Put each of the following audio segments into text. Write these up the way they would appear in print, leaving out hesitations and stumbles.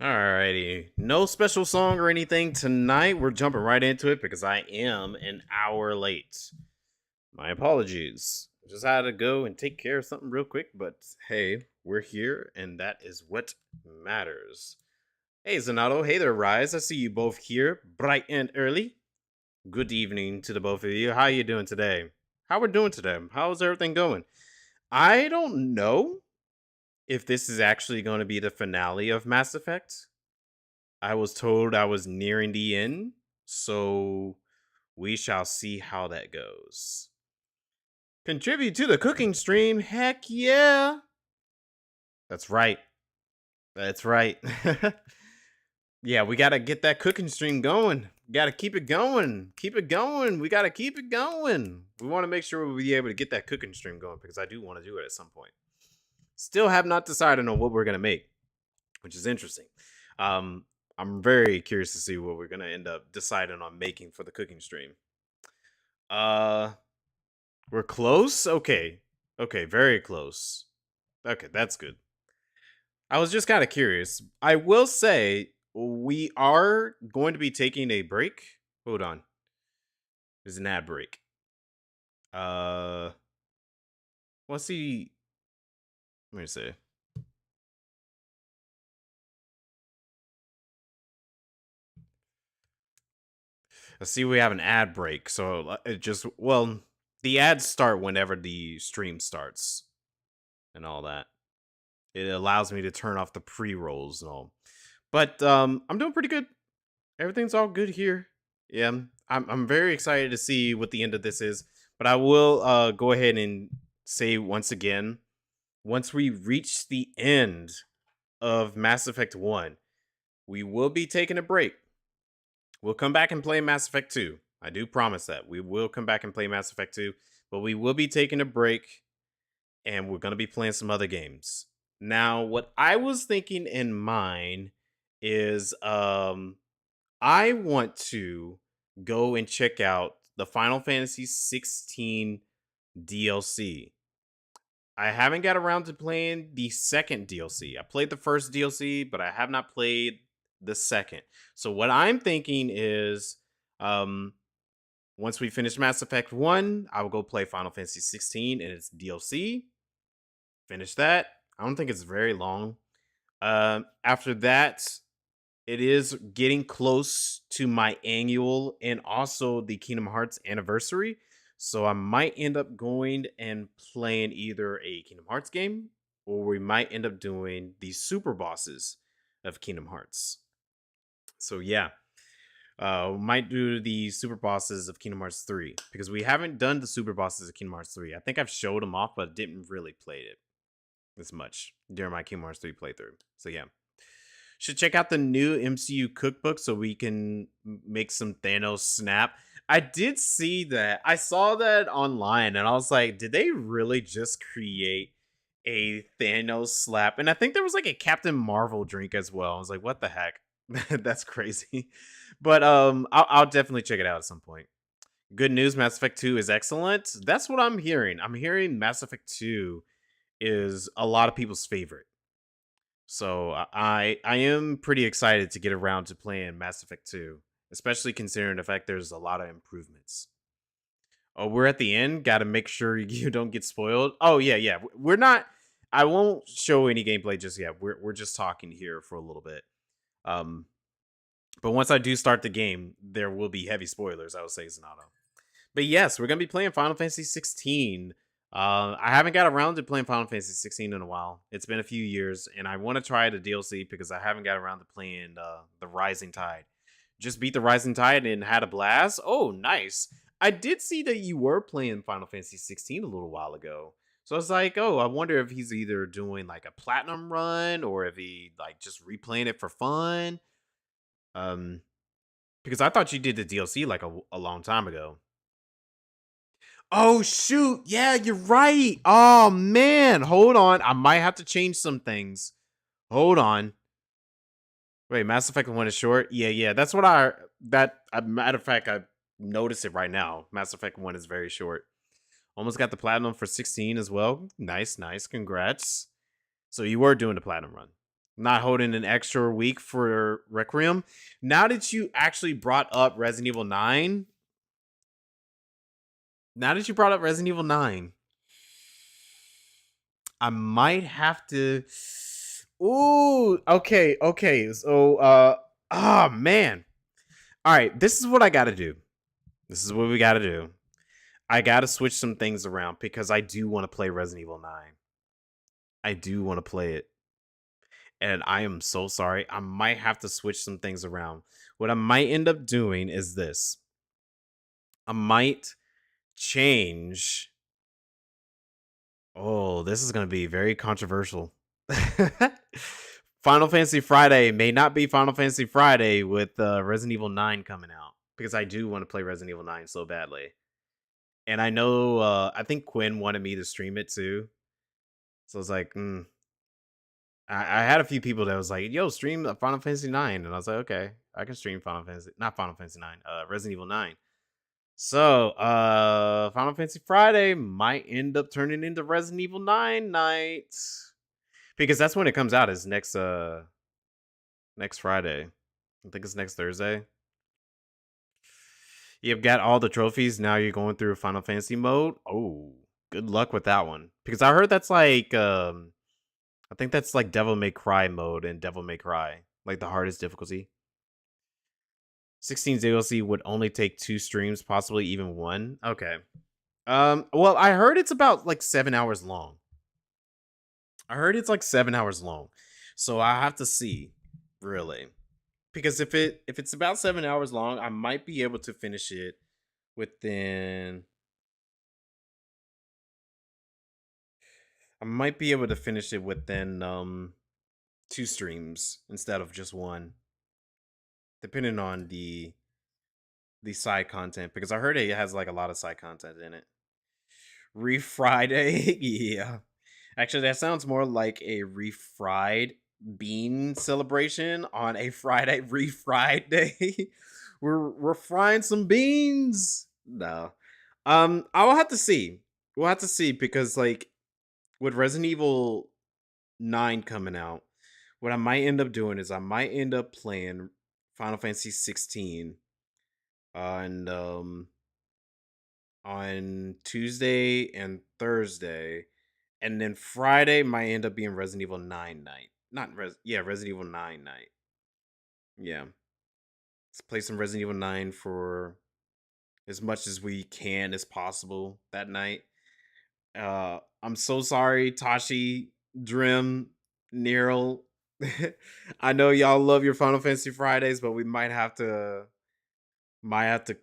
Alrighty. No special song or anything tonight. We're jumping right into it because I am an hour late. My apologies. Just had to go and take care of something real quick, but hey, we're here and that is what matters. Hey Zanato, hey there Rise. I see you both here, bright and early. Good evening to the both of you. How you doing today? How we're doing today? How's everything going? I don't know if this is actually going to be the finale of Mass Effect. I was told I was nearing the end, so we shall see how that goes. Contribute to the cooking stream? Heck yeah! That's right. That's right. Yeah, we gotta get that cooking stream going. Gotta keep it going. Keep it going. We gotta keep it going. We want to make sure we'll be able to get that cooking stream going because I do want to do it at some point. Still have not decided on what we're gonna make, which is interesting. I'm very curious to see what we're gonna end up deciding on making for the cooking stream. Uh, we're close. Okay, okay, very close. Okay, that's good. I was just kind of curious. I will say we are going to be taking a break. Hold on, there's an ad break. Uh, what's the? Let me see. I see we have an ad break, so it just the ads start whenever the stream starts and all that. It allows me to turn off the pre-rolls and all. But I'm doing pretty good. Everything's all good here. Yeah, I'm very excited to see what the end of this is. But I will go ahead and say once again, once we reach the end of Mass Effect 1, we will be taking a break. We'll come back and play Mass Effect 2. I do promise that. We will come back and play Mass Effect 2, but we will be taking a break and we're going to be playing some other games. Now, what I was thinking in mind is I want to go and check out the Final Fantasy 16 DLC. I haven't got around to playing the second DLC. I played the first DLC, but I have not played the second. So what I'm thinking is once we finish Mass Effect 1, I will go play Final Fantasy 16 and its DLC. Finish that. I don't think it's very long. After that, it is getting close to my annual and also the Kingdom Hearts anniversary. So I might end up going and playing either a Kingdom Hearts game or we might end up doing the super bosses of Kingdom Hearts. So yeah, we might do the super bosses of Kingdom Hearts 3 because we haven't done the super bosses of Kingdom Hearts 3. I think I've showed them off, but didn't really play it as much during my Kingdom Hearts 3 playthrough. So yeah. Should check out the new MCU cookbook so we can make some Thanos snap. I did see that. I saw that online and I was like, did they really just create a Thanos slap? And I think there was like a Captain Marvel drink as well. I was like, what the heck? That's crazy. But I'll definitely check it out at some point. Good news, Mass Effect 2 is excellent. That's what I'm hearing. I'm hearing Mass Effect 2 is a lot of people's favorite. So I am pretty excited to get around to playing Mass Effect 2, especially considering the fact there's a lot of improvements. Oh, we're at the end. Got to make sure you don't get spoiled. Oh yeah, yeah. We're not. I won't show any gameplay just yet. We're just talking here for a little bit. Um, but once I do start the game, there will be heavy spoilers. I would say, Zanato. But yes, we're gonna be playing Final Fantasy 16. I haven't got around to playing Final Fantasy 16 in a while. It's been a few years, and I want to try the DLC because I haven't got around to playing the Rising Tide. Just beat the Rising Tide and had a blast. Oh, nice. I did see that you were playing Final Fantasy 16 a little while ago. So I was like, oh, I wonder if he's either doing like a platinum run or if he like just replaying it for fun. Um, because I thought you did the DLC like a long time ago. Oh shoot, yeah, you're right. Oh man, hold on. I might have to change some things. Hold on. Wait, Mass Effect 1 is short? Yeah, yeah. That's what matter of fact, I noticed it right now. Mass Effect 1 is very short. Almost got the platinum for 16 as well. Nice, nice. Congrats. So you were doing the platinum run. not holding an extra week for Requiem. Now that you actually brought up Resident Evil 9, now that you brought up Resident Evil 9, I might have to. Ooh, okay, okay. So, oh man. All right, this is what I got to do. This is what we got to do. I got to switch some things around because I do want to play Resident Evil 9. I do want to play it. And I am so sorry. I might have to switch some things around. What I might end up doing is this. I might change. Oh, this is going to be very controversial. Final Fantasy Friday may not be Final Fantasy Friday with Resident Evil 9 coming out because I do want to play Resident Evil 9 so badly. And I know, I think Quinn wanted me to stream it too. So it's like, I had a few people that was like, yo, stream Final Fantasy 9. And I was like, okay, I can stream not Final Fantasy 9, Resident Evil 9. So, Final Fantasy Friday might end up turning into Resident Evil 9 night. Because that's when it comes out, is next Friday. I think it's next Thursday. You've got all the trophies. Now you're going through Final Fantasy mode. Oh, good luck with that one. Because I heard that's like I think that's like Devil May Cry mode in Devil May Cry. Like the hardest difficulty. 16 DLC would only take 2 streams, possibly even 1. Okay. Well, I heard it's about like 7 hours long. I heard it's like 7 hours long. So I have to see, really. Because if it's about 7 hours long, I might be able to finish it within I might be able to finish it within 2 streams instead of just 1, depending on the side content because I heard it has like a lot of side content in it. Refriday, yeah. Actually, that sounds more like a refried bean celebration on a Friday refried day. we're frying some beans. No, I'll have to see. We'll have to see because like with Resident Evil 9 coming out, what I might end up doing is I might end up playing Final Fantasy 16 on on Tuesday and Thursday, and then Friday might end up being Resident Evil 9 night. Not yeah, Resident Evil 9 night. Yeah. Let's play some Resident Evil 9 for as much as we can as possible that night. I'm so sorry, Tashi, Drim, Nero. I know y'all love your Final Fantasy Fridays, but we might have to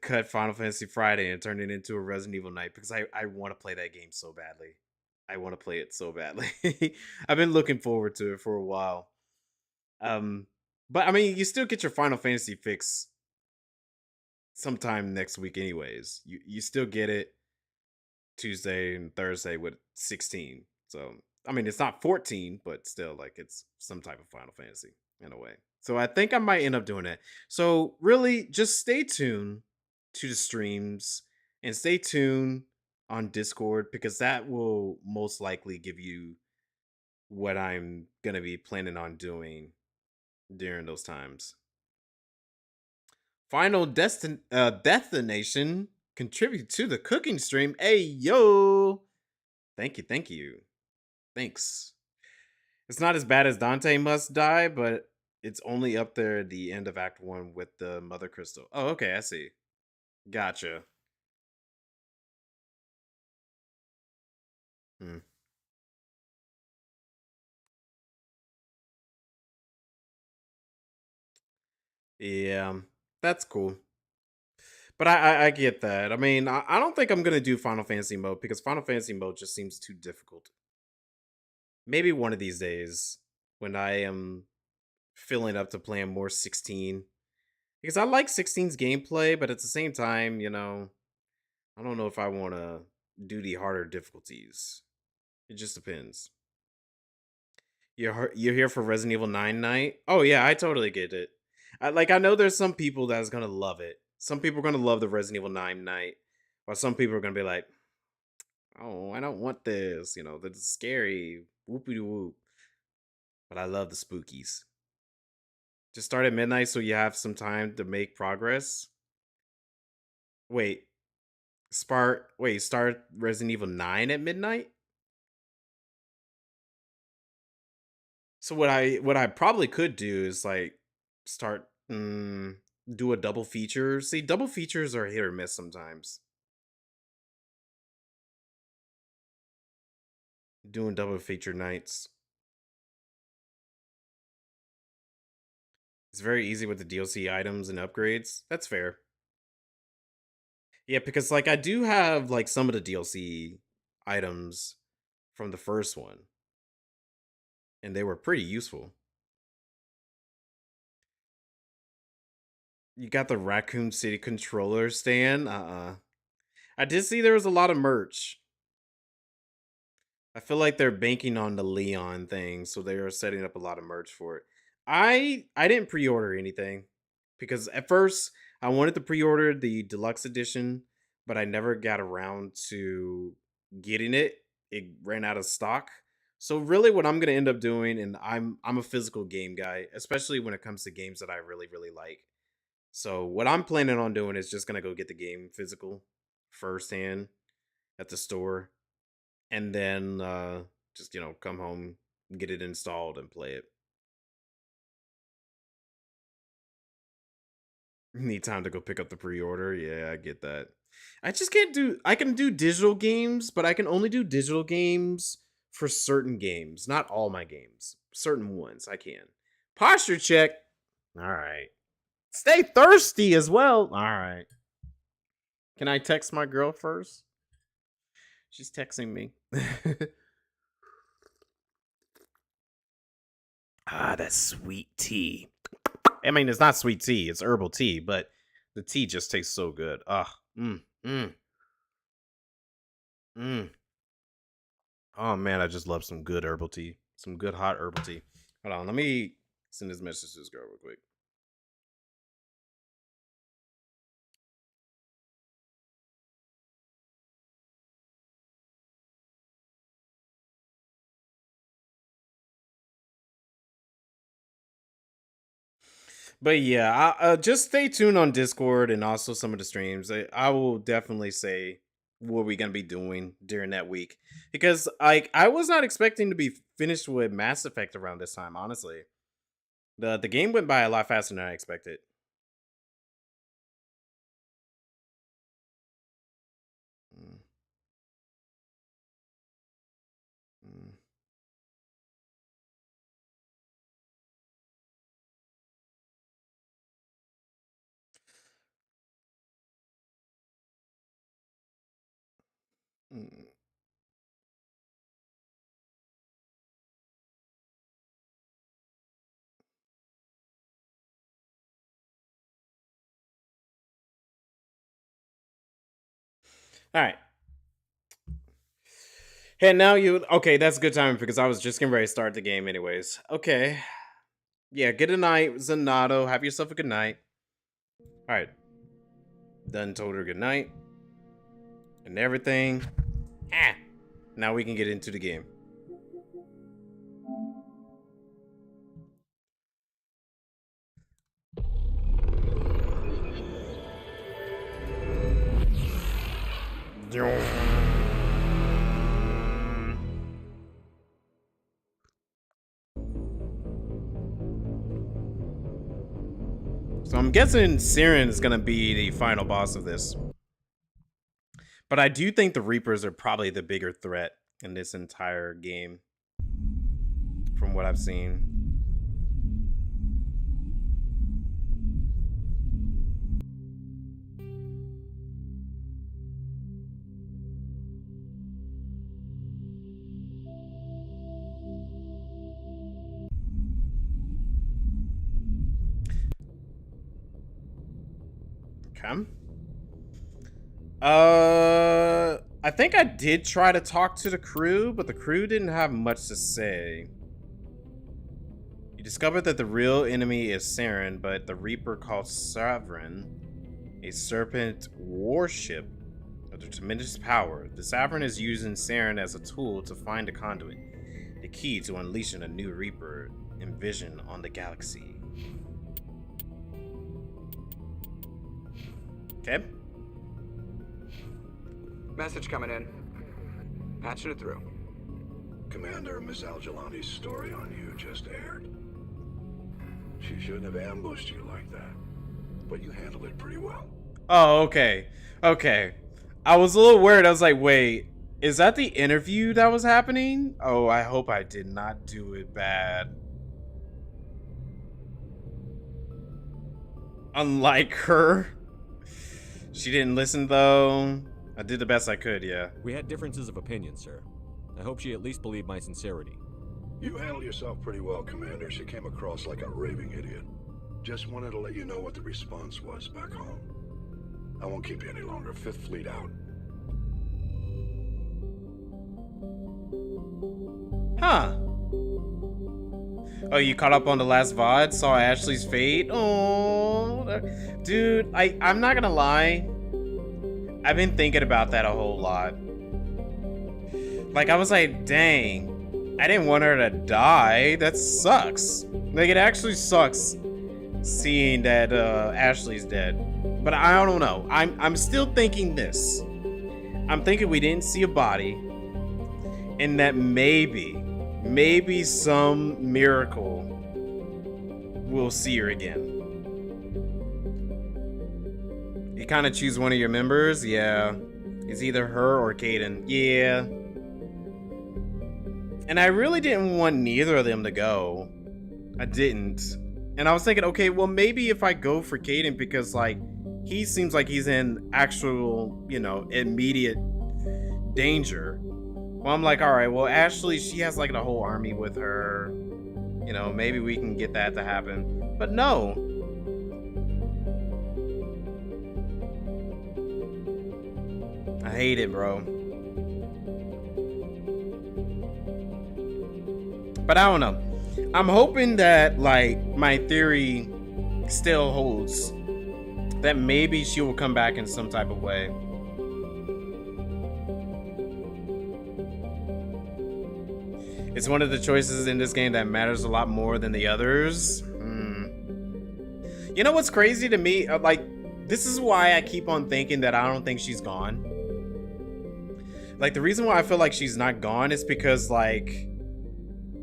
cut Final Fantasy Friday and turn it into a Resident Evil night because I want to play that game so badly. I want to play it so badly. I've been looking forward to it for a while. Um, but I mean, you still get your Final Fantasy fix sometime next week, anyways. You still get it Tuesday and Thursday with 16. So I mean, it's not 14, but still, like it's some type of Final Fantasy in a way. So I think I might end up doing it. So really, just stay tuned to the streams and stay tuned on Discord because that will most likely give you what I'm gonna be planning on doing during those times. Final Destination contribute to the cooking stream. Hey yo, thank you, thanks. It's not as bad as Dante Must Die, but it's only up there at the end of Act 1 with the Mother Crystal. Oh, okay, I see. Gotcha. Hmm. Yeah, that's cool. But I get that. I mean, I don't think I'm gonna do Final Fantasy mode because Final Fantasy mode just seems too difficult. Maybe one of these days when I am filling up to playing more 16. Because I like 16's gameplay, but at the same time, I don't know if I want to do the harder difficulties. It just depends. You're here for Resident Evil 9 night? Oh yeah, I totally get it. I know there's some people that's gonna love it. Some people are gonna love the Resident Evil 9 night, while some people are gonna be like, "Oh, I don't want this." That's scary. Whoopie whoop. but I love the spookies. Just start at midnight so you have some time to make progress. Wait, start Resident Evil 9 at midnight? So what I probably could do is like start do a double feature. See, double features are hit or miss sometimes. Doing double feature nights. It's very easy with the DLC items and upgrades. That's fair. Yeah, because like I do have like some of the DLC items from the first one, and they were pretty useful. You got the Raccoon City controller stand? I did see there was a lot of merch. I feel like they're banking on the Leon thing, so they are setting up a lot of merch for it. I didn't pre-order anything because at first I wanted to pre-order the deluxe edition, but I never got around to getting it. It ran out of stock. So really what I'm going to end up doing, and I'm a physical game guy, especially when it comes to games that I really really like. So what I'm planning on doing is just going to go get the game physical firsthand at the store, and then just come home, get it installed, and play it. Need time to go pick up the pre-order. Yeah, I get that. I just can't do. I can do digital games, but I can only do digital games for certain games, not all my games. Certain ones I can. Posture check. All right. Stay thirsty as well. All right. Can I text my girl first? She's texting me. That sweet tea. I mean, it's not sweet tea; it's herbal tea, but the tea just tastes so good. Mm. Mm. Oh man, I just love some good herbal tea, some good hot herbal tea. Hold on, let me send this message to this girl real quick. But yeah, just stay tuned on Discord and also some of the streams. I will definitely say what we're gonna be doing during that week because I was not expecting to be finished with Mass Effect around this time. Honestly, the game went by a lot faster than I expected. Mm, mm, mm. All right. Hey, now you okay? That's good timing because I was just getting ready to start the game, anyways. Okay, yeah. Good night, Zanato. Have yourself a good night. All right, done. Told her good night and everything. Ah, now we can get into the game. So I'm guessing Siren is gonna be the final boss of this, but I do think the Reapers are probably the bigger threat in this entire game, from what I've seen. Okay. I think I did try to talk to the crew, but the crew didn't have much to say. You discover that the real enemy is Saren, but the Reaper called Sovereign, a serpent warship of tremendous power. The Sovereign is using Saren as a tool to find a conduit, the key to unleashing a new Reaper and vision on the galaxy. Okay. Message coming in. Patching it through. Commander, Miss Al-Jalani's story on you just aired. She shouldn't have ambushed you like that, but you handled it pretty well. Oh, okay. Okay. I was a little worried. I was like, wait, is that the interview that was happening? Oh, I hope I did not do it bad. Unlike her. She didn't listen, though. I did the best I could, yeah. We had differences of opinion, sir. I hope she at least believed my sincerity. You handled yourself pretty well, Commander. She came across like a raving idiot. Just wanted to let you know what the response was back home. I won't keep you any longer. Fifth Fleet out. Huh. Oh, you caught up on the last VOD? Saw Ashley's fate? Oh, dude, I'm not gonna lie. I've been thinking about that a whole lot. Like, I was like, dang, I didn't want her to die. That sucks. Like, it actually sucks seeing that Ashley's dead. But I don't know. I'm still thinking this. I'm thinking we didn't see a body, and that maybe some miracle we'll see her again. You kind of choose one of your members? Yeah. It's either her or Caden. Yeah. And I really didn't want neither of them to go. I didn't. And I was thinking, okay, well, maybe if I go for Caden, because, like, he seems like he's in actual, you know, immediate danger. Well, I'm like, all right, well, Ashley, she has, like, the whole army with her. You know, maybe we can get that to happen. But no. I hate it, bro. But I don't know. I'm hoping that, like, my theory still holds. That maybe she will come back in some type of way. It's one of the choices in this game that matters a lot more than the others. You know what's crazy to me? Like, this is why I keep on thinking that I don't think she's gone. Like, the reason why I feel like she's not gone is because, like,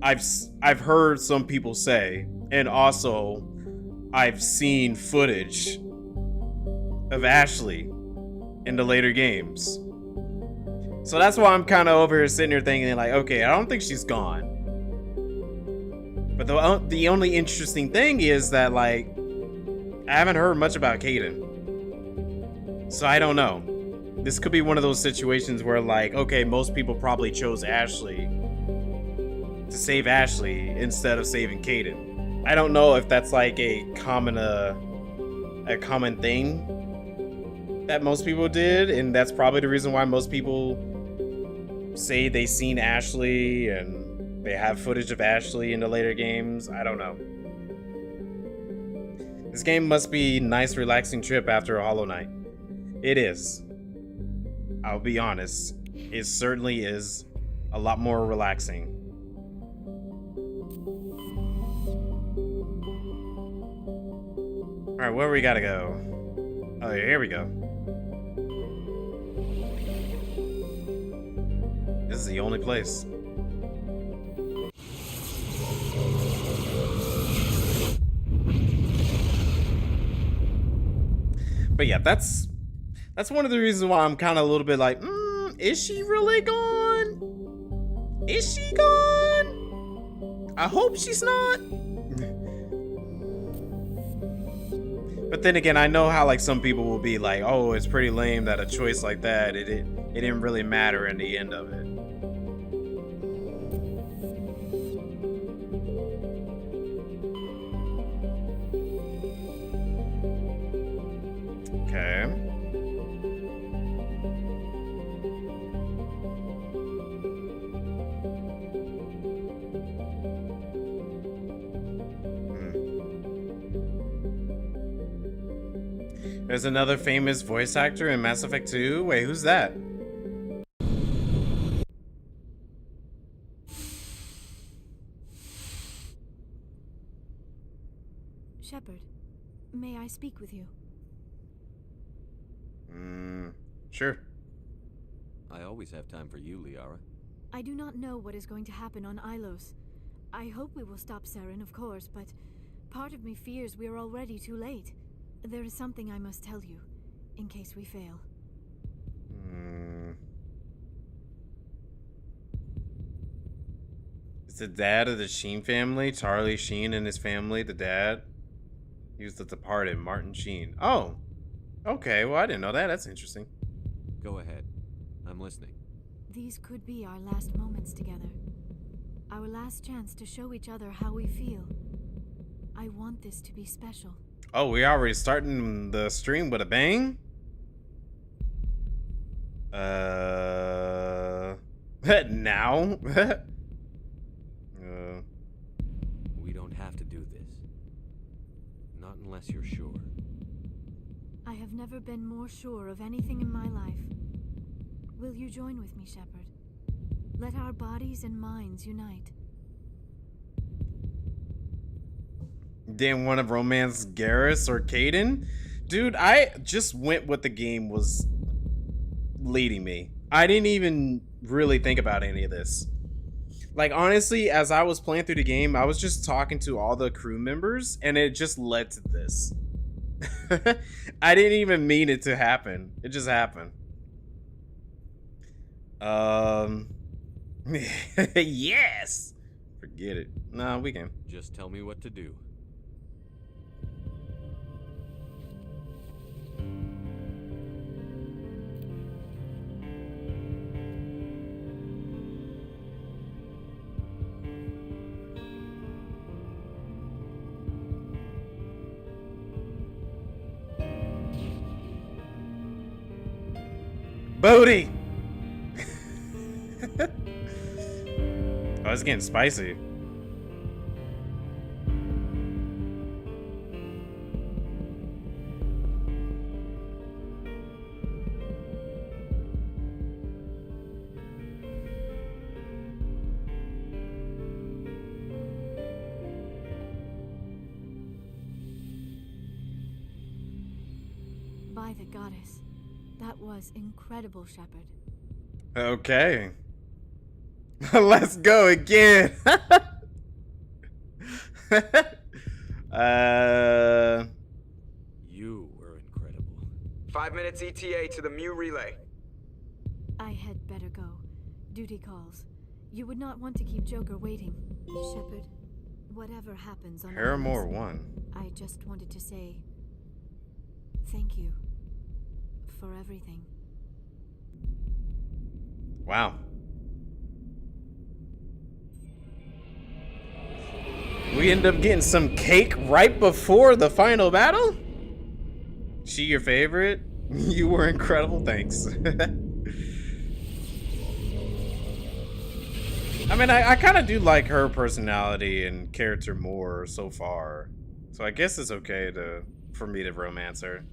I've heard some people say, and also I've seen footage of Ashley in the later games. So that's why I'm kind of over here sitting here thinking, like, okay, I don't think she's gone. But the only interesting thing is that, like, I haven't heard much about Caden. So I don't know. This could be one of those situations where, like, okay, most people probably chose Ashley to save Ashley instead of saving Caden. I don't know if that's like a common thing that most people did, and that's probably the reason why most people say they seen Ashley and they have footage of Ashley in the later games. I don't know. This game must be a nice, relaxing trip after a Hollow Knight. It is. I'll be honest. It certainly is a lot more relaxing. Alright, where we gotta go? Oh, here we go. This is the only place. But yeah, that's one of the reasons why I'm kind of a little bit like, is she really gone? Is she gone? I hope she's not. But then again, I know how, like, some people will be like, oh, it's pretty lame that a choice like that, it didn't really matter in the end of it. Okay. There's another famous voice actor in Mass Effect 2. Wait, who's that? I speak with you? Sure. I always have time for you, Liara. I do not know what is going to happen on Ilos. I hope we will stop Saren, of course, but part of me fears we are already too late. There is something I must tell you, in case we fail. It's the dad of the Sheen family, Charlie Sheen and his family, the dad. He was the departed Martin Sheen. Oh, okay. Well, I didn't know that. That's interesting. Go ahead. I'm listening. These could be our last moments together. Our last chance to show each other how we feel. I want this to be special. Oh, we already starting the stream with a bang? Now? We don't have to do this. Not unless you're sure. I have never been more sure of anything in my life. Will you join with me, Shepard? Let our bodies and minds unite. Didn't want to romance Garrus or Caden? Dude, I just went what the game was leading me. I didn't even really think about any of this. Like, honestly, as I was playing through the game, I was just talking to all the crew members, and it just led to this. I didn't even mean it to happen. It just happened. Yes! Forget it. No, we can. Just tell me what to do. Bodhi! Oh, it's getting spicy. By the goddess. That was incredible, Shepard. Okay. Let's go again. You were incredible. 5 minutes ETA to the Mu relay. I had better go. Duty calls. You would not want to keep Joker waiting. Shepard, whatever happens on Paramore Iris, 1. I just wanted to say thank you for everything. Wow. We end up getting some cake right before the final battle? She your favorite? You were incredible, thanks. I mean, I kind of do like her personality and character more so far. So I guess it's okay for me to romance her.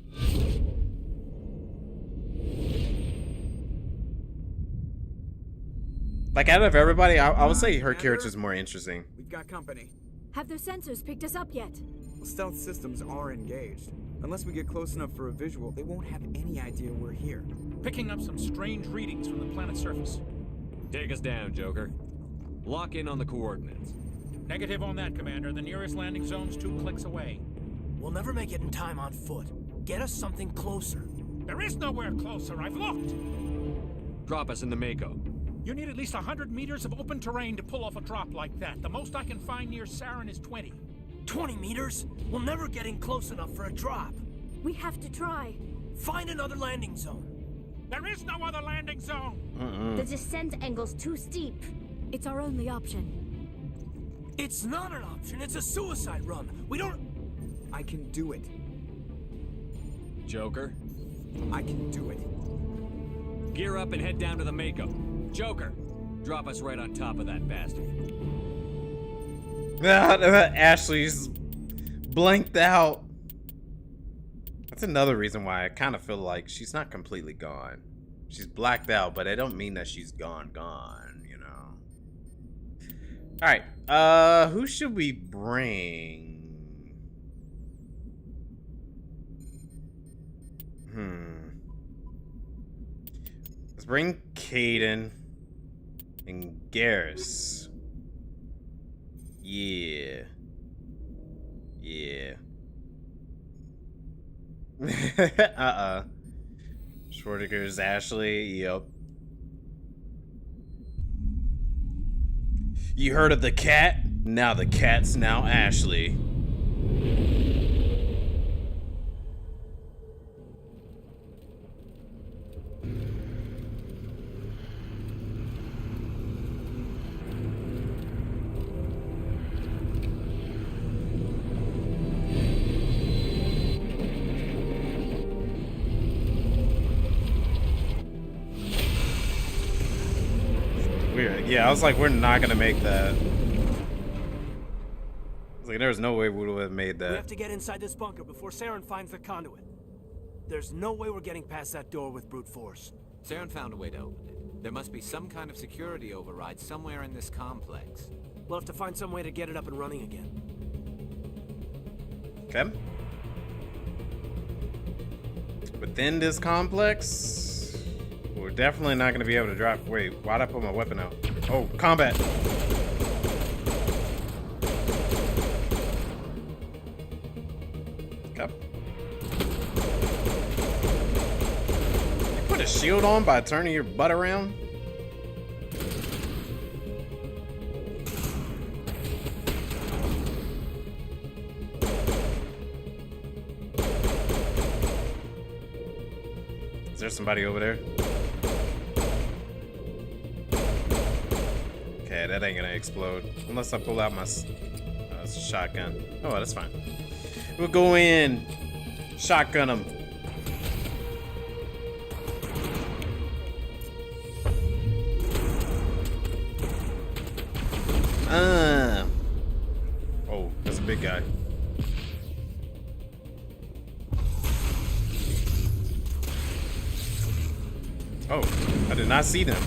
Like, out of everybody, I would say her character's more interesting. We've got company. Have their sensors picked us up yet? Stealth systems are engaged. Unless we get close enough for a visual, they won't have any idea we're here. Picking up some strange readings from the planet's surface. Take us down, Joker. Lock in on the coordinates. Negative on that, Commander. The nearest landing zone's 2 clicks away. We'll never make it in time on foot. Get us something closer. There is nowhere closer. I've looked. Drop us in the Mako. You need at least 100 meters of open terrain to pull off a drop like that. The most I can find near Saren is 20. 20 meters? We'll never get in close enough for a drop. We have to try. Find another landing zone. There is no other landing zone. The descent angle's too steep. It's our only option. It's not an option. It's a suicide run. We don't... I can do it. Joker, I can do it. gear up and head down to the Mako. Joker, drop us right on top of that bastard. Ashley's blanked out. That's another reason why I kind of feel like she's not completely gone. She's blacked out, but I don't mean that she's gone, you know. All right, who should we bring? Let's bring Caden and Garrus. Yeah. Yeah. Schwarzenegger's Ashley. Yep. You heard of the cat? Now the cat's now Ashley. Weird. Yeah, I was like, we're not gonna make that. I was like, there's no way we would have made that. We have to get inside this bunker before Saren finds the conduit. There's no way we're getting past that door with brute force. Saren found a way to open it. There must be some kind of security override somewhere in this complex. We'll have to find some way to get it up and running again. Okay. Within this complex, we're definitely not going to be able to drop. Wait, why'd I put my weapon out? Oh, combat. Okay. You put a shield on by turning your butt around? Is there somebody over there? Okay, that ain't gonna explode. Unless I pull out my it's a shotgun. Oh, that's fine. We'll go in. Shotgun him. Oh, that's a big guy. Oh, I did not see them.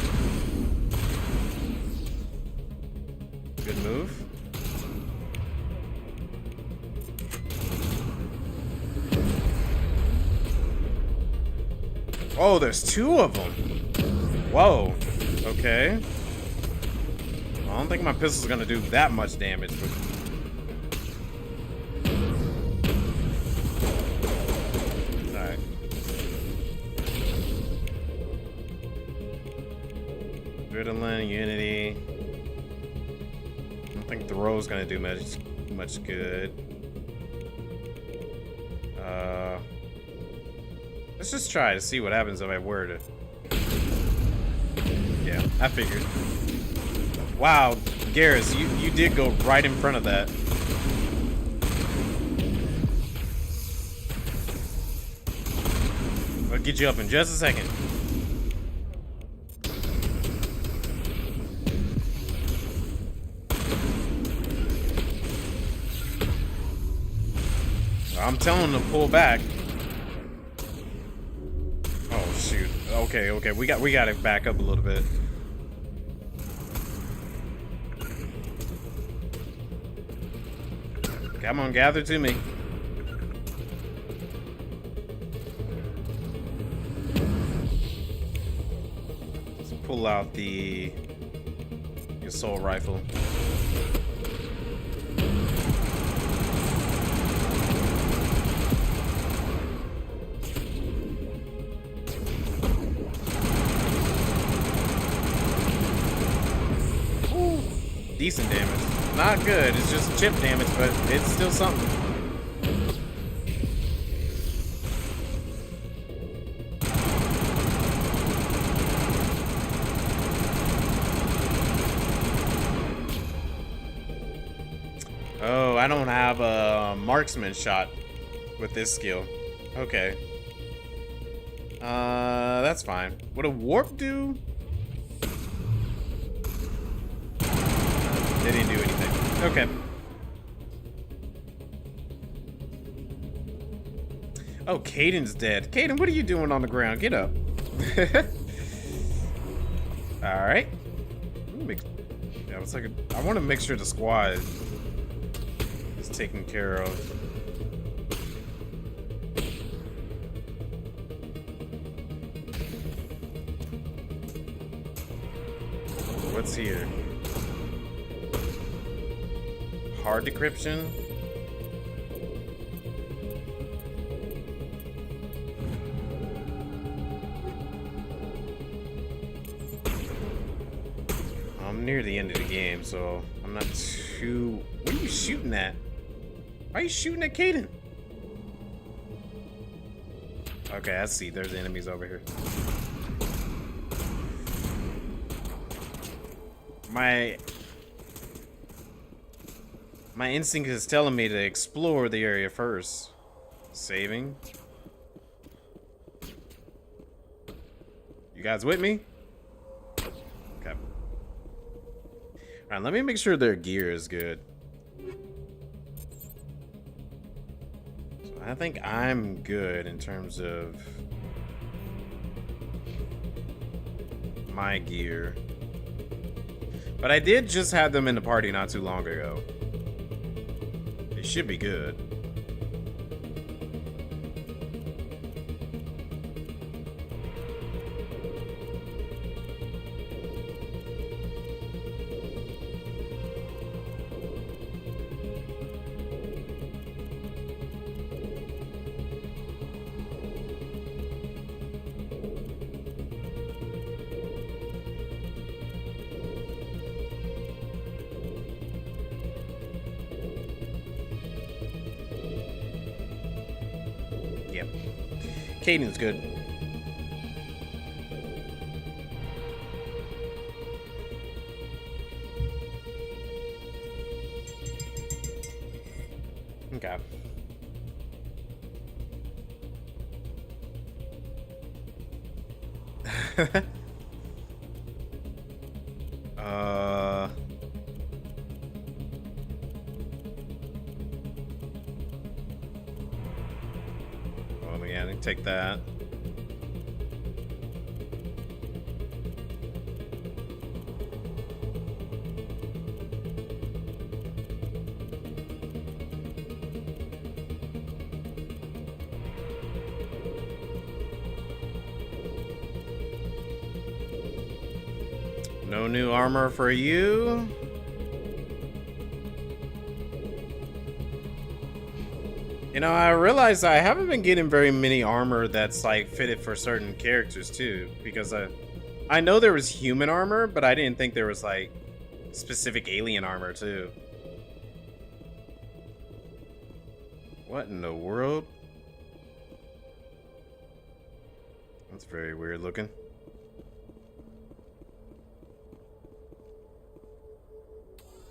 Good move. Oh, there's two of them. Whoa. Okay. Well, I don't think my pistol's gonna do that much damage, but... Alright. Adrenaline, Unity. I don't think the row's gonna do much good. Let's just try to see what happens if I were to. Yeah, I figured. Wow, Garrus, you did go right in front of that. I'll get you up in just a second. I'm telling them to pull back. Oh shoot. Okay, we got to back up a little bit. Come on, gather to me. Let's pull out the assault rifle. Decent damage. Not good, it's just chip damage, but it's still something. Oh, I don't have a marksman shot with this skill. Okay. That's fine. Would a warp do? They didn't do anything. Okay. Oh, Caden's dead. Caden, what are you doing on the ground? Get up. Alright. Yeah, it's like I want to make sure the squad is taken care of. What's here? Hard decryption? I'm near the end of the game, so I'm not too... What are you shooting at? Why are you shooting at Caden? Okay, I see. There's enemies over here. My instinct is telling me to explore the area first. Saving. You guys with me? Okay. Alright, let me make sure their gear is good. So I think I'm good in terms of my gear. But I did just have them in the party not too long ago. It should be good. Yep. Caden's good. Okay. Oh yeah, I didn't take that. No new armor for you. You know, I realized I haven't been getting very many armor that's like fitted for certain characters too, because I know there was human armor, but I didn't think there was like specific alien armor too. What in the world? That's very weird looking.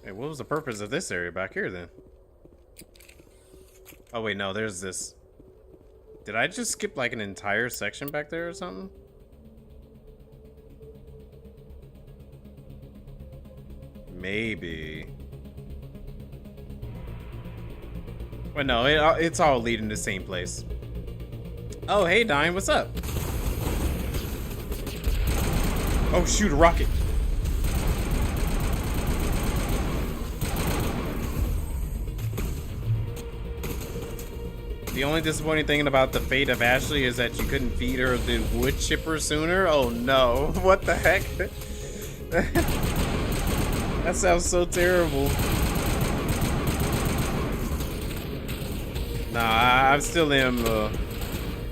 Hey, what was the purpose of this area back here then? Oh wait, no, there's this. Did I just skip like an entire section back there or something? Maybe. Well, no, it's all leading to the same place. Oh, hey, Dine, what's up? Oh, shoot, a rocket. The only disappointing thing about the fate of Ashley is that you couldn't feed her the wood chipper sooner. Oh no, what the heck? That sounds so terrible. Nah,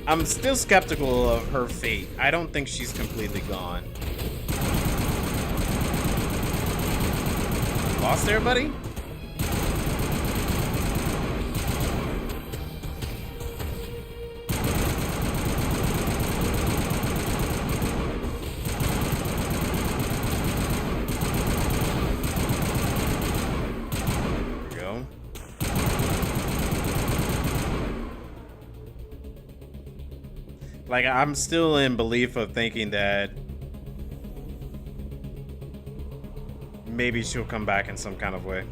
I'm still skeptical of her fate. I don't think she's completely gone. Lost there, buddy? Like, I'm still in belief of thinking that maybe she'll come back in some kind of way.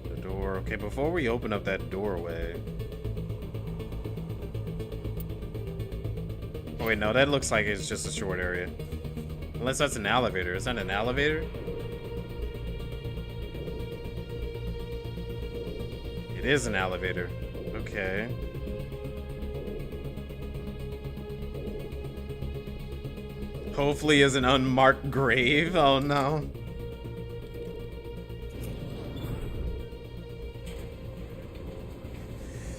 The door. Okay, before we open up that doorway. Oh wait, no, that looks like it's just a short area. Unless that's an elevator. Is that an elevator? It is an elevator. Okay. Hopefully is an unmarked grave. Oh no.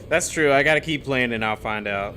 That's true. I gotta keep playing and I'll find out.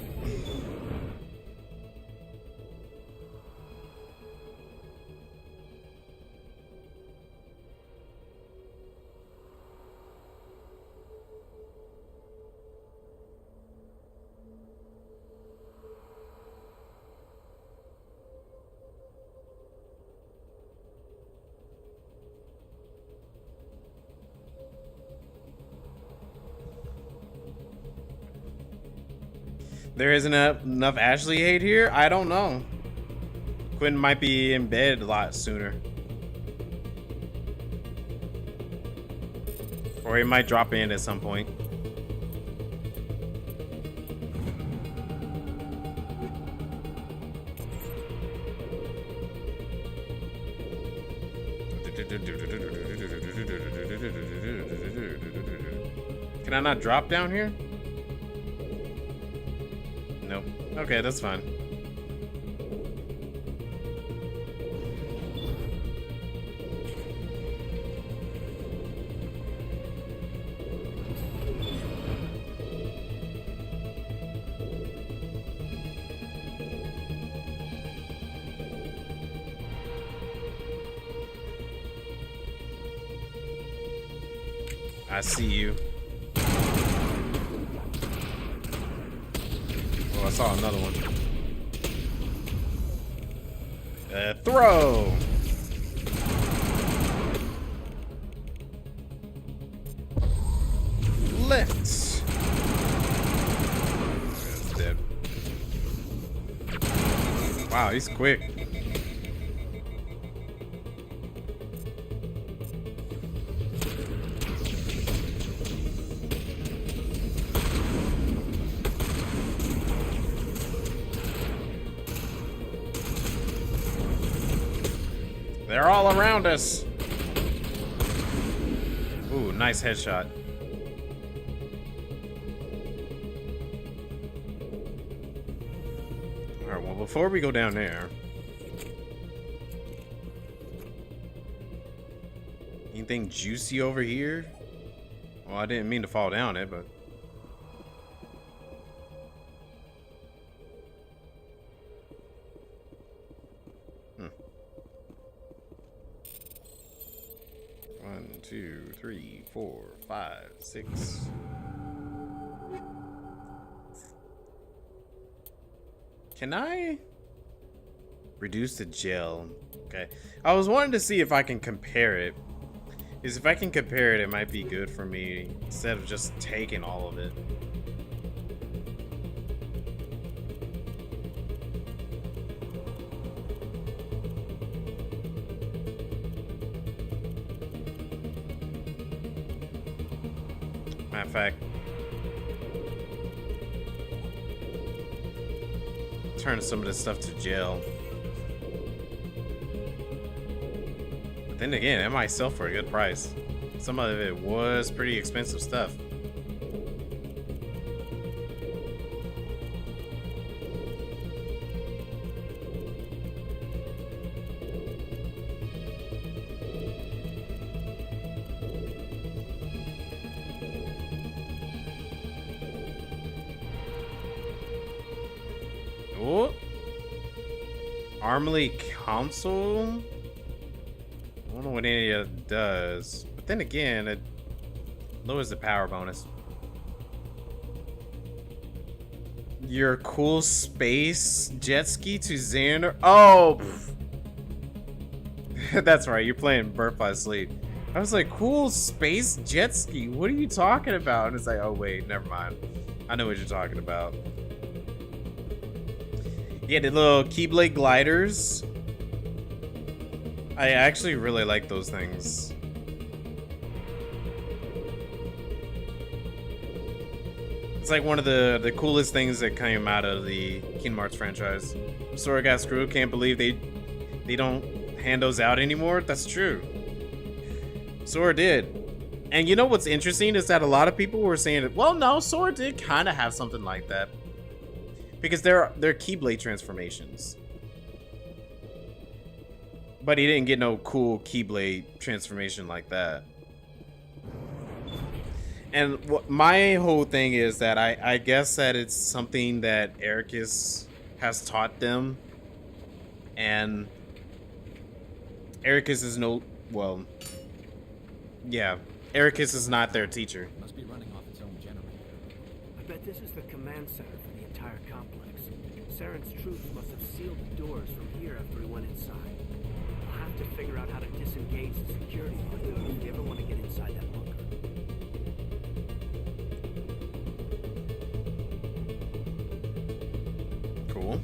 There isn't enough Ashley hate here? I don't know. Quinn might be in bed a lot sooner. Or he might drop in at some point. Can I not drop down here? Nope. Okay, that's fine. I see you. Oh, I saw another one. Throw! Lift! That's dead. Wow, he's quick. They're all around us. Ooh, nice headshot. Alright, well, before we go down there, anything juicy over here? Well, I didn't mean to fall down it, but... One, two, three, 4, 5, 6. Can I reduce the gel? Okay. I was wanting to see if I can compare it. Because if I can compare it, it might be good for me instead of just taking all of it. Matter of fact, turn some of this stuff to gel. But then again, it might sell for a good price. Some of it was pretty expensive stuff. Oh, Armley console. I don't know what any of it does, but then again, it lowers the power bonus. Your cool space jet ski to Xander. Oh, that's right. You're playing Birth by Sleep. I was like, cool space jet ski. What are you talking about? And it's like, oh wait, never mind. I know what you're talking about. Yeah, the little Keyblade gliders. I actually really like those things. It's like one of the coolest things that came out of the Kingdom Hearts franchise. Sora got screwed. Can't believe they don't hand those out anymore. That's true. Sora did. And you know what's interesting is that a lot of people were saying that, well, no, Sora did kind of have something like that. Because they're Keyblade transformations. But he didn't get no cool Keyblade transformation like that. And my whole thing is that I guess that it's something that Ericus has taught them. And Ericus is well, yeah, Ericus is not their teacher. Must be running off its own generator. I bet this is the command center for the entire complex. Saren's troops must have sealed the doors from here after we went inside. We'll have to figure out how to disengage the security line if we ever want to get inside that bunker. Cool.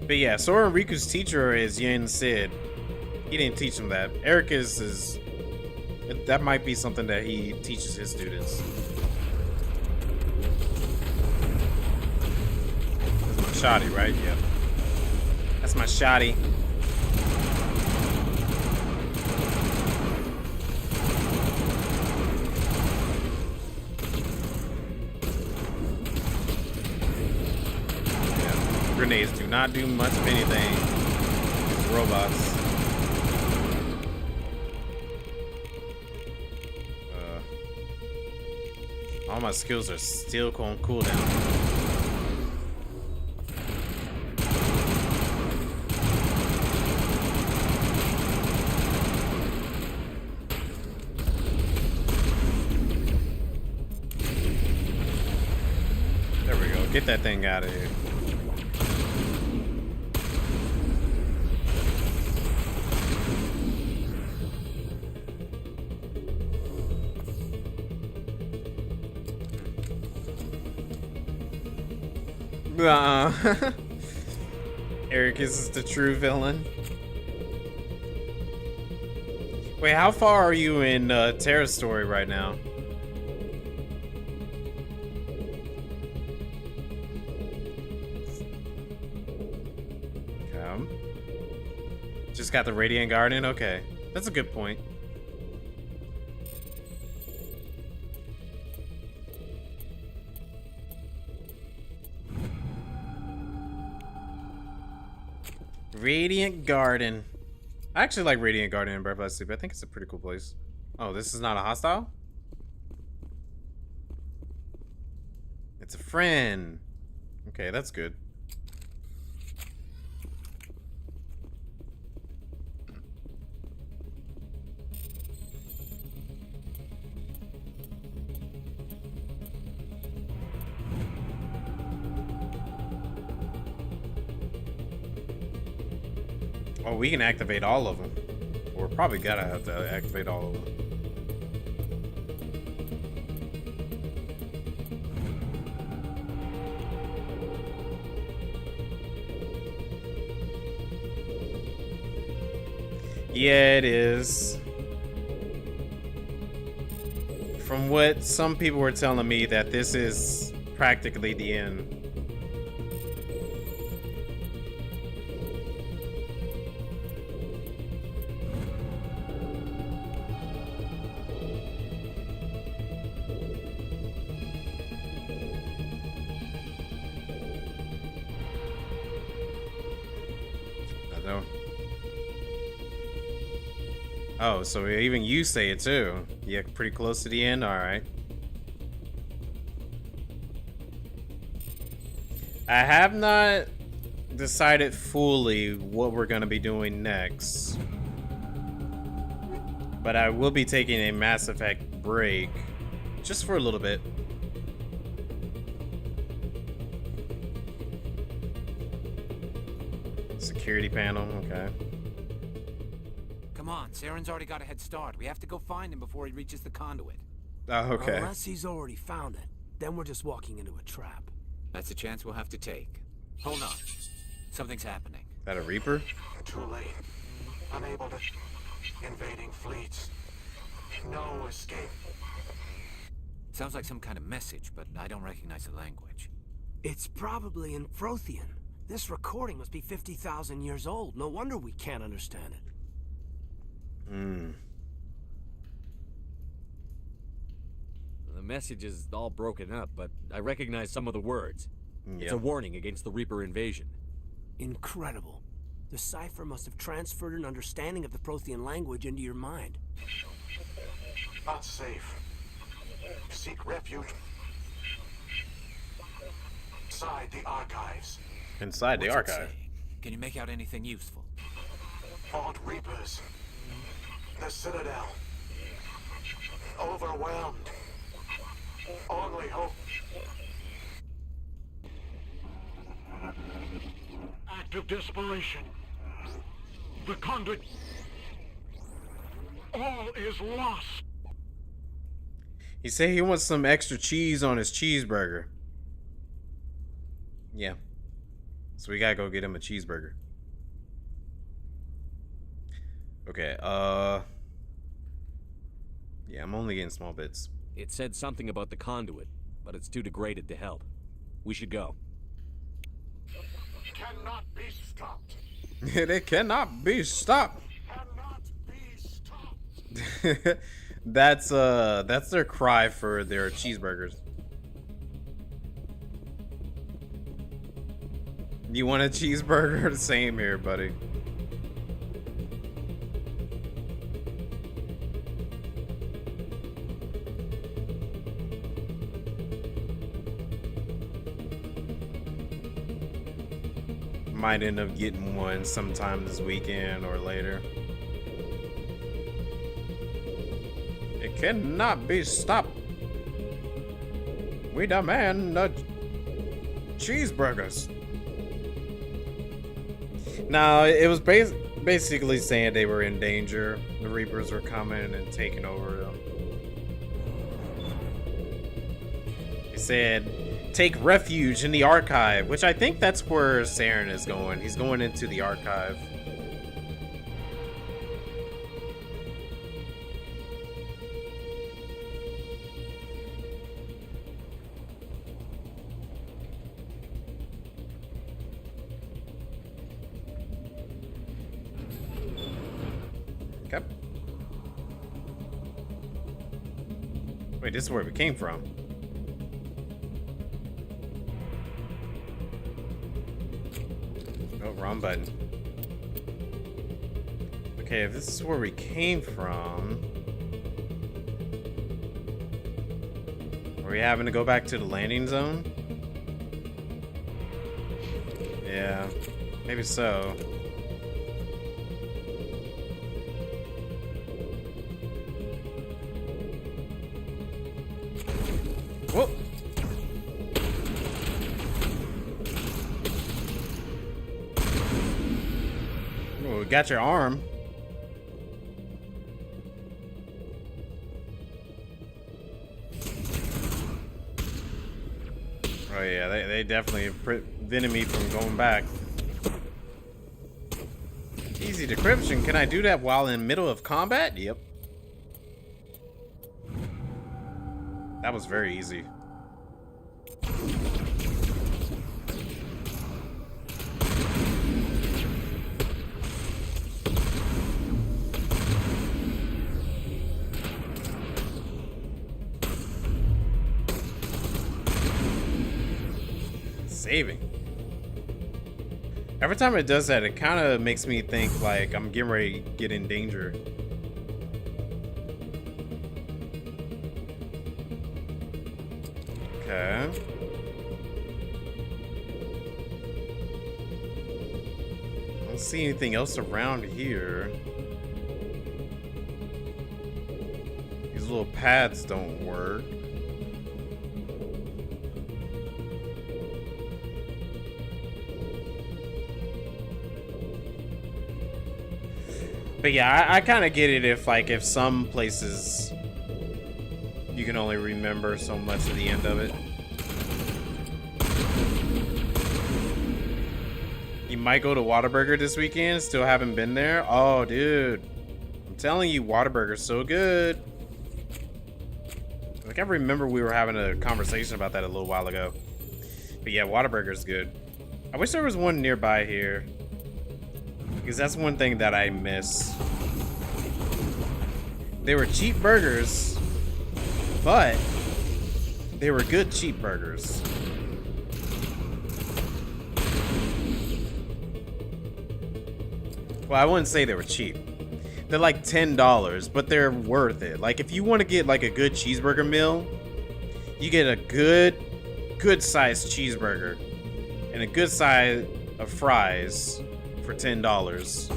But yeah, Sora and Riku's teacher is Yen Sid. He didn't teach him that. Ericus is... that might be something that he teaches his students. That's my shotty, right? Yep. That's my shotty. Yeah. Grenades do not do much of anything. It's robots. All my skills are still on cooldown. There we go. Get that thing out of here. Ericus is the true villain. Wait, how far are you in Terra's story right now? Just got the Radiant Garden? Okay. That's a good point. Radiant Garden. I actually like Radiant Garden in Breath of Sleep. I think it's a pretty cool place. Oh, this is not a hostile? It's a friend. Okay, that's good. Oh, we can activate all of them. We're probably gotta have to activate all of them. Yeah, it is. From what some people were telling me, that this is practically the end. Oh, so even you say it too. Yeah, pretty close to the end? Alright. I have not decided fully what we're going to be doing next. But I will be taking a Mass Effect break. Just for a little bit. Security panel, okay. Come on, Saren's already got a head start. We have to go find him before he reaches the conduit. Oh, okay. Unless he's already found it, then we're just walking into a trap. That's a chance we'll have to take. Hold on. Something's happening. That a Reaper? Too late. Unable to... Invading fleets. No escape. Sounds like some kind of message, but I don't recognize the language. It's probably in Prothean. This recording must be 50,000 years old. No wonder we can't understand it. The message is all broken up, but I recognize some of the words. Yep. It's a warning against the Reaper invasion. Incredible. The cipher must have transferred an understanding of the Prothean language into your mind. Not safe. Seek refuge inside the archives. Inside the What's it archive. say? Can you make out anything useful? Fought Reapers. The Citadel. Overwhelmed. Only hope. Act of desperation. The conduit. All is lost. He said he wants some extra cheese on his cheeseburger. Yeah. So we gotta go get him a cheeseburger. Okay, yeah, I'm only getting small bits. It said something about the conduit, but it's too degraded to help. We should go. Cannot be stopped. It cannot be stopped. Cannot be stopped. That's their cry for their cheeseburgers. You want a cheeseburger? Same here, buddy. Might end up getting one sometime this weekend or later. It cannot be stopped. We demand the cheeseburgers. No, it was basically saying they were in danger. The Reapers were coming and taking over them. He said, take refuge in the archive, which I think that's where Saren is going. He's going into the archive. Okay. Wait, this is where we came from. Oh, wrong button. Okay, if this is where we came from, are we having to go back to the landing zone? Yeah, maybe so. Whoa! Oh, we got your arm. Oh yeah, they definitely prevented me from going back. Easy decryption. Can I do that while in the middle of combat? Yep. That was very easy. Saving. Every time it does that, it kind of makes me think like I'm getting ready to get in danger. Okay. I don't see anything else around here. These little pads don't work. But yeah, I kind of get it if some places you can only remember so much of the end of it. You might go to Whataburger this weekend, still haven't been there. Oh, dude. I'm telling you, Whataburger's so good. I can't remember we were having a conversation about that a little while ago. But yeah, Whataburger's good. I wish there was one nearby here, because that's one thing that I miss. They were cheap burgers, but they were good cheap burgers. Well, I wouldn't say they were cheap. They're like $10, but they're worth it. Like if you want to get like a good cheeseburger meal, you get a good sized cheeseburger and a good size of fries for $10.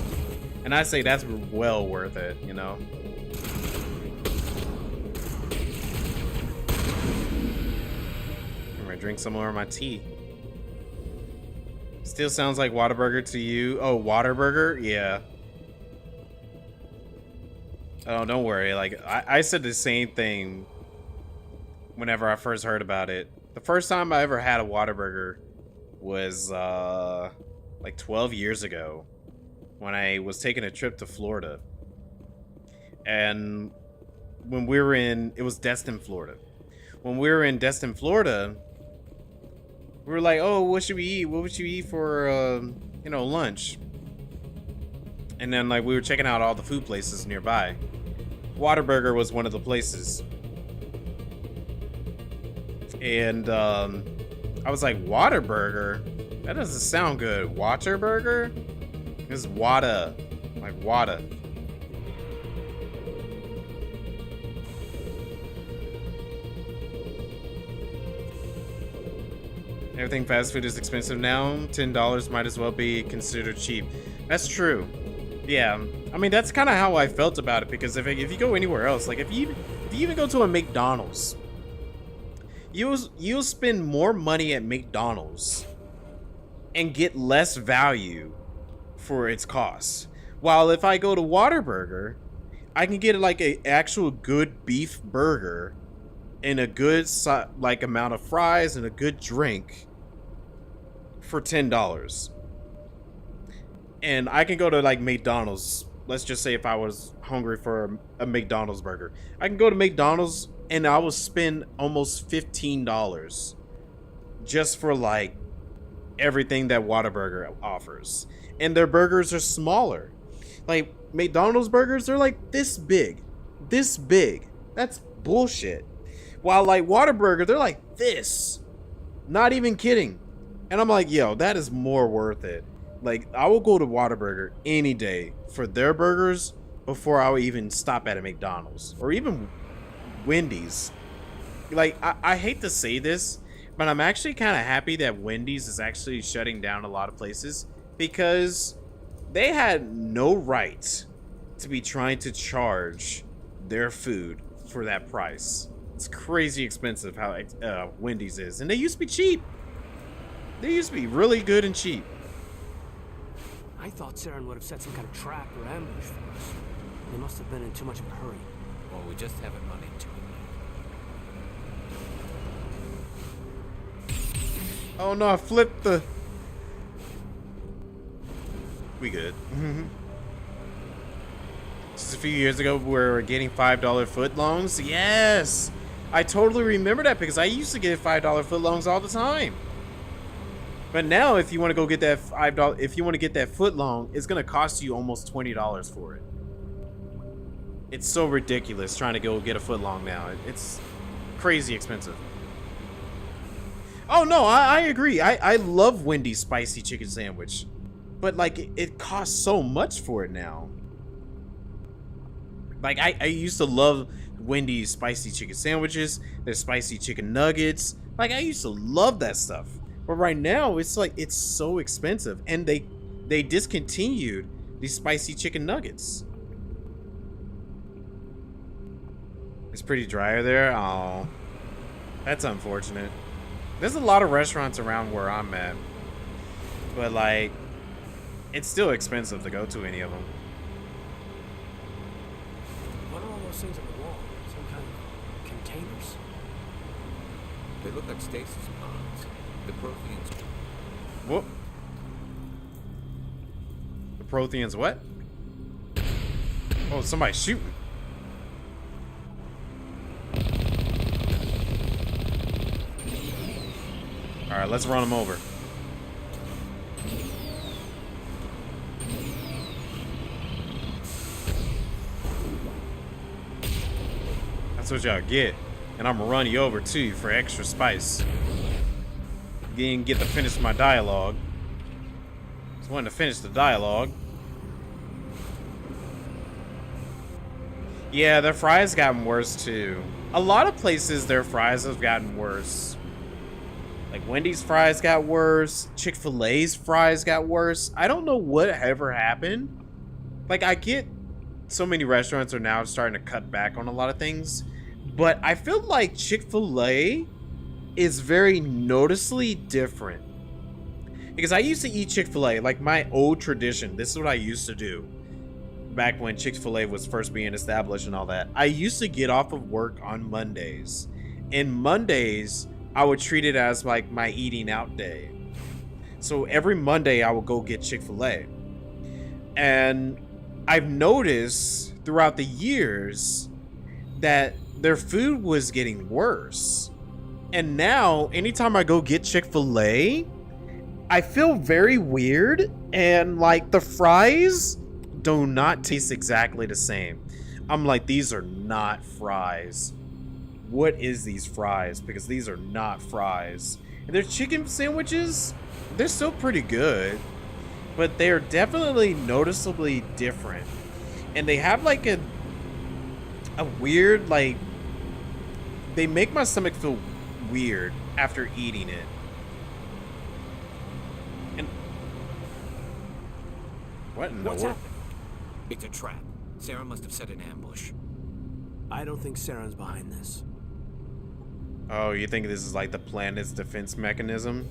And I say that's well worth it, you know. I'm gonna drink some more of my tea. Still sounds like Whataburger to you. Oh, Whataburger? Yeah. Oh, don't worry. Like, I said the same thing whenever I first heard about it. The first time I ever had a Whataburger was, like 12 years ago when I was taking a trip to Florida. And when we were it was Destin, Florida. When we were in Destin, Florida, we were like, oh, what should we eat? What would you eat for, you know, lunch? And then, like, we were checking out all the food places nearby. Whataburger was one of the places. And, I was like, Whataburger? That doesn't sound good. Waterburger? It's Wada. Like, Wada. Everything fast food is expensive now. $10 might as well be considered cheap. That's true. Yeah, I mean, that's kind of how I felt about it, because if you go anywhere else, like if you even go to a McDonald's, you'll spend more money at McDonald's and get less value for its costs. While if I go to Whataburger, I can get like a actual good beef burger and a good like amount of fries and a good drink for $10. And I can go to like McDonald's. Let's just say if I was hungry for a McDonald's burger, I can go to McDonald's and I will spend almost $15 just for like everything that Whataburger offers. And their burgers are smaller. Like McDonald's burgers, they're like this big. This big. That's bullshit. While like Whataburger, they're like this. Not even kidding. And I'm like, yo, that is more worth it. Like, I will go to Whataburger any day for their burgers before I would even stop at a McDonald's or even Wendy's. Like, I hate to say this, but I'm actually kind of happy that Wendy's is actually shutting down a lot of places, because they had no right to be trying to charge their food for that price. It's crazy expensive how Wendy's is. And they used to be cheap. They used to be really good and cheap. I thought Saren would have set some kind of trap or ambush for us. They must have been in too much of a hurry. Or we just haven't run into him yet. Oh no, I flipped the... We good. Just a few years ago, we were getting $5 footlongs. Yes! I totally remember that, because I used to get $5 footlongs all the time. But now, if you want to go get that $5, if you want to get that footlong, it's gonna cost you almost $20 for it. It's so ridiculous trying to go get a footlong now. It's crazy expensive. Oh no, I agree. I love Wendy's spicy chicken sandwich, but like it costs so much for it now. Like I used to love Wendy's spicy chicken sandwiches, their spicy chicken nuggets. Like I used to love that stuff. But right now, it's like, it's so expensive. And they discontinued these spicy chicken nuggets. It's pretty drier there. Oh, that's unfortunate. There's a lot of restaurants around where I'm at. But like, it's still expensive to go to any of them. What are all those things on the wall? Some kind of containers? They look like stasis pods. The Protheans. Whoop. The Protheans what? Oh, somebody's shooting. Alright, let's run them over. That's what y'all get. And I'm gonna run you over too for extra spice. Didn't get to finish my dialogue. Just wanted to finish the dialogue. Yeah, their fries gotten worse too. A lot of places their fries have gotten worse. Like Wendy's fries got worse. Chick-fil-A's fries got worse. I don't know what ever happened. Like, I get so many restaurants are now starting to cut back on a lot of things, but I feel like Chick-fil-A is very noticeably different. Because I used to eat Chick-fil-A, like my old tradition. This is what I used to do back when Chick-fil-A was first being established and all that. I used to get off of work on Mondays. And Mondays, I would treat it as like my eating out day. So every Monday I would go get Chick-fil-A. And I've noticed throughout the years that their food was getting worse. And now anytime I go get Chick-fil-A, I feel very weird, and like the fries do not taste exactly the same. I'm like, these are not fries. What is these fries? Because these are not fries. And their chicken sandwiches, they're still pretty good, but they're definitely noticeably different. And they have like a weird, like, they make my stomach feel weird after eating it. And what in the What's world? happening? It's a trap. Sarah must have set an ambush. I don't think Saren's behind this. Oh, you think this is like the planet's defense mechanism?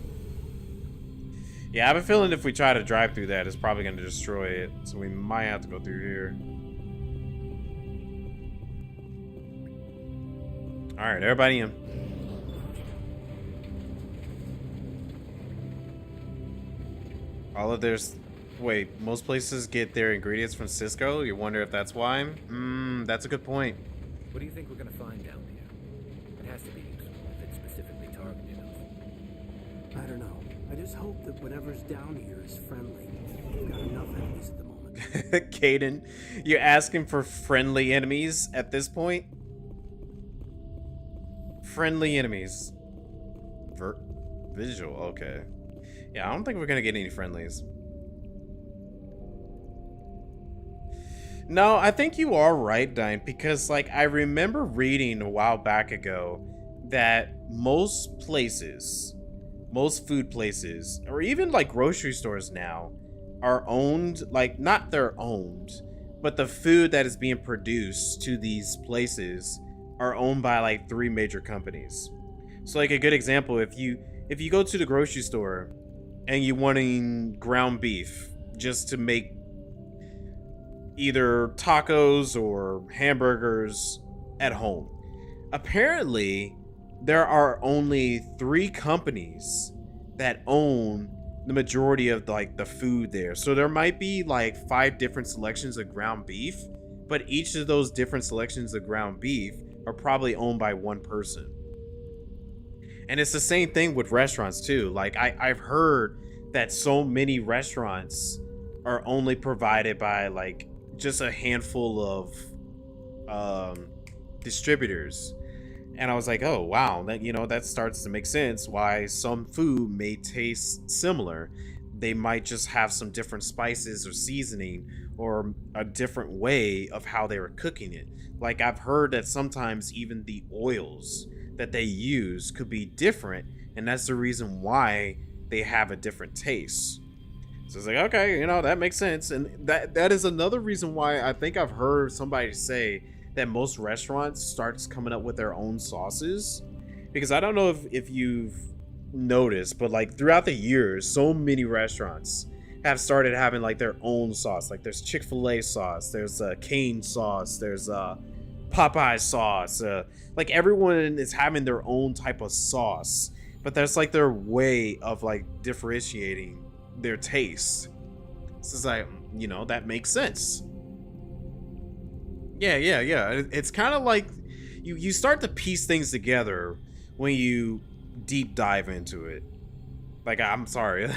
Yeah, I have a feeling if we try to drive through that, it's probably going to destroy it. So we might have to go through here. Alright, everybody in. All of there's... Wait, most places get their ingredients from Cisco? You wonder if that's why? That's a good point. What do you think we're gonna find down here? It has to be useful if it's specifically targeted us. I don't know. I just hope that whatever's down here is friendly. We've got enough enemies at the moment. Caden, you're asking for friendly enemies at this point? Friendly enemies. Visual, okay. Yeah, I don't think we're gonna get any friendlies. No, I think you are right, Dine, because like I remember reading a while back ago that most places, most food places, or even like grocery stores now, are owned, like not they're owned, but the food that is being produced to these places are owned by like 3 major companies. So like a good example, if you go to the grocery store and you wanting ground beef just to make either tacos or hamburgers at home, apparently there are only 3 companies that own the majority of like the food there. So there might be like 5 different selections of ground beef, but each of those different selections of ground beef are probably owned by one person. And it's the same thing with restaurants too. Like I've heard that so many restaurants are only provided by like just a handful of distributors. And I was like, oh wow, that, you know, that starts to make sense why some food may taste similar. They might just have some different spices or seasoning or a different way of how they were cooking it. Like I've heard that sometimes even the oils that they use could be different, and that's the reason why they have a different taste. So it's like, okay, you know, that makes sense. And that is another reason why I think I've heard somebody say that most restaurants starts coming up with their own sauces. Because I don't know if you've noticed, but like throughout the years, so many restaurants have started having like their own sauce. Like there's Chick-fil-A sauce, there's Cane sauce, there's Popeye sauce. Like everyone is having their own type of sauce, but that's like their way of like differentiating their taste. So it's like, you know, that makes sense. Yeah. It's kind of like you start to piece things together when you deep dive into it. Like, I'm sorry.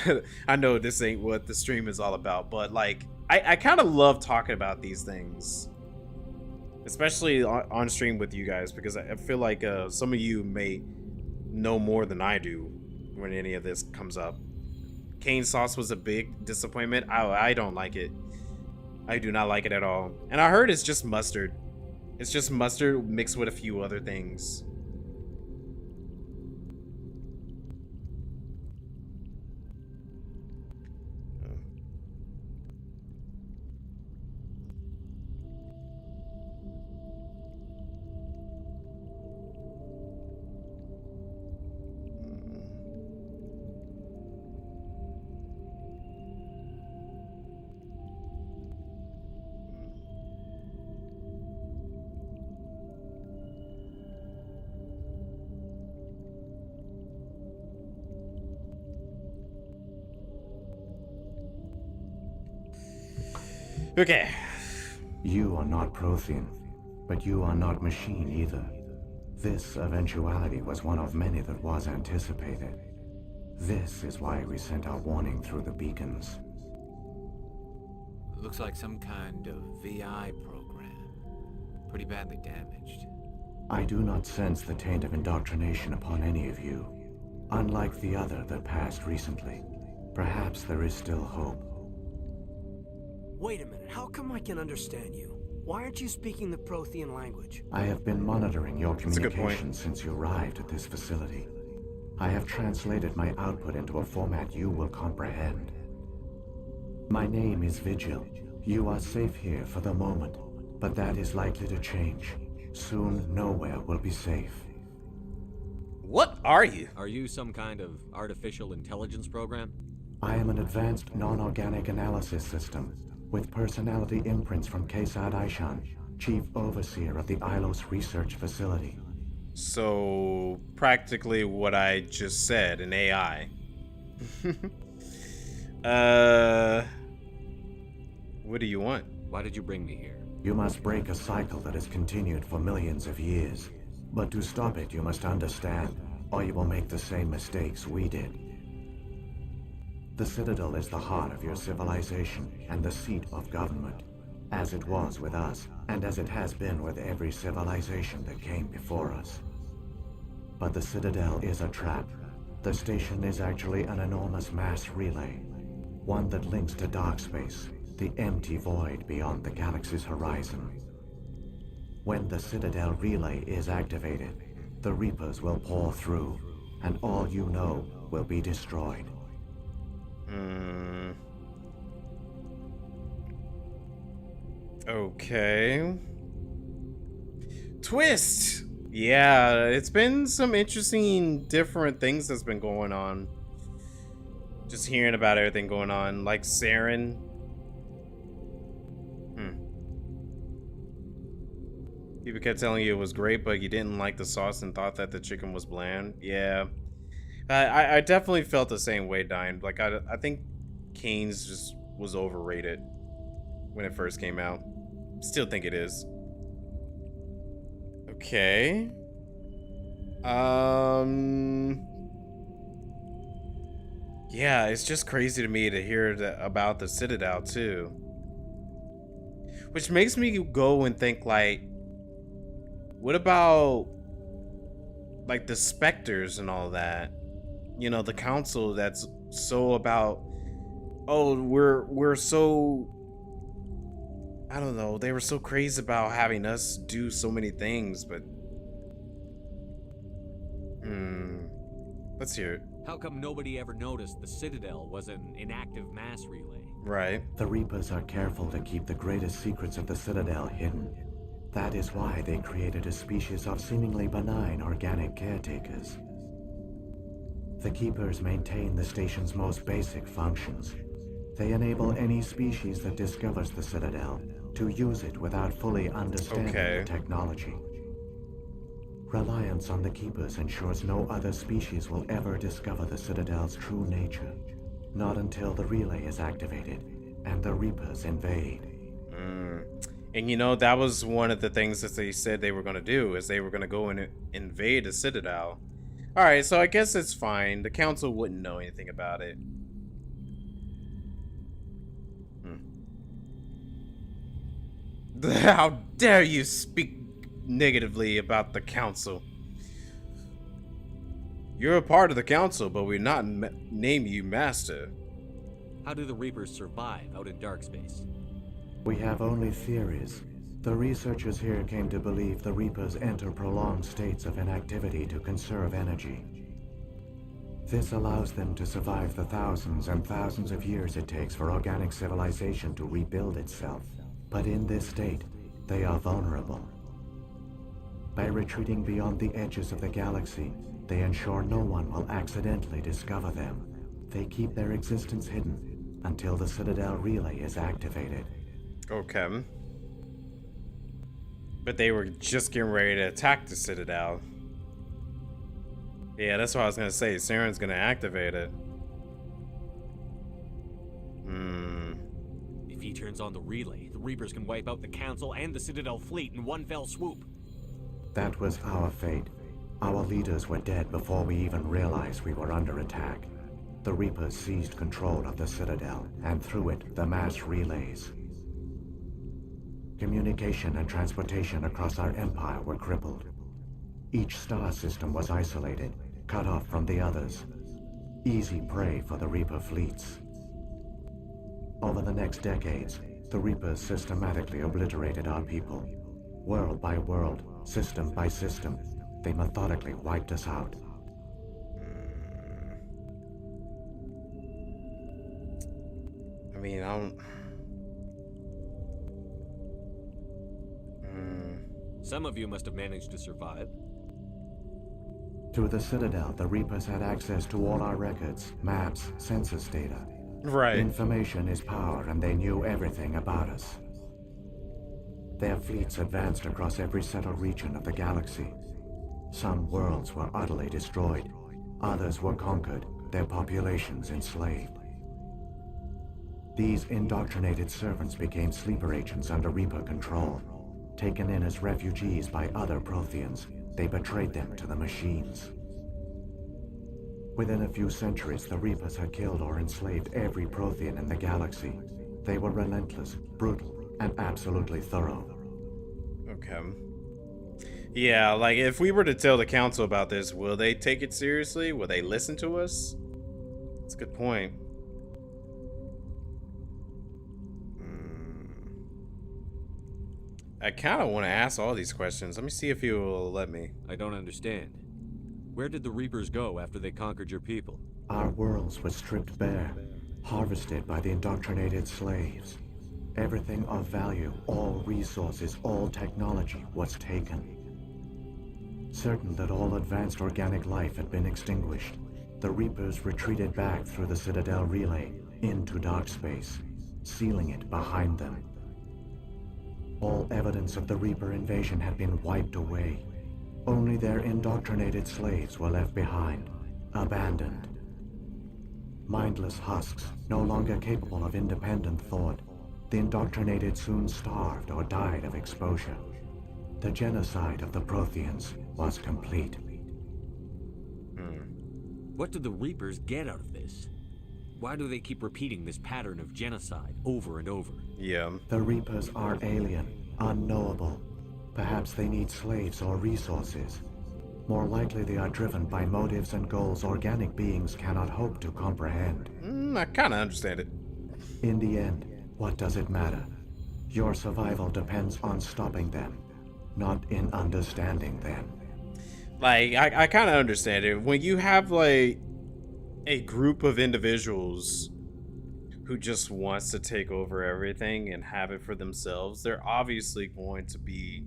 I know this ain't what the stream is all about, but like I kind of love talking about these things, especially on stream with you guys, because I feel like some of you may know more than I do when any of this comes up. Cane sauce was a big disappointment. I don't like it. I do not like it at all. And I heard it's just mustard. It's just mustard mixed with a few other things. Okay. You are not Prothean, but you are not machine either. This eventuality was one of many that was anticipated. This is why we sent our warning through the beacons. Looks like some kind of VI program. Pretty badly damaged. I do not sense the taint of indoctrination upon any of you. Unlike the other that passed recently, perhaps there is still hope. Wait a minute, how come I can understand you? Why aren't you speaking the Prothean language? I have been monitoring your That's a good point. communication since you arrived at this facility. I have translated my output into a format you will comprehend. My name is Vigil. You are safe here for the moment, but that is likely to change. Soon, nowhere will be safe. What are you? Are you some kind of artificial intelligence program? I am an advanced non-organic analysis system with personality imprints from Kesad Aishan, Chief Overseer of the Ilos Research Facility. So, practically what I just said, an AI. What do you want? Why did you bring me here? You must break a cycle that has continued for millions of years. But to stop it, you must understand, or you will make the same mistakes we did. The Citadel is the heart of your civilization and the seat of government, as it was with us, and as it has been with every civilization that came before us. But the Citadel is a trap. The station is actually an enormous mass relay, one that links to dark space, the empty void beyond the galaxy's horizon. When the Citadel relay is activated, the Reapers will pour through, and all you know will be destroyed. Okay. Twist! Yeah, it's been some interesting different things that's been going on. Just hearing about everything going on, like Saren. People kept telling you it was great, but you didn't like the sauce and thought that the chicken was bland. Yeah. I definitely felt the same way, Dying. Like, I think Kane's just was overrated when it first came out. Still think it is. Okay. Yeah, it's just crazy to me to hear about the Citadel, too. Which makes me go and think, like, what about, like, the Spectres and all that? You know, the council that's so about, oh, we're so, I don't know, they were so crazy about having us do so many things, but let's hear it. How come nobody ever noticed the Citadel was an inactive mass relay? Right. The Reapers are careful to keep the greatest secrets of the Citadel hidden. That is why they created a species of seemingly benign organic caretakers. The Keepers maintain the station's most basic functions. They enable any species that discovers the Citadel to use it without fully understanding the technology. Reliance on the Keepers ensures no other species will ever discover the Citadel's true nature. Not until the relay is activated and the Reapers invade. And you know, that was one of the things that they said they were going to do, is they were going to go and invade the Citadel. Alright, so I guess it's fine. The council wouldn't know anything about it. How dare you speak negatively about the council? You're a part of the council, but we're not name you master. How do the Reapers survive out in dark space? We have only theories. The researchers here came to believe the Reapers enter prolonged states of inactivity to conserve energy. This allows them to survive the thousands and thousands of years it takes for organic civilization to rebuild itself. But in this state, they are vulnerable. By retreating beyond the edges of the galaxy, they ensure no one will accidentally discover them. They keep their existence hidden until the Citadel relay is activated. Okay. But they were just getting ready to attack the Citadel. Yeah, that's what I was gonna say. Saren's gonna activate it. If he turns on the relay, the Reapers can wipe out the Council and the Citadel fleet in one fell swoop. That was our fate. Our leaders were dead before we even realized we were under attack. The Reapers seized control of the Citadel, and through it, the mass relays. Communication and transportation across our empire were crippled. Each star system was isolated, cut off from the others. Easy prey for the Reaper fleets. Over the next decades, the Reapers systematically obliterated our people. World by world, system by system, they methodically wiped us out. I mean, I don't... Some of you must have managed to survive. Through the Citadel, the Reapers had access to all our records, maps, census data. Right. Information is power, and they knew everything about us. Their fleets advanced across every settled region of the galaxy. Some worlds were utterly destroyed. Others were conquered, their populations enslaved. These indoctrinated servants became sleeper agents under Reaper control. Taken in as refugees by other Protheans, they betrayed them to the machines. Within a few centuries, the Reapers had killed or enslaved every Prothean in the galaxy. They were relentless, brutal, and absolutely thorough. Okay. Yeah, like, if we were to tell the Council about this, will they take it seriously? Will they listen to us? That's a good point. I kind of want to ask all these questions. Let me see if he will let me. I don't understand. Where did the Reapers go after they conquered your people? Our worlds were stripped bare, harvested by the indoctrinated slaves. Everything of value, all resources, all technology was taken. Certain that all advanced organic life had been extinguished, the Reapers retreated back through the Citadel relay into dark space, sealing it behind them. All evidence of the Reaper invasion had been wiped away. Only their indoctrinated slaves were left behind, abandoned. Mindless husks, no longer capable of independent thought, the indoctrinated soon starved or died of exposure. The genocide of the Protheans was complete. What do the Reapers get out of this? Why do they keep repeating this pattern of genocide over and over? Yeah. The Reapers are alien, unknowable. Perhaps they need slaves or resources. More likely they are driven by motives and goals organic beings cannot hope to comprehend. I kind of understand it. In the end, what does it matter? Your survival depends on stopping them, not in understanding them. Like, I kind of understand it. When you have, like, a group of individuals who just wants to take over everything and have it for themselves, they're obviously going to be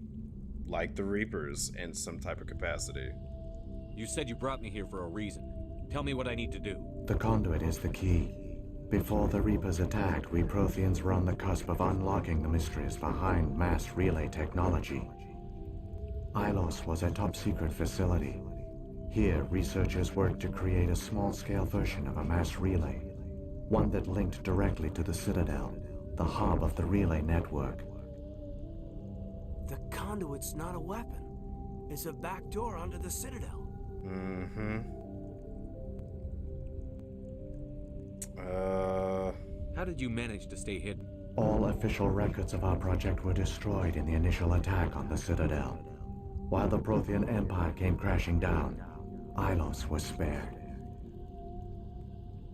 like the Reapers in some type of capacity. You said you brought me here for a reason. Tell me what I need to do. The conduit is the key. Before the Reapers attacked, we Protheans were on the cusp of unlocking the mysteries behind mass relay technology. Ilos was a top-secret facility. Here, researchers worked to create a small-scale version of a mass relay, one that linked directly to the Citadel, the hub of the relay network. The conduit's not a weapon. It's a back door onto the Citadel. How did you manage to stay hidden? All official records of our project were destroyed in the initial attack on the Citadel. While the Prothean Empire came crashing down, Ilos was spared.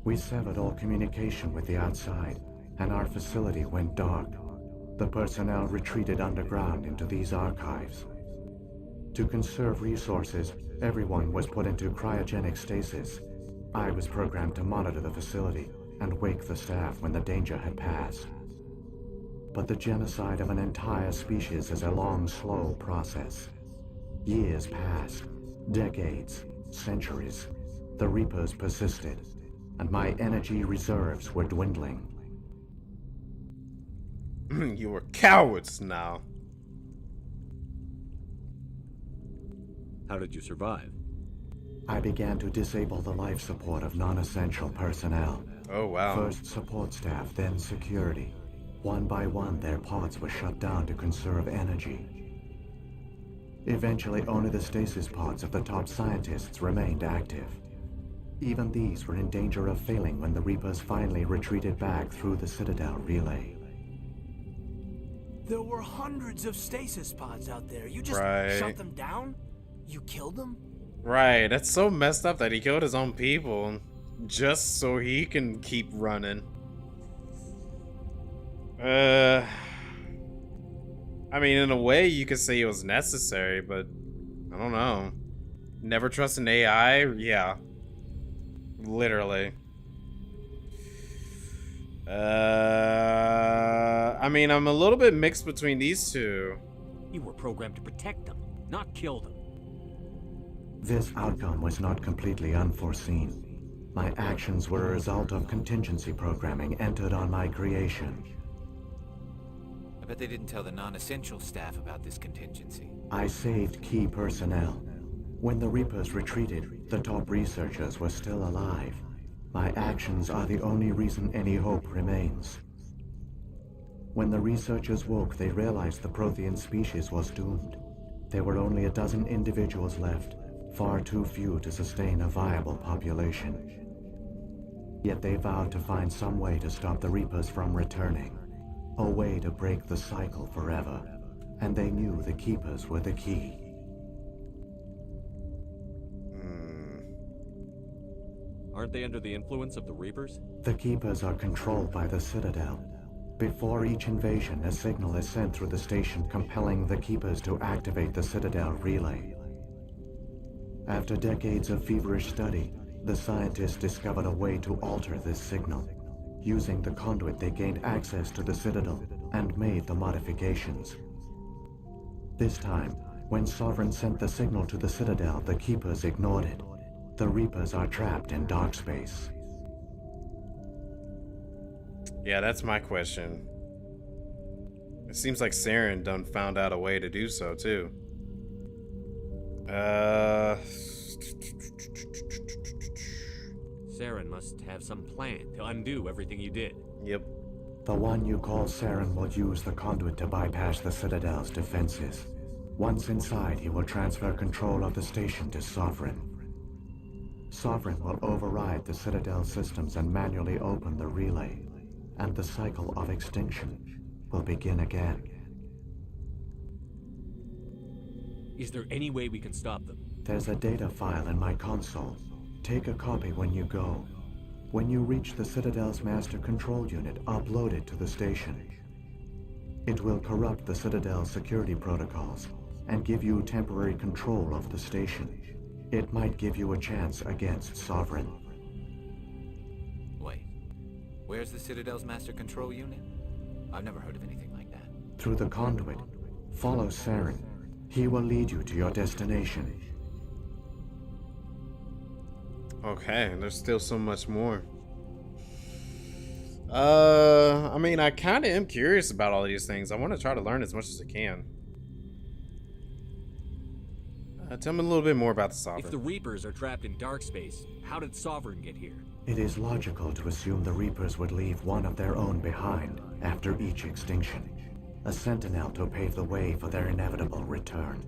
We severed all communication with the outside, and our facility went dark. The personnel retreated underground into these archives. To conserve resources, everyone was put into cryogenic stasis. I was programmed to monitor the facility and wake the staff when the danger had passed. But the genocide of an entire species is a long, slow process. Years passed, decades, centuries. The Reapers persisted, and my energy reserves were dwindling. You were cowards now. How did you survive? I began to disable the life support of non-essential personnel. Oh, wow. First support staff, then security. One by one, their pods were shut down to conserve energy. Eventually, only the stasis pods of the top scientists remained active. Even these were in danger of failing when the Reapers finally retreated back through the Citadel relay. There were hundreds of stasis pods out there. You just shut them down? You killed them? Right, that's so messed up that he killed his own people just so he can keep running. I mean, in a way, you could say it was necessary, but I don't know. Never trust an AI? Yeah. Literally. I mean, I'm a little bit mixed between these two. You were programmed to protect them, not kill them. This outcome was not completely unforeseen. My actions were a result of contingency programming entered on my creation. I bet they didn't tell the non-essential staff about this contingency. I saved key personnel. When the Reapers retreated, the top researchers were still alive. My actions are the only reason any hope remains. When the researchers woke, they realized the Prothean species was doomed. There were only a dozen individuals left, far too few to sustain a viable population. Yet they vowed to find some way to stop the Reapers from returning, a way to break the cycle forever, and they knew the Keepers were the key. Aren't they under the influence of the Reapers? The Keepers are controlled by the Citadel. Before each invasion, a signal is sent through the station compelling the Keepers to activate the Citadel relay. After decades of feverish study, the scientists discovered a way to alter this signal. Using the conduit, they gained access to the Citadel and made the modifications. This time, when Sovereign sent the signal to the Citadel, the Keepers ignored it. The Reapers are trapped in dark space. Yeah, that's my question. It seems like Saren done found out a way to do so, too. Saren must have some plan to undo everything you did. Yep. The one you call Saren will use the conduit to bypass the Citadel's defenses. Once inside, he will transfer control of the station to Sovereign. Sovereign will override the Citadel systems and manually open the relay, and the cycle of extinction will begin again. Is there any way we can stop them? There's a data file in my console. Take a copy when you go. When you reach the Citadel's master control unit, upload it to the station. It will corrupt the Citadel's security protocols and give you temporary control of the station. It might give you a chance against Sovereign. Wait, where's the Citadel's master control unit? I've never heard of anything like that. Through the conduit, follow Saren. He will lead you to your destination. Okay, there's still so much more. I mean, I kind of am curious about all these things. I want to try to learn as much as I can. Tell me a little bit more about the Sovereign. If the Reapers are trapped in dark space, how did Sovereign get here? It is logical to assume the Reapers would leave one of their own behind after each extinction. A sentinel to pave the way for their inevitable return.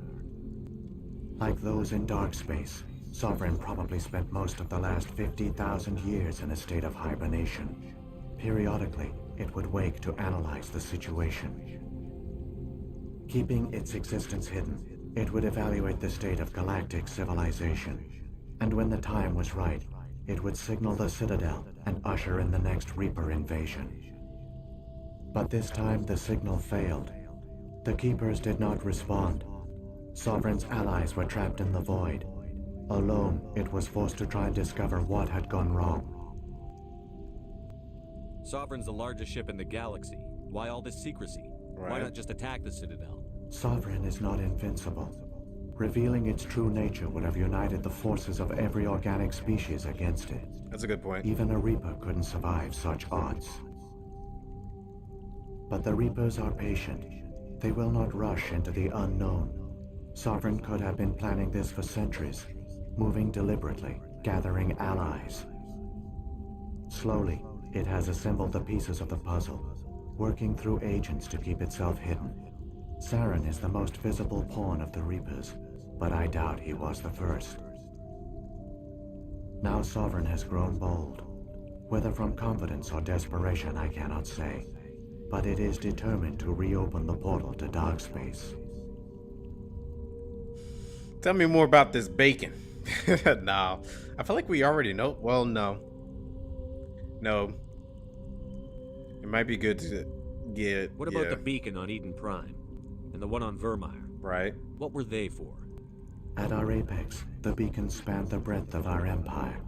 Like those in dark space, Sovereign probably spent most of the last 50,000 years in a state of hibernation. Periodically, it would wake to analyze the situation. Keeping its existence hidden, it would evaluate the state of galactic civilization. And when the time was right, it would signal the Citadel and usher in the next Reaper invasion. But this time the signal failed. The Keepers did not respond. Sovereign's allies were trapped in the void. Alone, it was forced to try and discover what had gone wrong. Sovereign's the largest ship in the galaxy. Why all this secrecy? Right. Why not just attack the Citadel? Sovereign is not invincible. Revealing its true nature would have united the forces of every organic species against it. That's a good point. Even a Reaper couldn't survive such odds. But the Reapers are patient. They will not rush into the unknown. Sovereign could have been planning this for centuries, moving deliberately, gathering allies. Slowly, it has assembled the pieces of the puzzle, working through agents to keep itself hidden. Saren is the most visible pawn of the Reapers, but I doubt he was the first. Now Sovereign has grown bold. Whether from confidence or desperation, I cannot say. But it is determined to reopen the portal to dark space. Tell me more about this bacon. No, I feel like we already know. Well, no. It might be good to get... What about the beacon on Eden Prime? And the one on Vermeer? Right. What were they for? At our apex, the beacons spanned the breadth of our empire.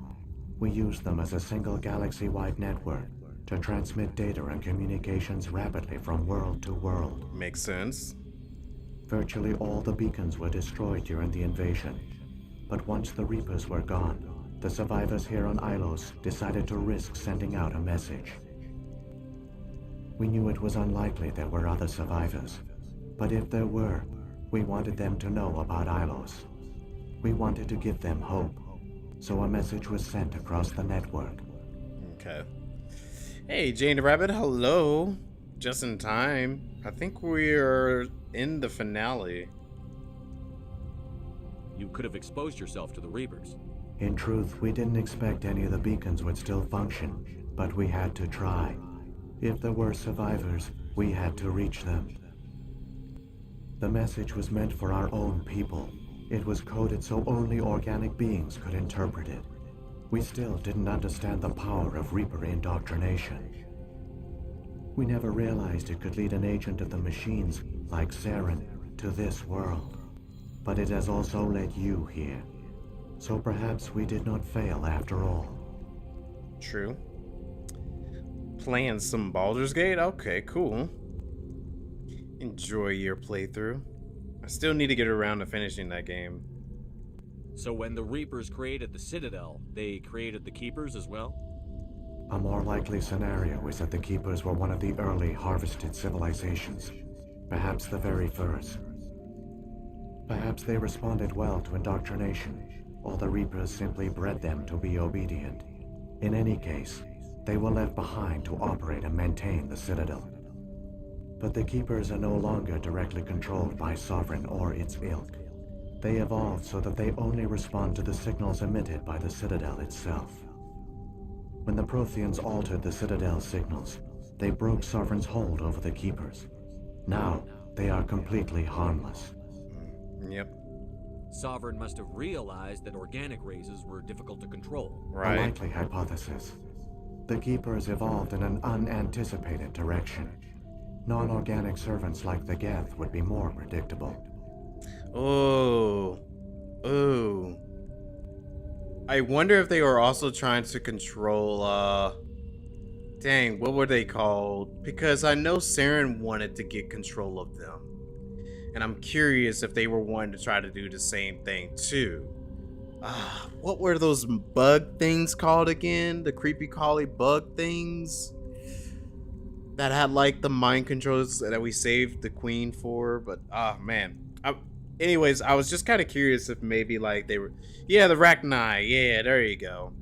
We used them as a single galaxy-wide network to transmit data and communications rapidly from world to world. Makes sense. Virtually all the beacons were destroyed during the invasion. But once the Reapers were gone, the survivors here on Ilos decided to risk sending out a message. We knew it was unlikely there were other survivors, but if there were, we wanted them to know about Ilos. We wanted to give them hope, so a message was sent across the network. Okay. Hey, Jane the Rabbit, hello. Just in time. I think we're in the finale. You could have exposed yourself to the Reapers. In truth, we didn't expect any of the beacons would still function, but we had to try. If there were survivors, we had to reach them. The message was meant for our own people. It was coded so only organic beings could interpret it. We still didn't understand the power of Reaper indoctrination. We never realized it could lead an agent of the machines, like Saren, to this world. But it has also led you here. So perhaps we did not fail after all. True. Playing some Baldur's Gate? Okay, cool. Enjoy your playthrough. I still need to get around to finishing that game. So when the Reapers created the Citadel, they created the Keepers as well? A more likely scenario is that the Keepers were one of the early harvested civilizations. Perhaps the very first. Perhaps they responded well to indoctrination, or the Reapers simply bred them to be obedient. In any case, they were left behind to operate and maintain the Citadel. But the Keepers are no longer directly controlled by Sovereign or its ilk. They evolved so that they only respond to the signals emitted by the Citadel itself. When the Protheans altered the Citadel's signals, they broke Sovereign's hold over the Keepers. Now, they are completely harmless. Yep. Sovereign must have realized that organic races were difficult to control. Right. A likely hypothesis. The Keepers evolved in an unanticipated direction. Non-organic servants like the Geth would be more predictable. Oh. I wonder if they were also trying to control, dang, what were they called? Because I know Saren wanted to get control of them. And I'm curious if they were wanting to try to do the same thing too. What were those bug things called again? The creepy crawly bug things? That had like the mind controls that we saved the queen for, but man. Anyways, I was just kind of curious if maybe like they were, yeah, the Rachni, yeah, there you go.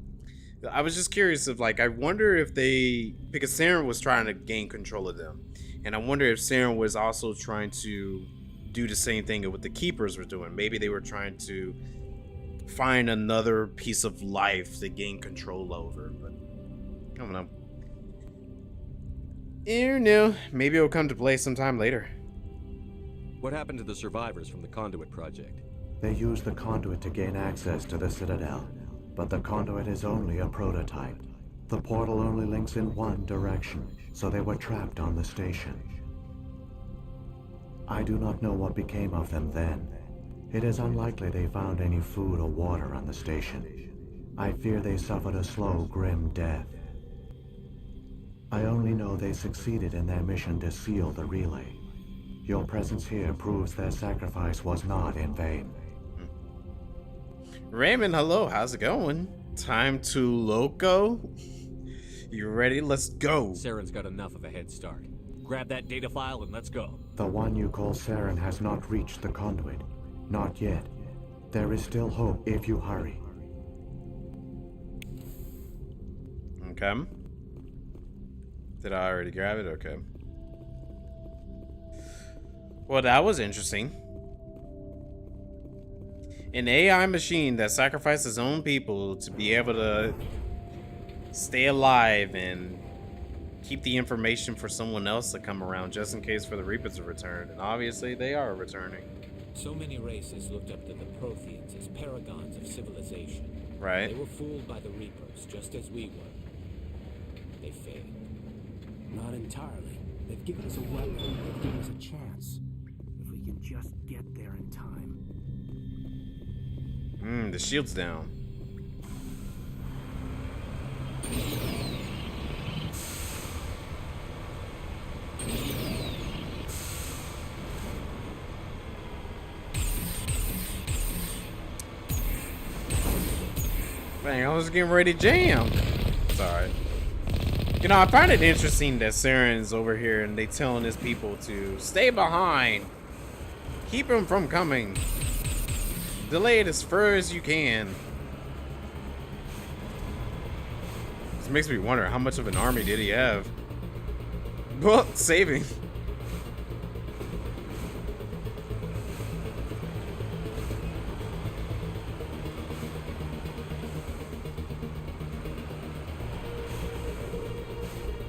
I was just curious if like, I wonder if they, because Saren was trying to gain control of them, and I wonder if Saren was also trying to do the same thing that what the Keepers were doing. Maybe they were trying to find another piece of life to gain control over, but I don't know. You know, maybe it'll come to play sometime later. What happened to the survivors from the Conduit project? They used the conduit to gain access to the Citadel, but the conduit is only a prototype. The portal only links in one direction, so they were trapped on the station. I do not know what became of them then. It is unlikely they found any food or water on the station. I fear they suffered a slow, grim death. I only know they succeeded in their mission to seal the relay. Your presence here proves their sacrifice was not in vain. Raymond, hello, how's it going? Time to loco? You ready? Let's go. Saren's got enough of a head start. Grab that data file and let's go. The one you call Saren has not reached the conduit. Not yet. There is still hope if you hurry. Okay. Did I already grab it? Okay. Well, that was interesting. An AI machine that sacrificed its own people to be able to stay alive and keep the information for someone else to come around just in case for the Reapers to return. And obviously they are returning. So many races looked up to the Protheans as paragons of civilization. Right. They were fooled by the Reapers, just as we were. They failed. Not entirely. They've given us a weapon. They've given us a chance. If we can just get there in time. The shield's down. Dang, I was getting ready to jam. Sorry. You know, I find it interesting that Saren's over here and they telling his people to stay behind. Keep him from coming. Delay it as far as you can. This makes me wonder how much of an army did he have? Well, saving.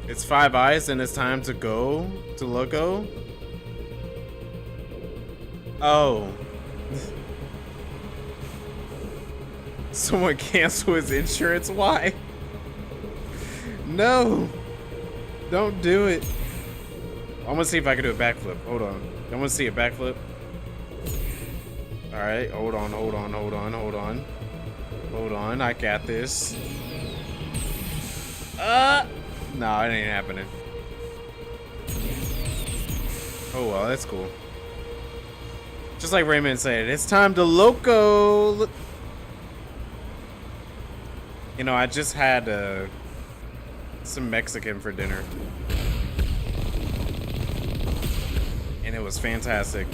It's 5 eyes and it's time to go to Loco. Oh. Someone cancel his insurance? Why? No. Don't do it. I'm gonna see if I can do a backflip. Hold on. I want to see a backflip. Alright, hold on. Hold on, I got this. No, it ain't happening. Oh well, that's cool. Just like Raymond said, it's time to loco. You know, I just had some Mexican for dinner. And it was fantastic.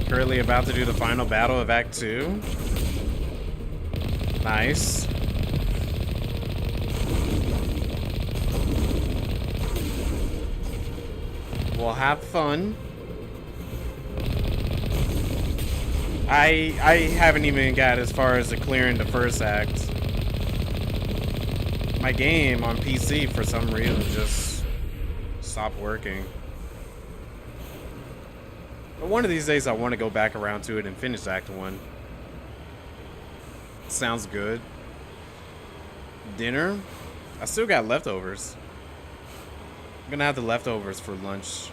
Currently about to do the final battle of Act 2. Nice. We'll have fun. I haven't even got as far as clearing the first act. My game on PC for some reason just stopped working. But one of these days I want to go back around to it and finish Act 1. Sounds good. Dinner? I still got leftovers. I'm gonna have the leftovers for lunch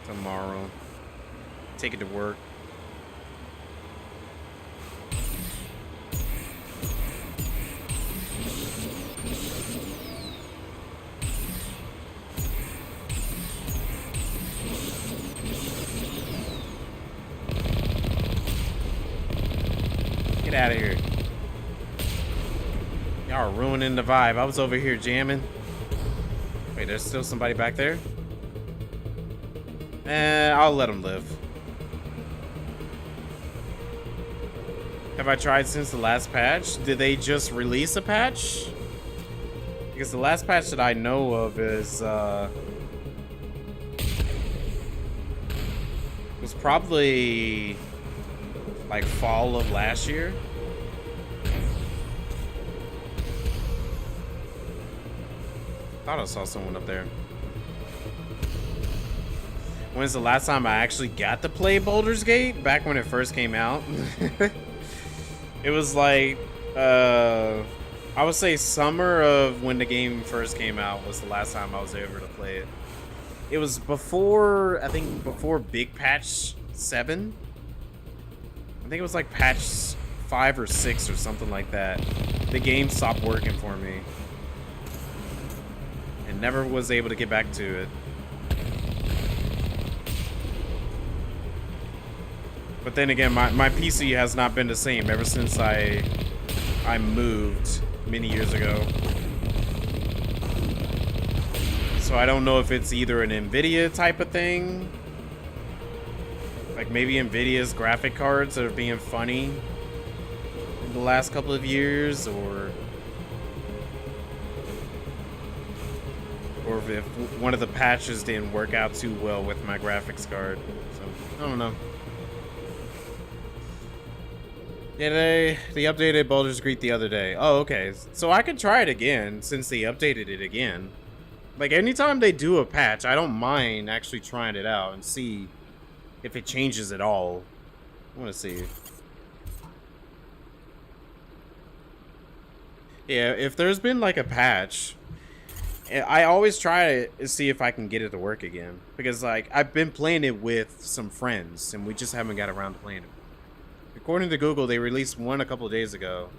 tomorrow. Take it to work. Get out of here. Y'all are ruining the vibe. I was over here jamming. Wait, there's still somebody back there? I'll let them live. Have I tried since the last patch? Did they just release a patch? Because the last patch that I know of is was probably like fall of last year. Thought I saw someone up there. When's the last time I actually got to play Baldur's Gate? Back when it first came out. It was like, I would say summer of when the game first came out was the last time I was able to play it. It was before, I think before Big Patch 7. I think it was like patch 5 or 6 or something like that. The game stopped working for me. And never was able to get back to it. But then again, my PC has not been the same ever since I moved many years ago. So I don't know if it's either an NVIDIA type of thing. Like maybe NVIDIA's graphic cards are being funny in the last couple of years, or if one of the patches didn't work out too well with my graphics card. So I don't know. Yeah, they updated Baldur's Gate the other day. Oh, okay. So I could try it again since they updated it again. Like, anytime they do a patch, I don't mind actually trying it out and see if it changes at all. I want to see. Yeah, if there's been like a patch, I always try to see if I can get it to work again. Because, like, I've been playing it with some friends, and we just haven't got around to playing it. According to Google, they released one a couple of days ago.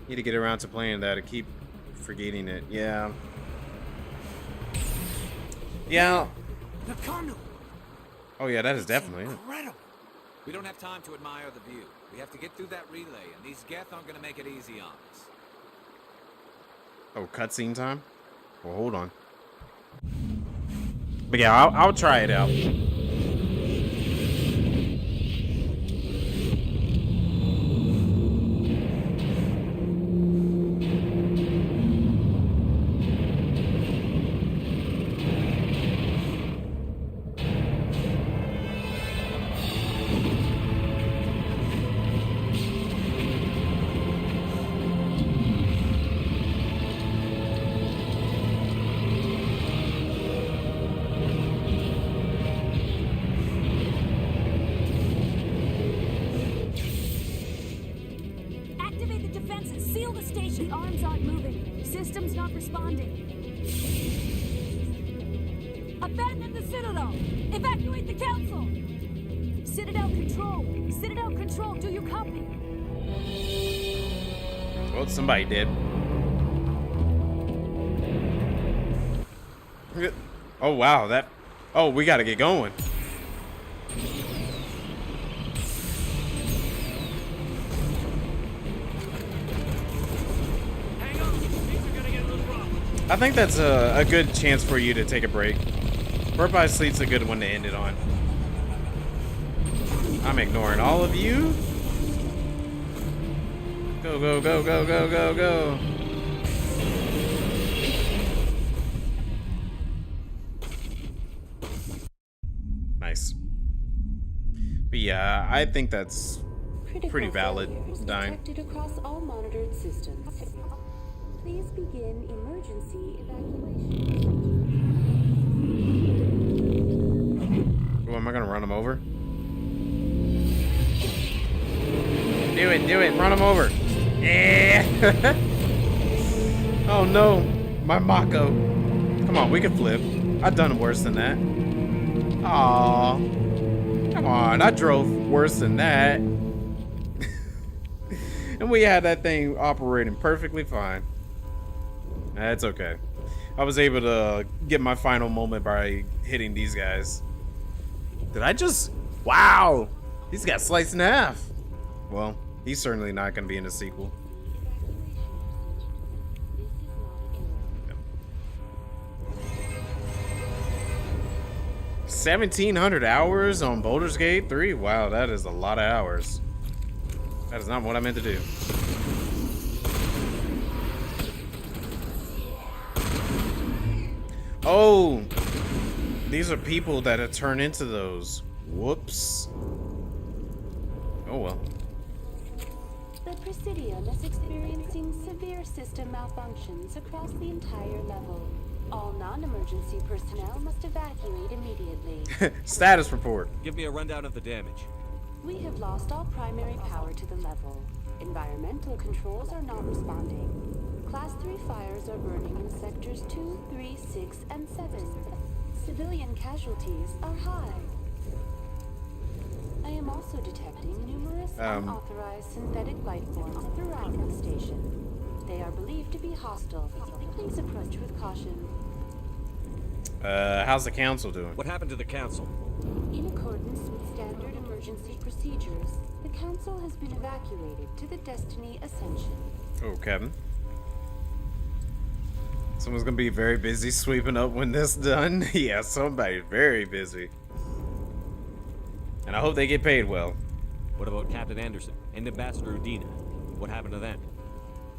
Need to get around to playing that. I keep forgetting it. Yeah. Yeah. The canoe. Oh yeah, that is definitely it. Incredible. We don't have time to admire the view. We have to get through that relay, and these Geth aren't going to make it easy on us. Oh, cutscene time? Well, hold on. But yeah, I'll try it out. Abandon the Citadel! Evacuate the Council! Citadel Control! Citadel Control, do you copy? Well, somebody did. Oh, wow, that... Oh, we gotta get going. I think that's a good chance for you to take a break. Birth by Sleep's a good one to end it on. I'm ignoring all of you. Go, go, go, go, go, go, go. Nice. But yeah, I think that's pretty valid, dying. Detected across all monitored systems. Please begin emergency evacuation. Oh, am I gonna run him over? Do it, run him over. Yeah. Oh no, my Mako. Come on, we can flip. I've done worse than that. Aw. Come on, I drove worse than that. And we had that thing operating perfectly fine. That's okay. I was able to get my final moment by hitting these guys. Did I just... Wow! He's got sliced in half. Well, he's certainly not going to be in the sequel. 1,700 hours on Baldur's Gate 3? Wow, that is a lot of hours. That is not what I meant to do. Oh, these are people that have turned into those. Whoops. Oh well. The Presidium is experiencing severe system malfunctions across the entire level. All non-emergency personnel must evacuate immediately. Status report. Give me a rundown of the damage. We have lost all primary power to the level. Environmental controls are not responding. Class 3 fires are burning in sectors 2, 3, 6, and 7. Civilian casualties are high. I am also detecting numerous unauthorized synthetic life forms throughout the station. They are believed to be hostile. Please approach with caution. How's the council doing? What happened to the council? In accordance with standard emergency procedures, the council has been evacuated to the Destiny Ascension. Oh, Kevin. Someone's gonna be very busy sweeping up when this done. Yeah, somebody's very busy. And I hope they get paid well. What about Captain Anderson and Ambassador Udina? What happened to them?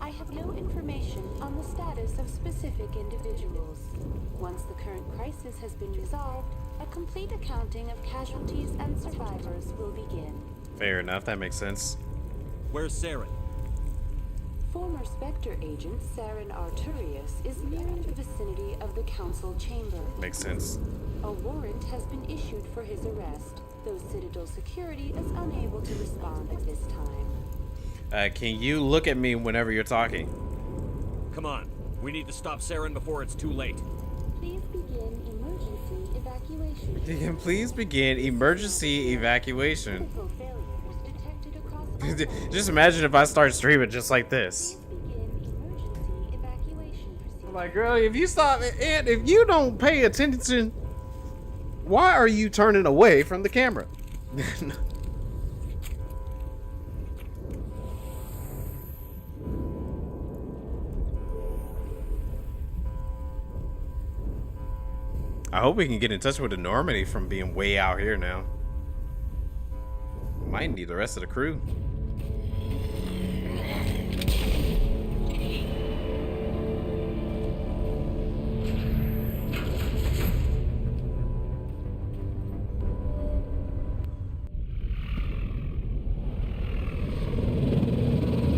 I have no information on the status of specific individuals. Once the current crisis has been resolved, a complete accounting of casualties and survivors will begin. Fair enough, that makes sense. Where's Saren? Former Spectre agent Saren Arturius is nearing the vicinity of the council chamber. Makes sense. A warrant has been issued for his arrest, though Citadel security is unable to respond at this time. Can you look at me whenever you're talking? Come on. We need to stop Saren before it's too late. Please begin emergency evacuation. Please begin emergency evacuation. Critical failures detected across all Just imagine if I start streaming just like this. begin emergency evacuation procedure. I'm like, girl, if you stop and if you don't pay attention, why are you turning away from the camera? I hope we can get in touch with the Normandy from being way out here now. Might need the rest of the crew.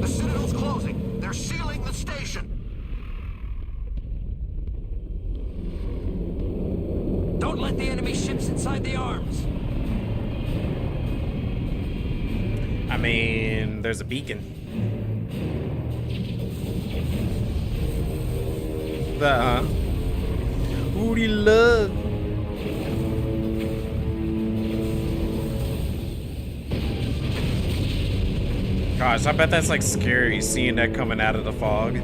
The Citadel's closing. They're sealing the station. Don't let the enemy ships inside the arms. I mean, there's a beacon. Who do you love? Gosh, I bet that's like scary seeing that coming out of the fog.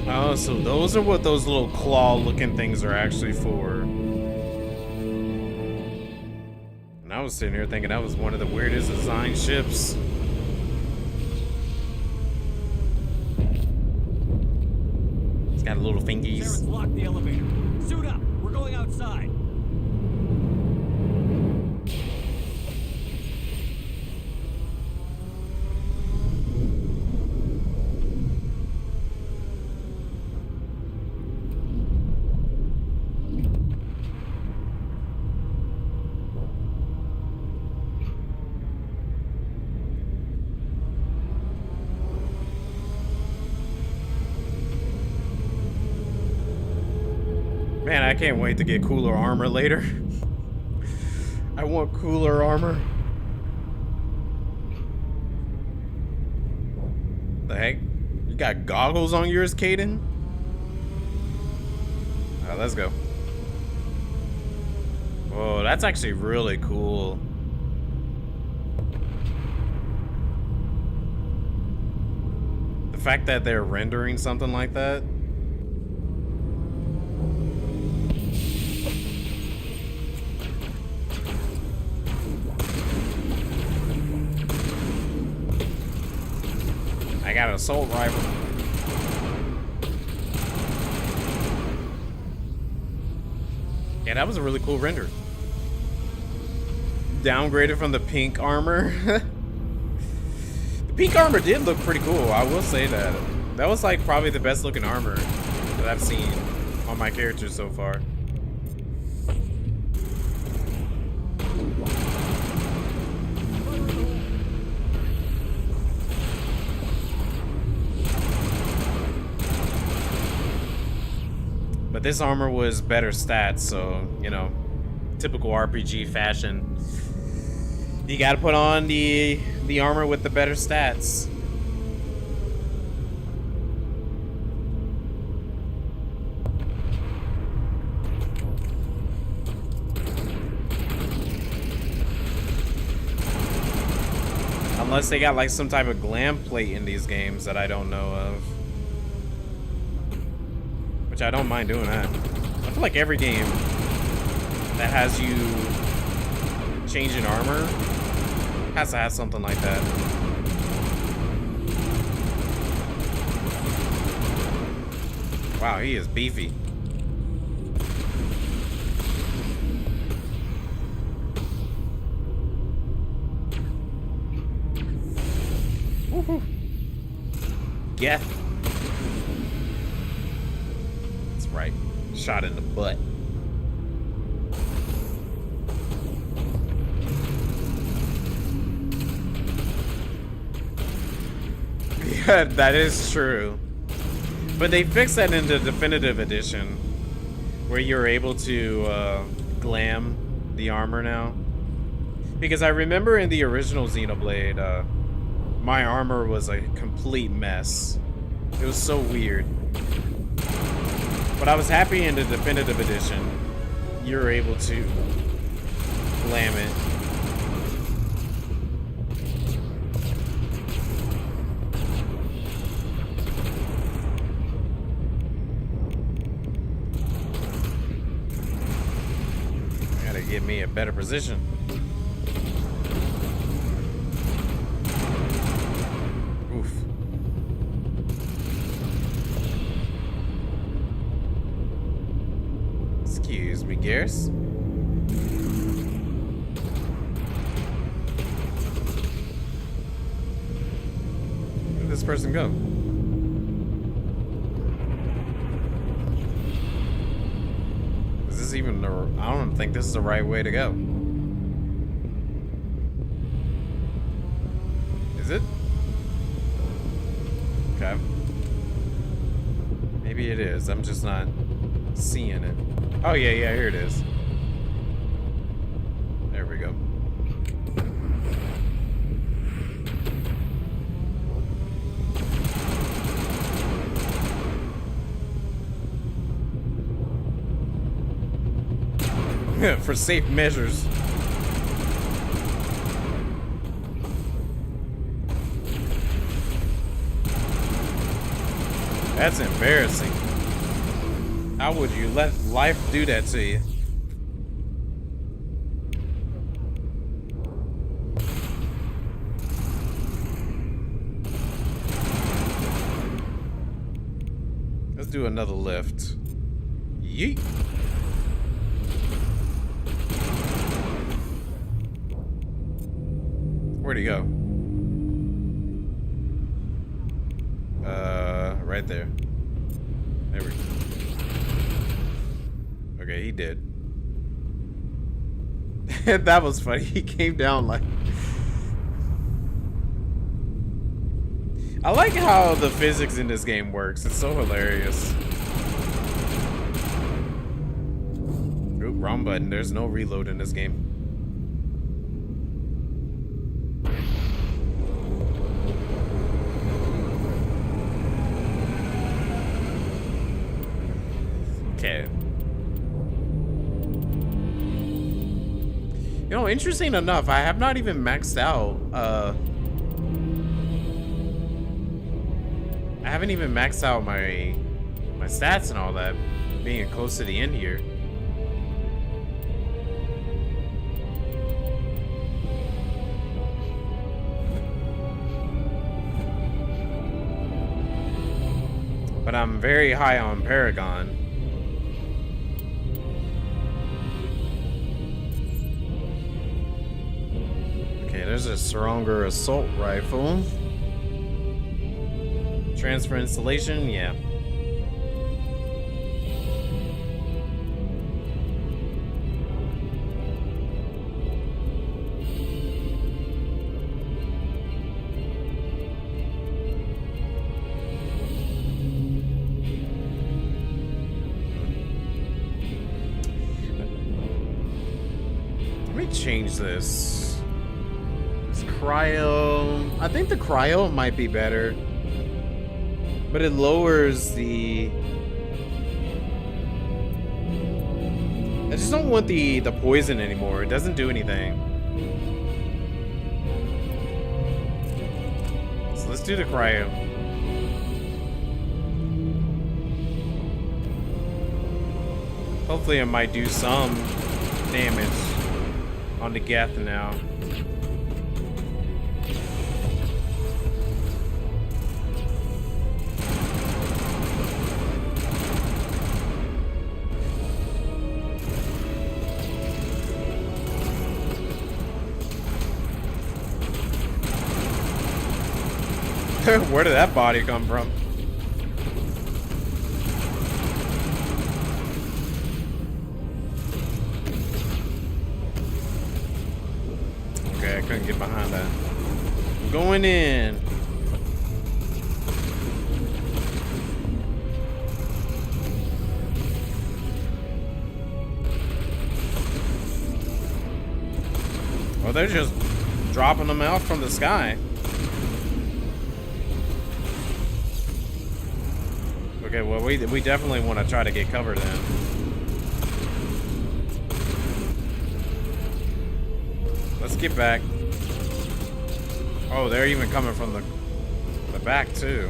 Oh, so those are what those little claw-looking things are actually for. And I was sitting here thinking that was one of the weirdest design ships. It's got little fingies. Saren's locked the elevator. Suit up. We're going outside. Man, I can't wait to get cooler armor later. I want cooler armor. The heck? You got goggles on yours, Caden? Alright, let's go. Whoa, that's actually really cool. The fact that they're rendering something like that. I got an assault rifle. Yeah, that was a really cool render. Downgraded from the pink armor. The pink armor did look pretty cool, I will say that. That was like probably the best looking armor that I've seen on my characters so far. But this armor was better stats, so, you know, typical RPG fashion. You gotta put on the armor with the better stats. Unless they got like some type of glam plate in these games that I don't know of. Which I don't mind doing that. I feel like every game that has you changing armor has to have something like that. Wow, he is beefy. Woohoo. Yeah. That's right. Shot in the butt. Yeah, that is true. But they fixed that in the definitive edition, where you're able to glam the armor now. Because I remember in the original Xenoblade, my armor was a complete mess. It was so weird. But I was happy in the definitive edition, you're able to glam it. Gotta get me a better position. Oof. Excuse me, Gears. Where did this person go? Is this even the... I don't think this is the right way to go. Is it? Okay. Maybe it is. I'm just not seeing it. Oh, yeah, here it is. There we go. For safe measures. That's embarrassing. How would you let life do that to you? Let's do another lift. Yeet. Where'd he go? Right there. There we go. Okay, he did. That was funny. He came down like... I like how the physics in this game works. It's so hilarious. Oop, wrong button. There's no reload in this game. Okay. You know, interesting enough, I have not even maxed out, I haven't even maxed out my stats and all that, being close to the end here. But I'm very high on Paragon. Okay, there's a stronger assault rifle. Transfer installation, yeah. Let me change this. It's cryo. I think the cryo might be better. But it lowers the... I just don't want the poison anymore. It doesn't do anything. So let's do the cryo. Hopefully it might do some damage on the Geth now. Where did that body come from? Okay, I couldn't get behind that. I'm going in. Well, they're just dropping them out from the sky. Okay, well, we definitely want to try to get covered then. Let's get back. Oh, they're even coming from the back too.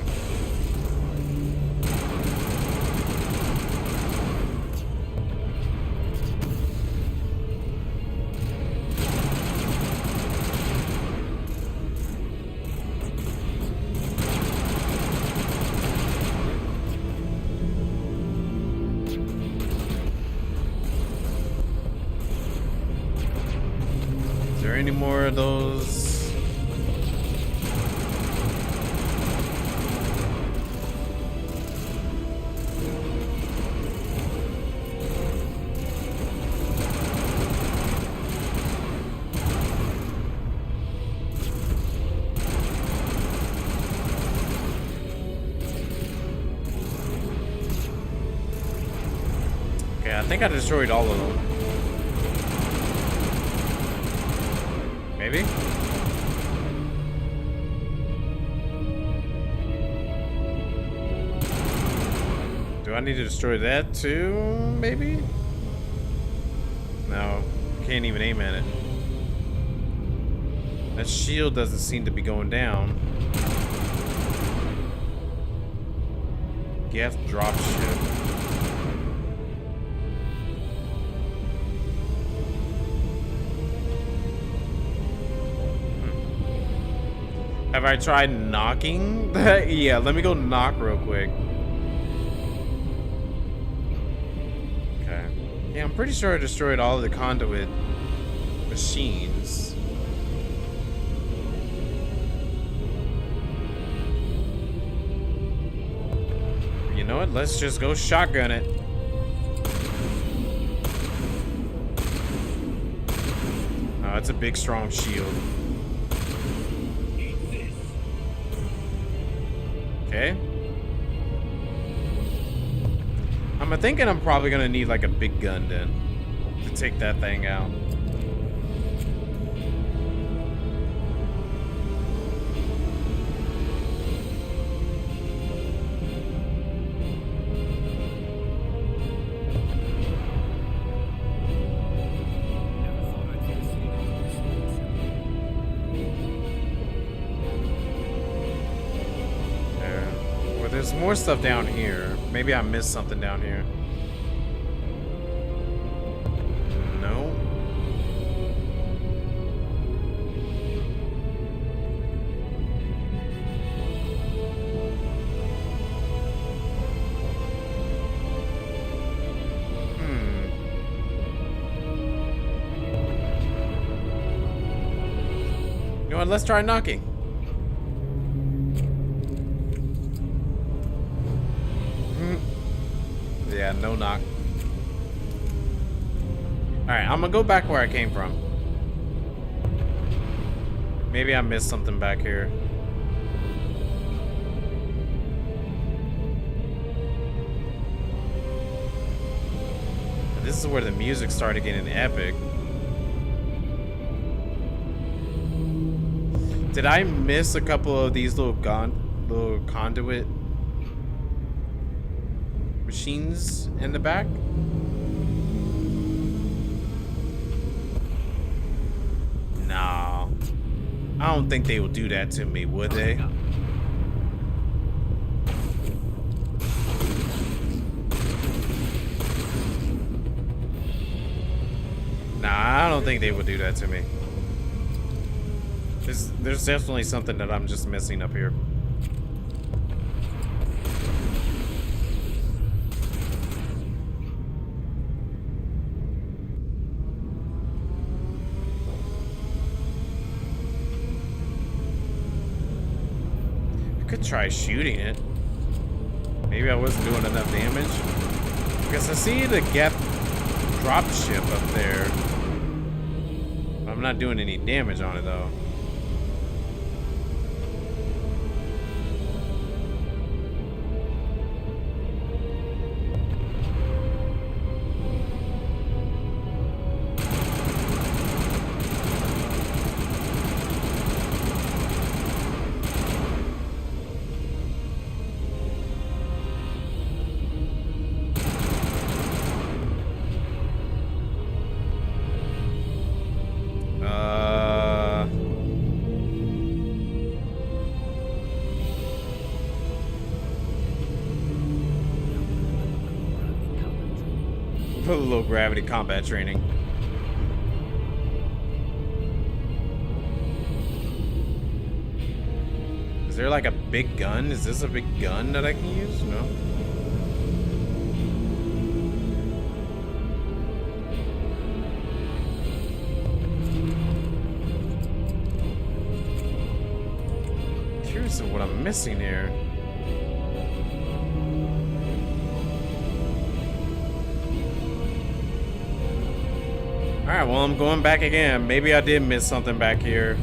Any more of those? Okay, I think I destroyed all of them. Maybe? Do I need to destroy that too? Maybe? No, can't even aim at it. That shield doesn't seem to be going down. Gas drop ship. Have I tried knocking? Yeah, let me go knock real quick. Okay. Yeah, I'm pretty sure I destroyed all of the conduit machines. You know what? Let's just go shotgun it. Oh, it's a big, strong shield. Okay. I'm thinking I'm probably gonna need like a big gun then to take that thing out. There's more stuff down here. Maybe I missed something down here. No. on, let's try knocking. Yeah, no knock. Alright, I'm gonna go back where I came from. Maybe I missed something back here. This is where the music started getting epic. Did I miss a couple of these little conduit machines in the back? Nah. I don't think they will do that to me, would they? Nah, I don't think they would do that to me. There's definitely something that I'm just missing up here. I could try shooting it. Maybe I wasn't doing enough damage. Because I see the drop ship up there. I'm not doing any damage on it though. Put a little gravity combat training. Is there like a big gun? Is this a big gun that I can use? No. Curious of what I'm missing here. Alright, well, I'm going back again. Maybe I did miss something back here.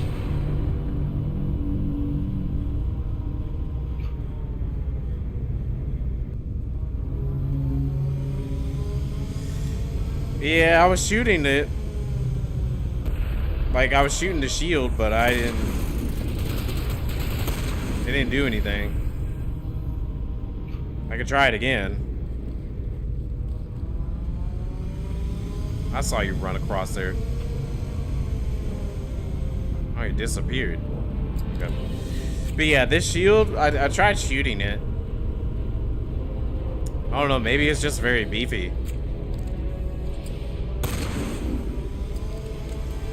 Yeah, I was shooting it. Like, I was shooting the shield, but it didn't do anything. I could try it again. I saw you run across there. Oh, you disappeared. Okay. But yeah, this shield, I tried shooting it. I don't know, maybe it's just very beefy.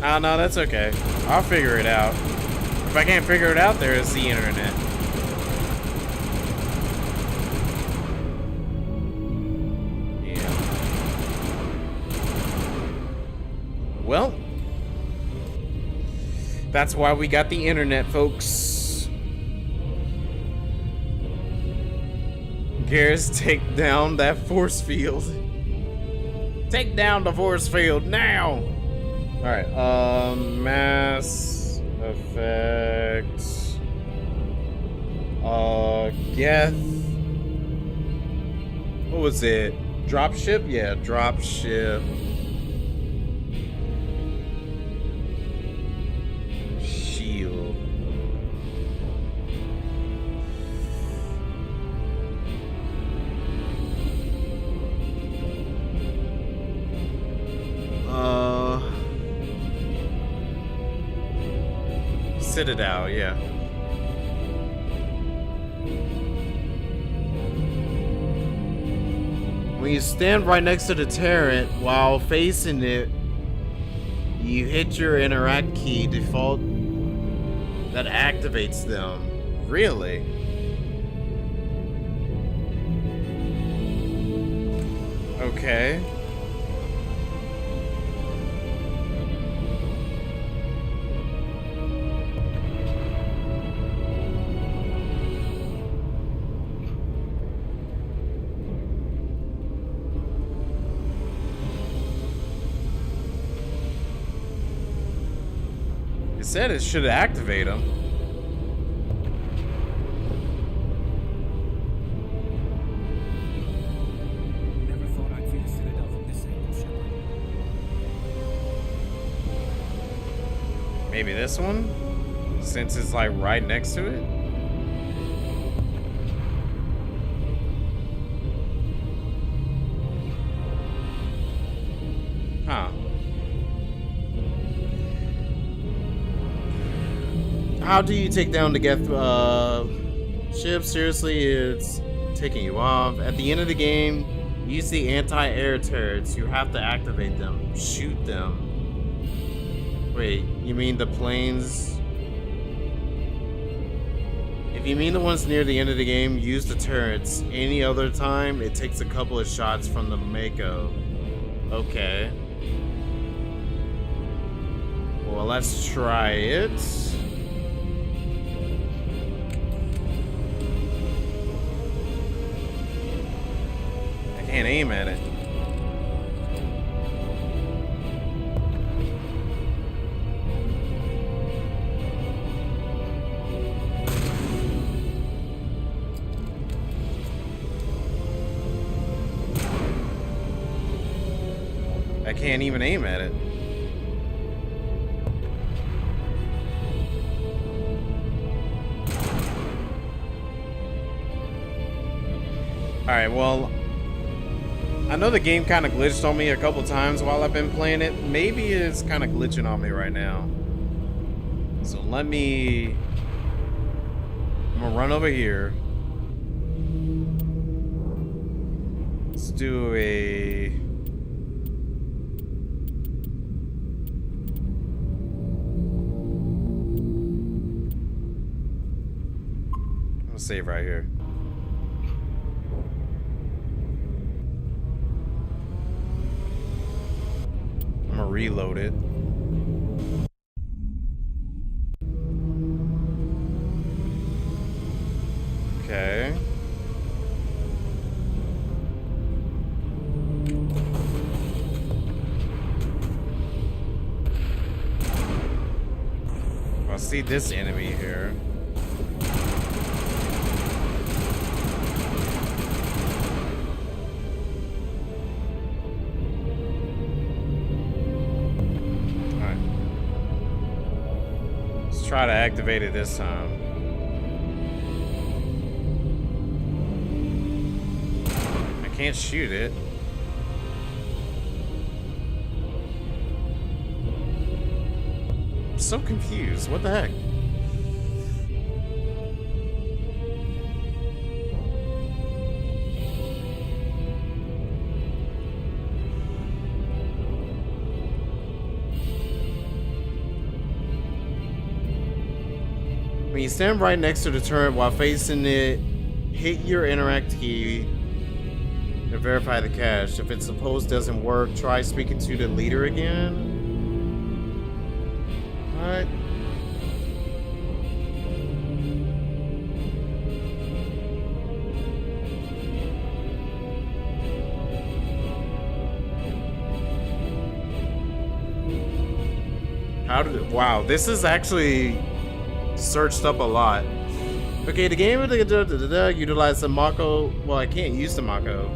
Oh, no, that's okay. I'll figure it out. If I can't figure it out, there is the internet. Well, that's why we got the internet, folks. Garrus, take down that force field. Take down the force field now. All right, Mass Effect. Geth. What was it? Dropship? Yeah, dropship. Citadel, yeah. When you stand right next to the turret while facing it, you hit your interact key default that activates them. Really? Okay. said it should activate them. Never thought I'd see the Citadel from this angle, Shepard. Maybe this one? Since it's like right next to it? Huh. How do you take down the Geth ship? Seriously, it's taking you off. At the end of the game, you see anti-air turrets. You have to activate them. Shoot them. Wait, you mean the planes? If you mean the ones near the end of the game, use the turrets. Any other time, it takes a couple of shots from the Mako. Okay. Well, let's try it. I can't aim at it. I can't even aim at it. Alright, well, I know the game kind of glitched on me a couple times while I've been playing it. Maybe it's kind of glitching on me right now. So I'm gonna run over here. Let's do a... I'll save right here. I'm gonna reload it. Okay. I see this enemy here. Try to activate it this time. I can't shoot it. I'm so confused. What the heck? When you stand right next to the turret while facing it, hit your interact key to verify the cache. If it supposed doesn't work, try speaking to the leader again. What? How did it? Wow, this is actually searched up a lot. Okay, the game utilize the Mako. Well, I can't use the Mako.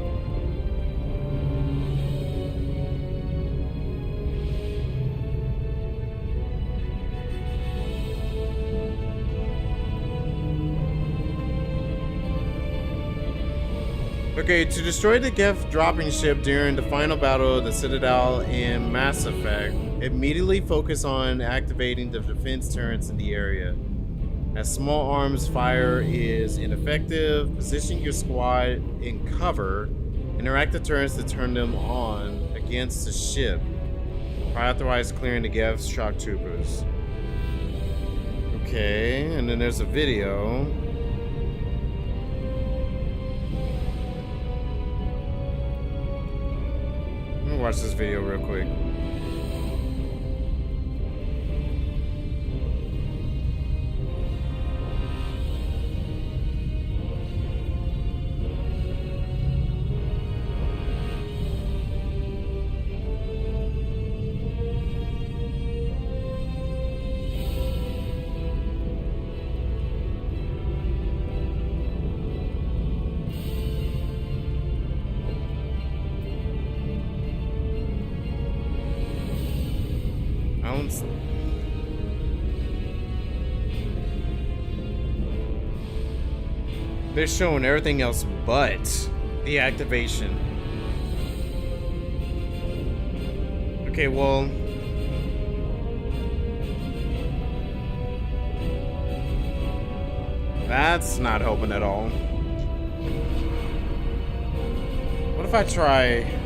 Okay, to destroy the Geth dropping ship during the final battle of the Citadel in Mass Effect, immediately focus on activating the defense turrets in the area. As small arms fire is ineffective, position your squad in cover, interact the turrets to turn them on against the ship. Prioritize clearing the Geth shock troopers. Okay, and then there's a video. Let me watch this video real quick. it's... They're showing everything else but the activation. Okay, well... That's not helping at all. What if I try...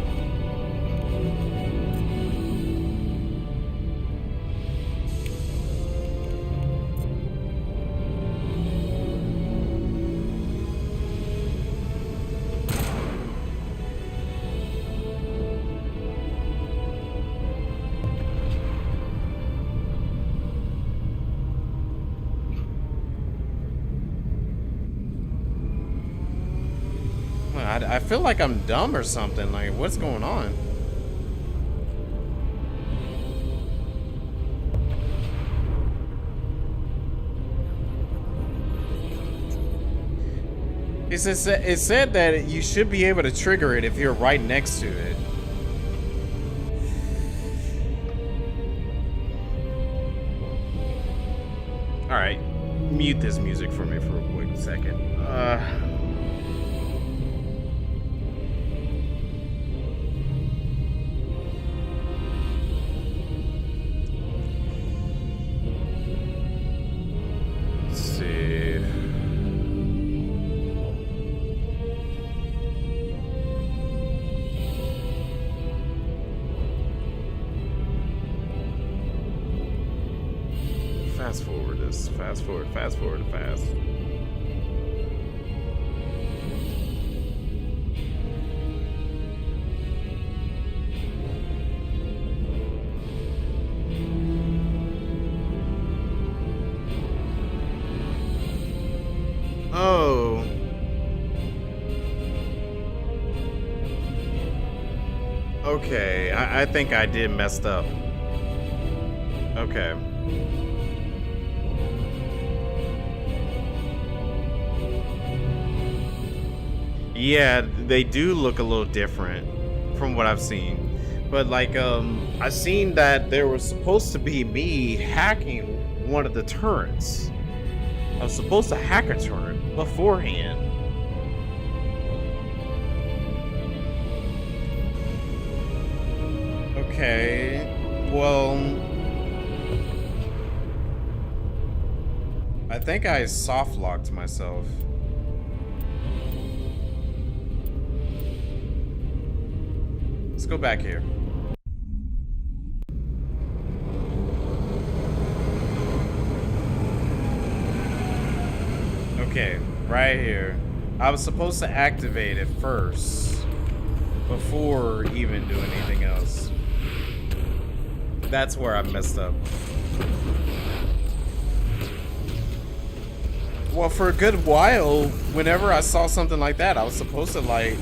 I feel like I'm dumb or something. Like, what's going on? It said that you should be able to trigger it if you're right next to it. All right, mute this music for me for a quick second. Let's see. Fast forward this. Fast forward, fast. Oh. Okay, I think I did messed up. Okay. Yeah, they do look a little different from what I've seen. But like, I've seen that there was supposed to be me hacking one of the turrets. I was supposed to hack a turret beforehand. Okay, well, I think I soft locked myself. Let's go back here. Okay, right here. I was supposed to activate it first before even doing anything else. That's where I messed up. Well, for a good while, whenever I saw something like that, I was supposed to like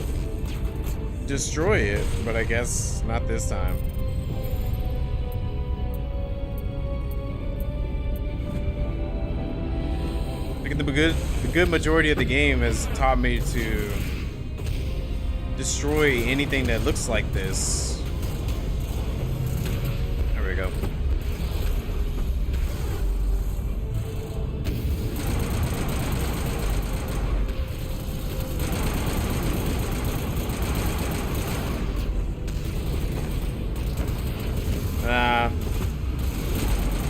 destroy it, but I guess not this time. Like the good majority of the game has taught me to destroy anything that looks like this. There we go.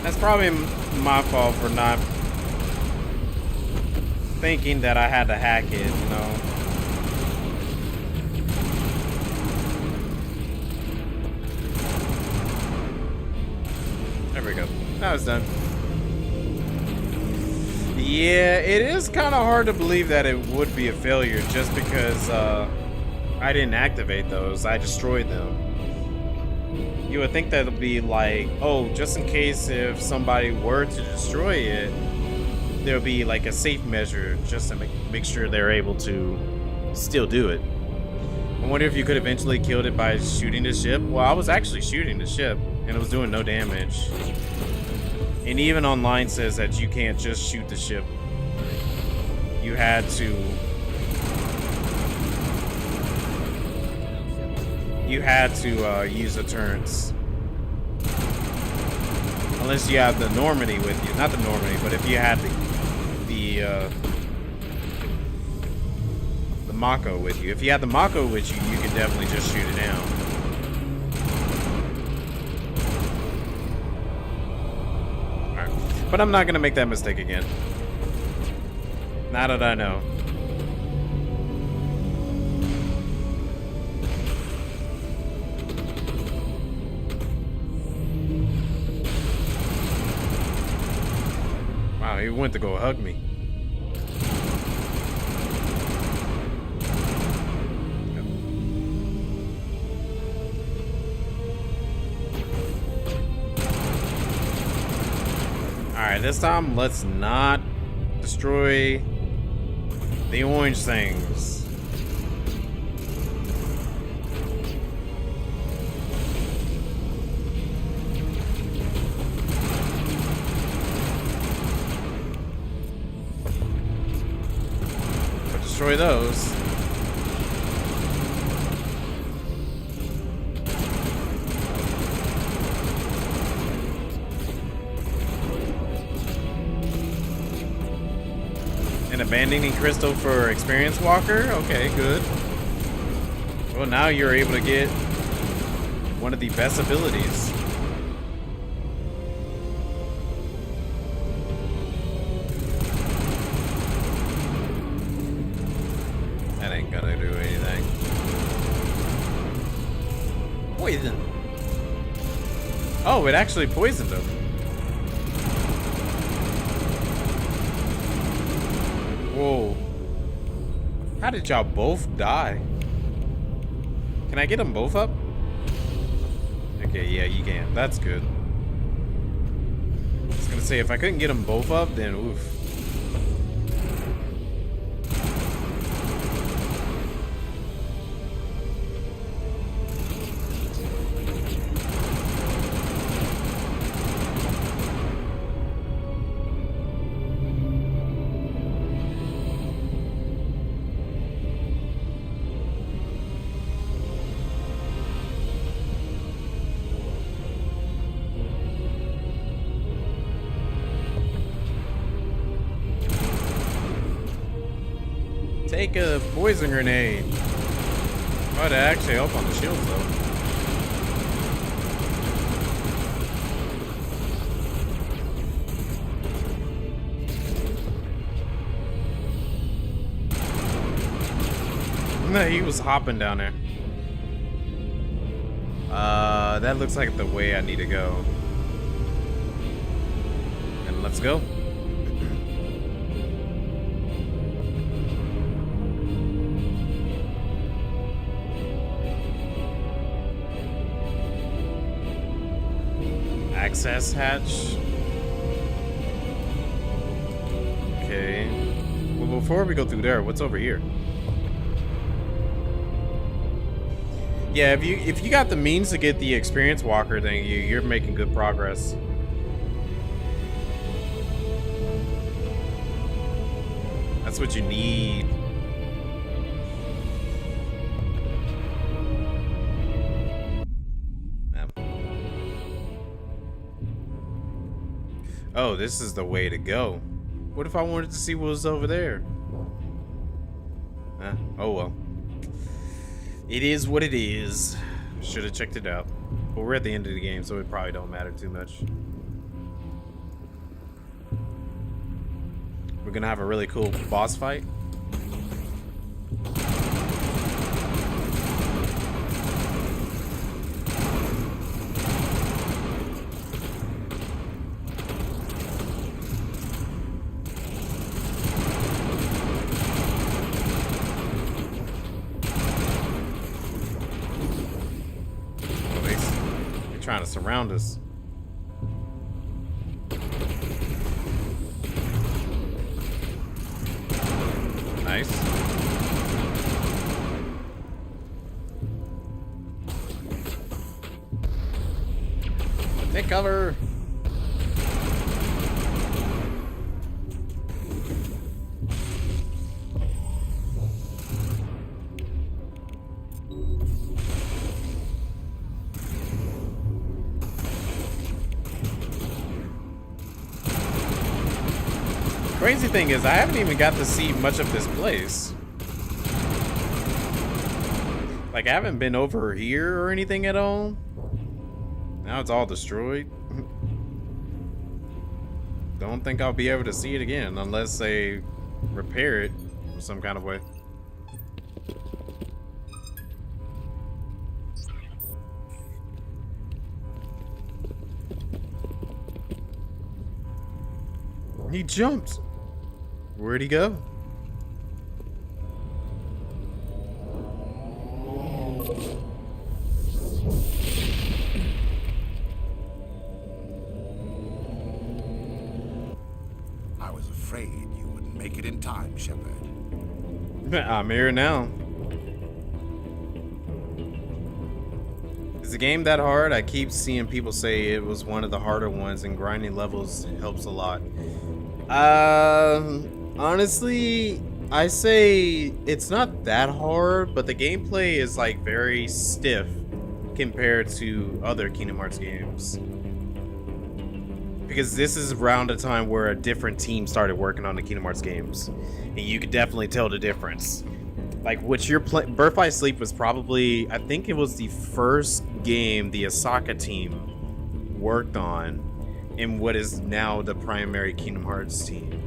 That's probably my fault for not thinking that I had to hack it, you know. There we go. That was done. Yeah, it is kind of hard to believe that it would be a failure just because I didn't activate those. I destroyed them. You would think that it'll be like, oh, just in case if somebody were to destroy it, there'll be like a safe measure just to make sure they're able to still do it. I wonder if you could eventually killed it by shooting the ship. Well, I was actually shooting the ship and it was doing no damage. And even online says that you can't just shoot the ship. You had to use the turrets. Unless you have the Normandy with you. Not the Normandy, but if you had the Mako with you. If you had the Mako with you, you can definitely just shoot it down. Alright. But I'm not gonna make that mistake again. Now that I know. Wow, he went to go hug me. Alright, this time let's not destroy the orange things. But destroy those. And abandoning Crystal for Experience Walker? Okay, good. Well, now you're able to get one of the best abilities. That ain't gonna do anything. Poison. Oh, it actually poisoned him. Whoa. How did y'all both die? Can I get them both up? Okay, yeah, you can. That's good. I was gonna say, if I couldn't get them both up, then oof. Take a poison grenade. Oh, that actually help on the shields though. No, he was hopping down there. That looks like the way I need to go. And let's go. Access hatch. Okay. Well, before we go through there, what's over here? Yeah, if you got the means to get the experience walker thing, you're making good progress. That's what you need. Oh, this is the way to go. What if I wanted to see what was over there? Oh well. It is what it is. Should have checked it out. But we're at the end of the game, so it probably don't matter too much. We're gonna have a really cool boss fight. Trying to surround us. Nice. Take cover. Crazy thing is, I haven't even got to see much of this place. Like, I haven't been over here or anything at all. Now it's all destroyed. Don't think I'll be able to see it again unless they repair it in some kind of way. He jumped. Where'd he go? I was afraid you wouldn't make it in time, Shepard. I'm here now. Is the game that hard? I keep seeing people say it was one of the harder ones, and grinding levels helps a lot. Honestly, I say it's not that hard, but the gameplay is like very stiff compared to other Kingdom Hearts games. Because this is around the time where a different team started working on the Kingdom Hearts games, and you could definitely tell the difference. Like, what you're playing, Birth by Sleep was probably, I think it was the first game the Osaka team worked on in what is now the primary Kingdom Hearts team.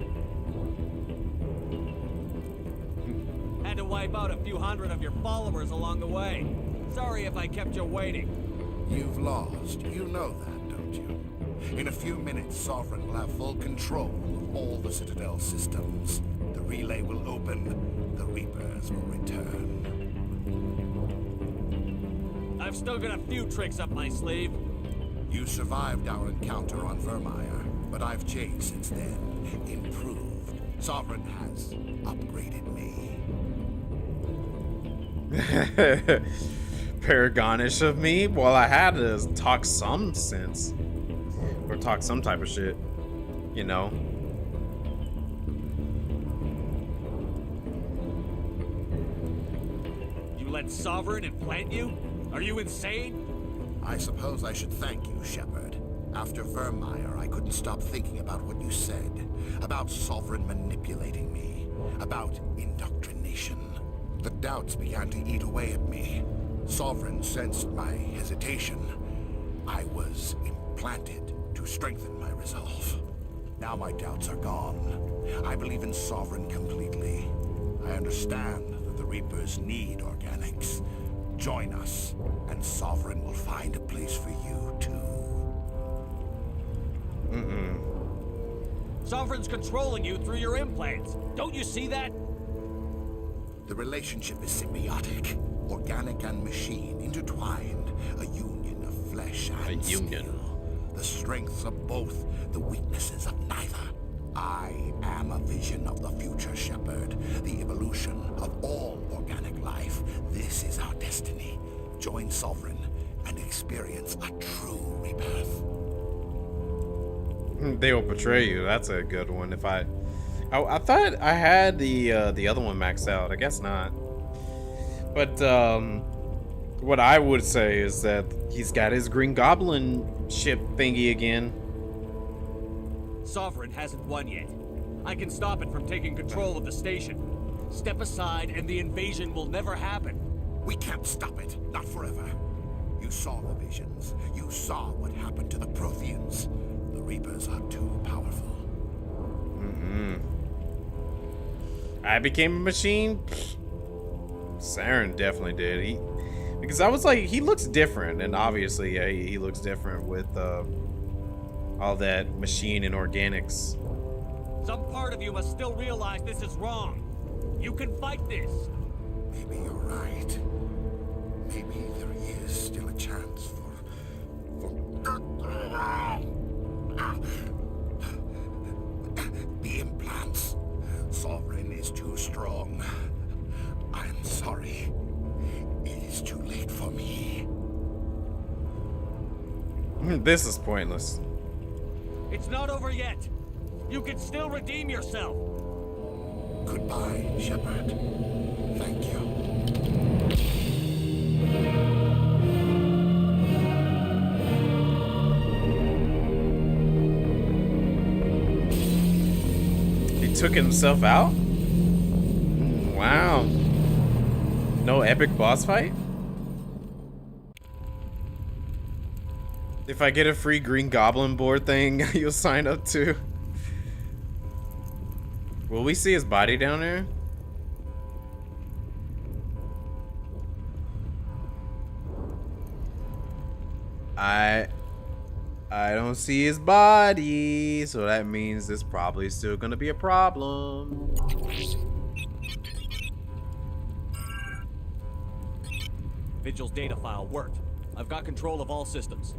Had to wipe out a few hundred of your followers along the way. Sorry if I kept you waiting. You've lost. You know that, don't you? In a few minutes, Sovereign will have full control of all the Citadel systems. The relay will open. The Reapers will return. I've still got a few tricks up my sleeve. You survived our encounter on Vermeer, but I've changed since then. Improved. Sovereign has upgraded me. Paragonish of me? Well, I had to talk some sense. Or talk some type of shit. You know? You let Sovereign implant you? Are you insane? I suppose I should thank you, Shepard. After Vermeer, I couldn't stop thinking about what you said. About Sovereign manipulating me. About indoctrination. The doubts began to eat away at me. Sovereign sensed my hesitation. I was implanted to strengthen my resolve. Now my doubts are gone. I believe in Sovereign completely. I understand that the Reapers need organics. Join us, and Sovereign will find a place for you, too. Sovereign's controlling you through your implants. Don't you see that? The relationship is symbiotic. Organic and machine intertwined. A union of flesh and steel. The strengths of both, the weaknesses of neither. I am a vision of the future, Shepard. The evolution of all organic life. This is our destiny. Join Sovereign and experience a true rebirth. They will betray you. That's a good one. If I thought I had the other one maxed out. I guess not. But what I would say is that he's got his Green Goblin ship thingy again. Sovereign hasn't won yet. I can stop it from taking control of the station. Step aside and the invasion will never happen. We can't stop it. Not forever. You saw the visions. You saw what happened to the Protheans. The Reapers are too powerful. I became a machine? Saren definitely did. Because I was like, he looks different. And obviously, yeah, he looks different with all that machine and organics. Some part of you must still realize this is wrong. You can fight this. Maybe you're right. Maybe there is still a chance for... The implants. Sovereign is too strong. I'm sorry. It is too late for me. This is pointless. It's not over yet. You can still redeem yourself. Goodbye, Shepard. Thank you. took himself out? Wow. No epic boss fight? If I get a free Green Goblin board thing, you'll sign up too. Will we see his body down there? I don't see his body, so that means this probably still gonna be a problem. Vigil's data file worked. I've got control of all systems.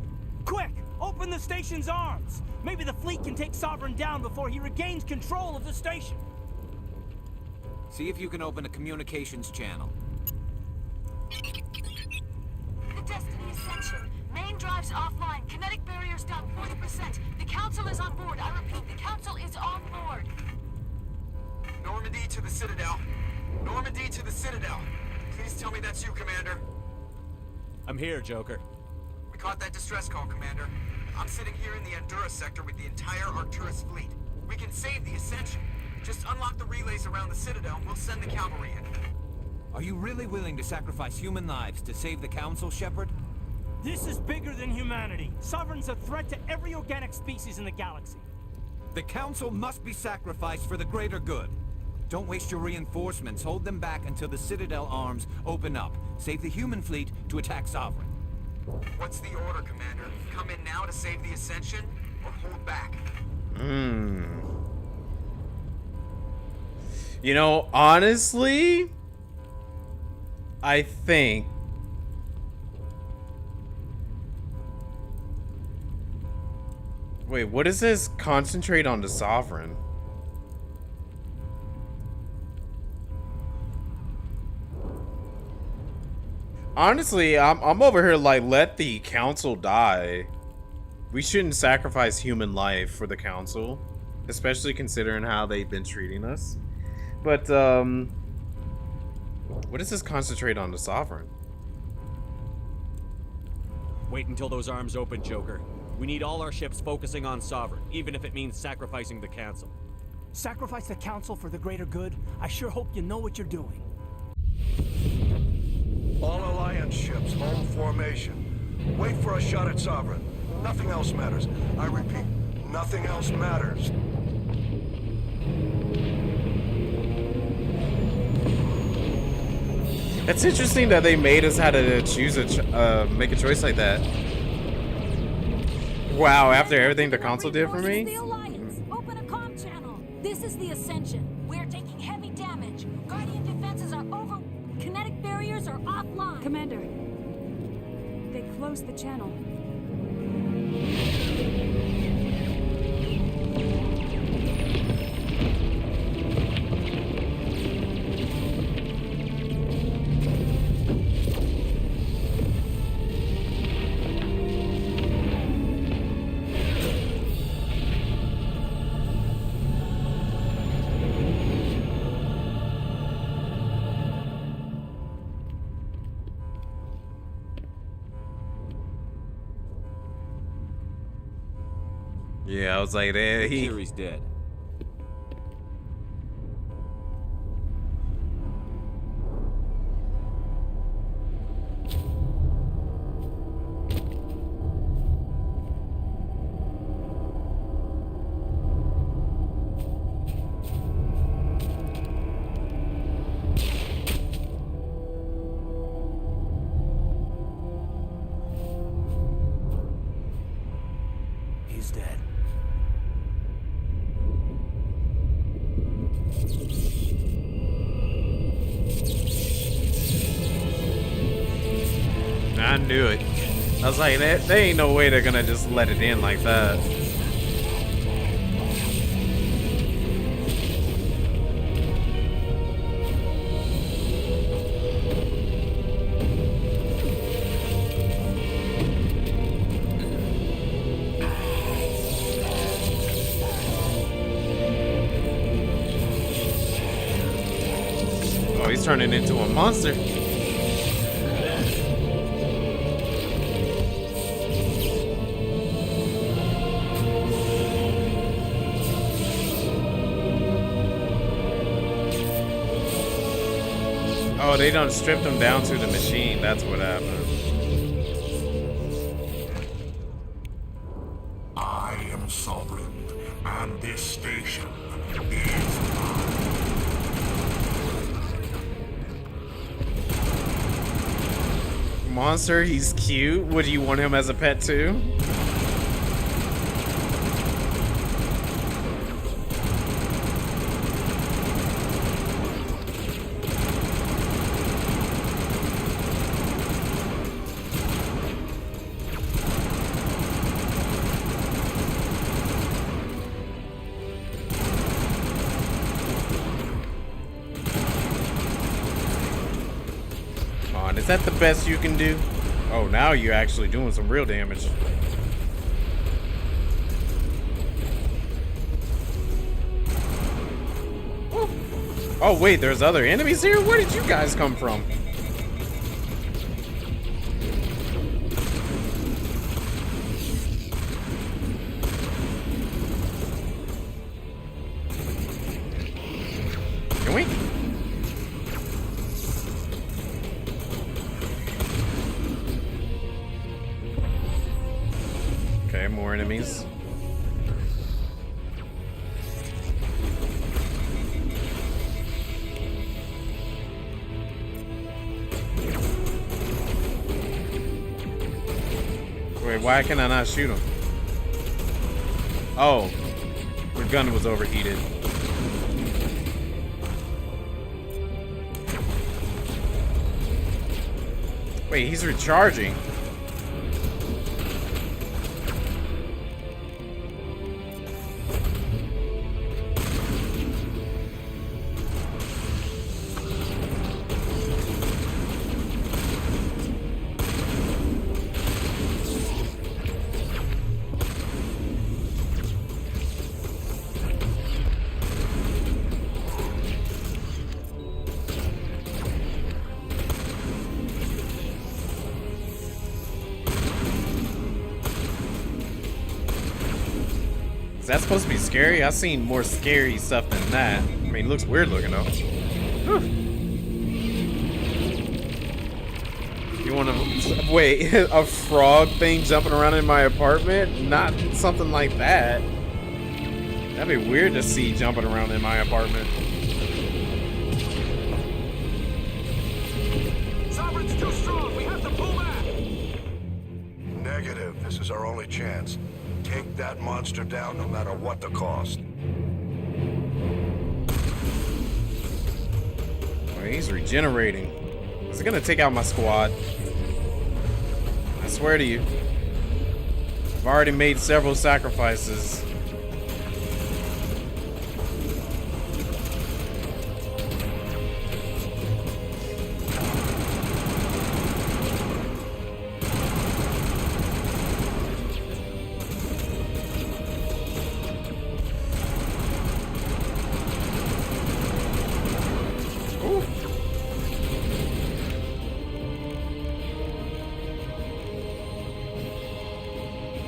Quick! Open the station's arms! Maybe the fleet can take Sovereign down before he regains control of the station. See if you can open a communications channel. The Destiny Ascension. Main drives offline. Kinetic barriers down 40%. The Council is on board. I repeat, the Council is on board. Normandy to the Citadel. Normandy to the Citadel. Please tell me that's you, Commander. I'm here, Joker. We caught that distress call, Commander. I'm sitting here in the Andurra sector with the entire Arcturus fleet. We can save the Ascension. Just unlock the relays around the Citadel and we'll send the cavalry in. Are you really willing to sacrifice human lives to save the Council, Shepard? This is bigger than humanity. Sovereign's a threat to every organic species in the galaxy. The Council must be sacrificed for the greater good. Don't waste your reinforcements. Hold them back until the Citadel arms open up. Save the human fleet to attack Sovereign. What's the order, Commander? Come in now to save the Ascension, or hold back? You know, honestly, I think wait, what is this? Concentrate on the Sovereign. Honestly, I'm over here like, let the Council die. We shouldn't sacrifice human life for the Council, especially considering how they've been treating us. But what does this concentrate on the Sovereign? Wait until those arms open, Joker. We need all our ships focusing on Sovereign, even if it means sacrificing the Council. Sacrifice the Council for the greater good? I sure hope you know what you're doing. All Alliance ships, hold formation. Wait for a shot at Sovereign. Nothing else matters. I repeat, nothing else matters. It's interesting that they made us have to choose make a choice like that. Wow, after everything the Council did for me? The Alliance. Open a comm channel. This is the Ascension. We're taking heavy damage. Guardian defenses are over. Kinetic barriers are offline. Commander, they closed the channel. Yeah, I was like, He's dead. He's dead. I knew it. I was like, there ain't no way they're gonna just let it in like that. Oh, he's turning into a monster. Oh, they done stripped him down to the machine. That's what happened. I am sovereign, and this station is mine. Monster, he's cute. Would you want him as a pet too? Is that the best you can do? Oh, now you're actually doing some real damage. Ooh. Oh, wait, there's other enemies here? Where did you guys come from? Can we? Okay, more enemies. Wait, why can I not shoot him? Oh, the gun was overheated. Wait, he's recharging. Is that supposed to be scary? I've seen more scary stuff than that. I mean, it looks weird looking though. Whew. You want to wait? A frog thing jumping around in my apartment? Not something like that. That'd be weird to see jumping around in my apartment. Sovereign's too strong. We have to pull back. Negative. This is our only chance. Take that monster down no matter what the cost. Oh, he's regenerating. Is it gonna take out my squad? I swear to you. I've already made several sacrifices.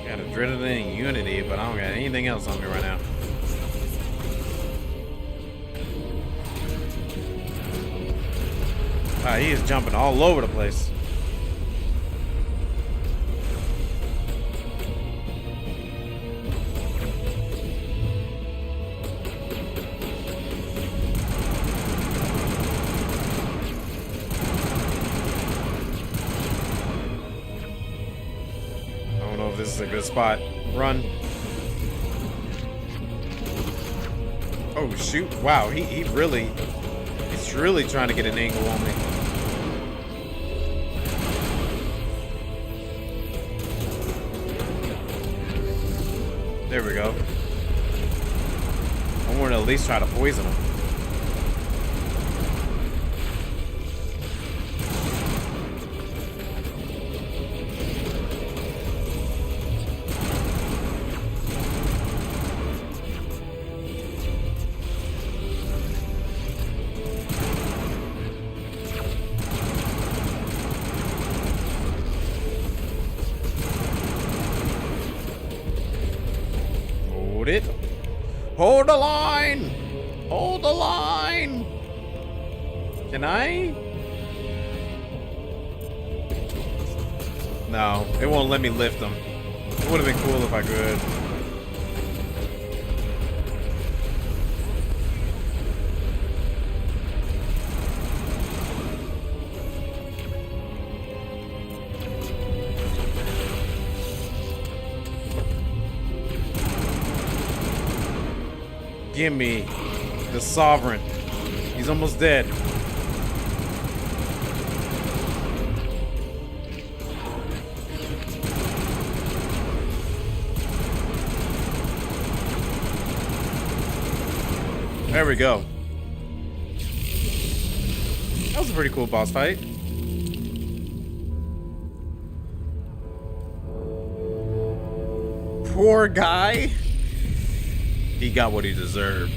Got adrenaline and unity, but I don't got anything else on me right now. Wow, he is jumping all over the place. This is a good spot. Run. Oh shoot. Wow, he's really trying to get an angle on me. There we go. I want to at least try to poison him. It. Hold the line! Hold the line! Can I? No, it won't let me lift them. It would have been cool if I could. Give me the Sovereign. He's almost dead. There we go. That was a pretty cool boss fight. Poor guy. He got what he deserved.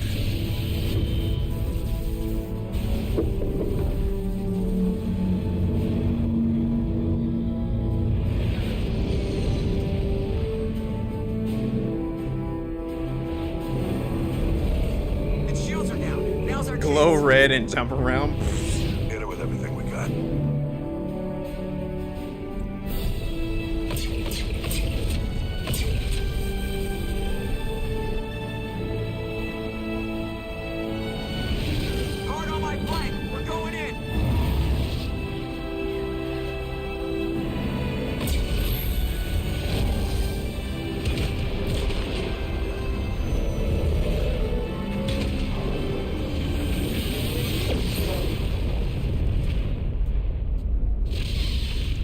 Its shields are down. Now's our Glow chance. red and jump around. Hit it with everything we got. Guard on my flank. We're going in.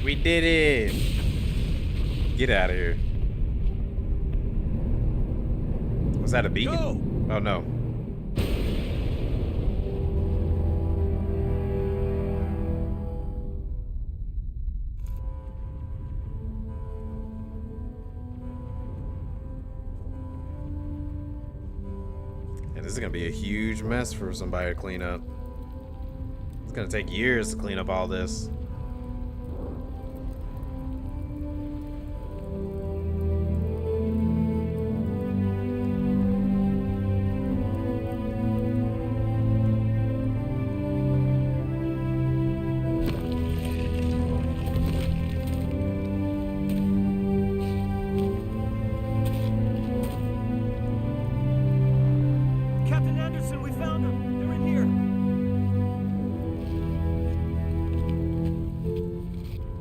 We did it. Get out of here. Was that a beacon? Go! Oh no. Yeah, this is gonna be a huge mess for somebody to clean up. It's gonna take years to clean up all this. Captain Anderson, we found them. They're in here.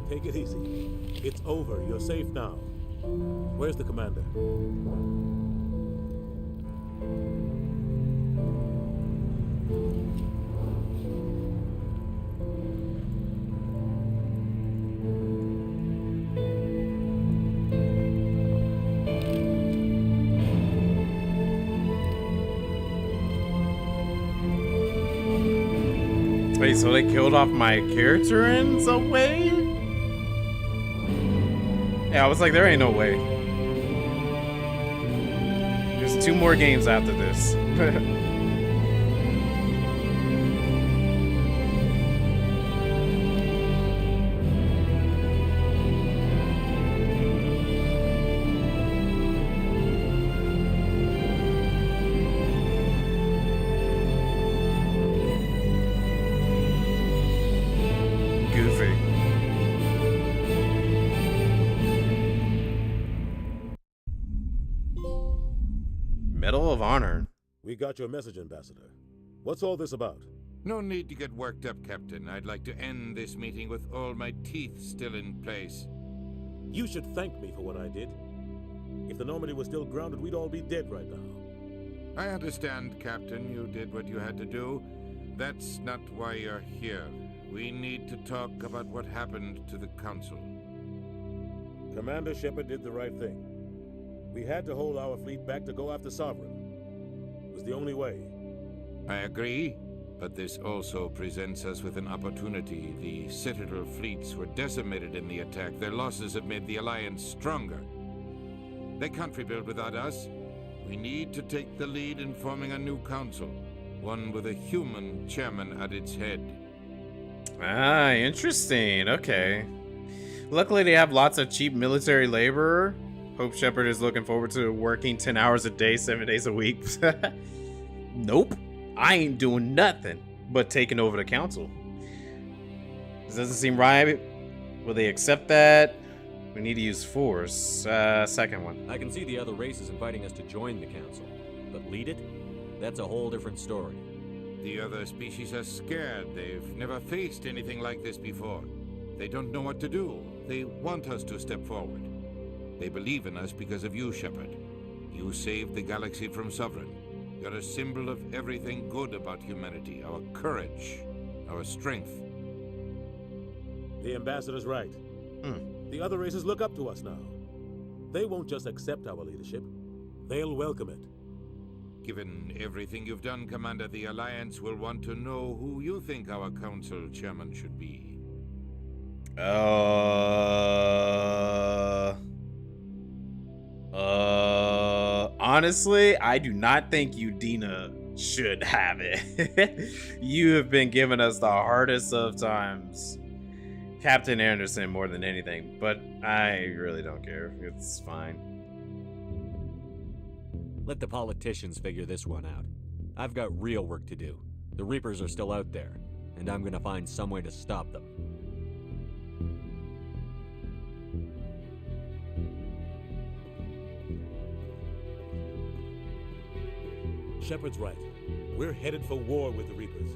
Take it easy. It's over. You're safe now. Where's the commander? Wait, so they killed off my character in some way? Yeah, I was like, there ain't no way. There's 2 more games after this. Goofy. Medal of Honor. We got your message, Ambassador. What's all this about? No need to get worked up, Captain. I'd like to end this meeting with all my teeth still in place. You should thank me for what I did. If the Normandy was still grounded, we'd all be dead right now. I understand, Captain. You did what you had to do. That's not why you're here. We need to talk about what happened to the Council. Commander Shepard did the right thing. We had to hold our fleet back to go after Sovereign. It was the only way. I agree, but this also presents us with an opportunity. The Citadel fleets were decimated in the attack. Their losses have made the Alliance stronger. They can't rebuild without us. We need to take the lead in forming a new council, one with a human chairman at its head. Ah, interesting. Okay. Luckily, they have lots of cheap military labor. Hope Shepard is looking forward to working 10 hours a day, 7 days a week. Nope. I ain't doing nothing but taking over the council. This doesn't seem right. Will they accept that? We need to use force. Second one. I can see the other races inviting us to join the council, but lead it? That's a whole different story. The other species are scared. They've never faced anything like this before. They don't know what to do. They want us to step forward. They believe in us because of you, Shepard. You saved the galaxy from Sovereign. You're a symbol of everything good about humanity, our courage, our strength. The ambassador's right. The other races look up to us now. They won't just accept our leadership. They'll welcome it. Given everything you've done, Commander, the Alliance will want to know who you think our council chairman should be. Honestly, I do not think Udina should have it. You have been giving us the hardest of times. Captain Anderson more than anything, but I really don't care. It's fine. Let the politicians figure this one out. I've got real work to do. The Reapers are still out there, and I'm gonna find some way to stop them. Shepard's right. We're headed for war with the Reapers.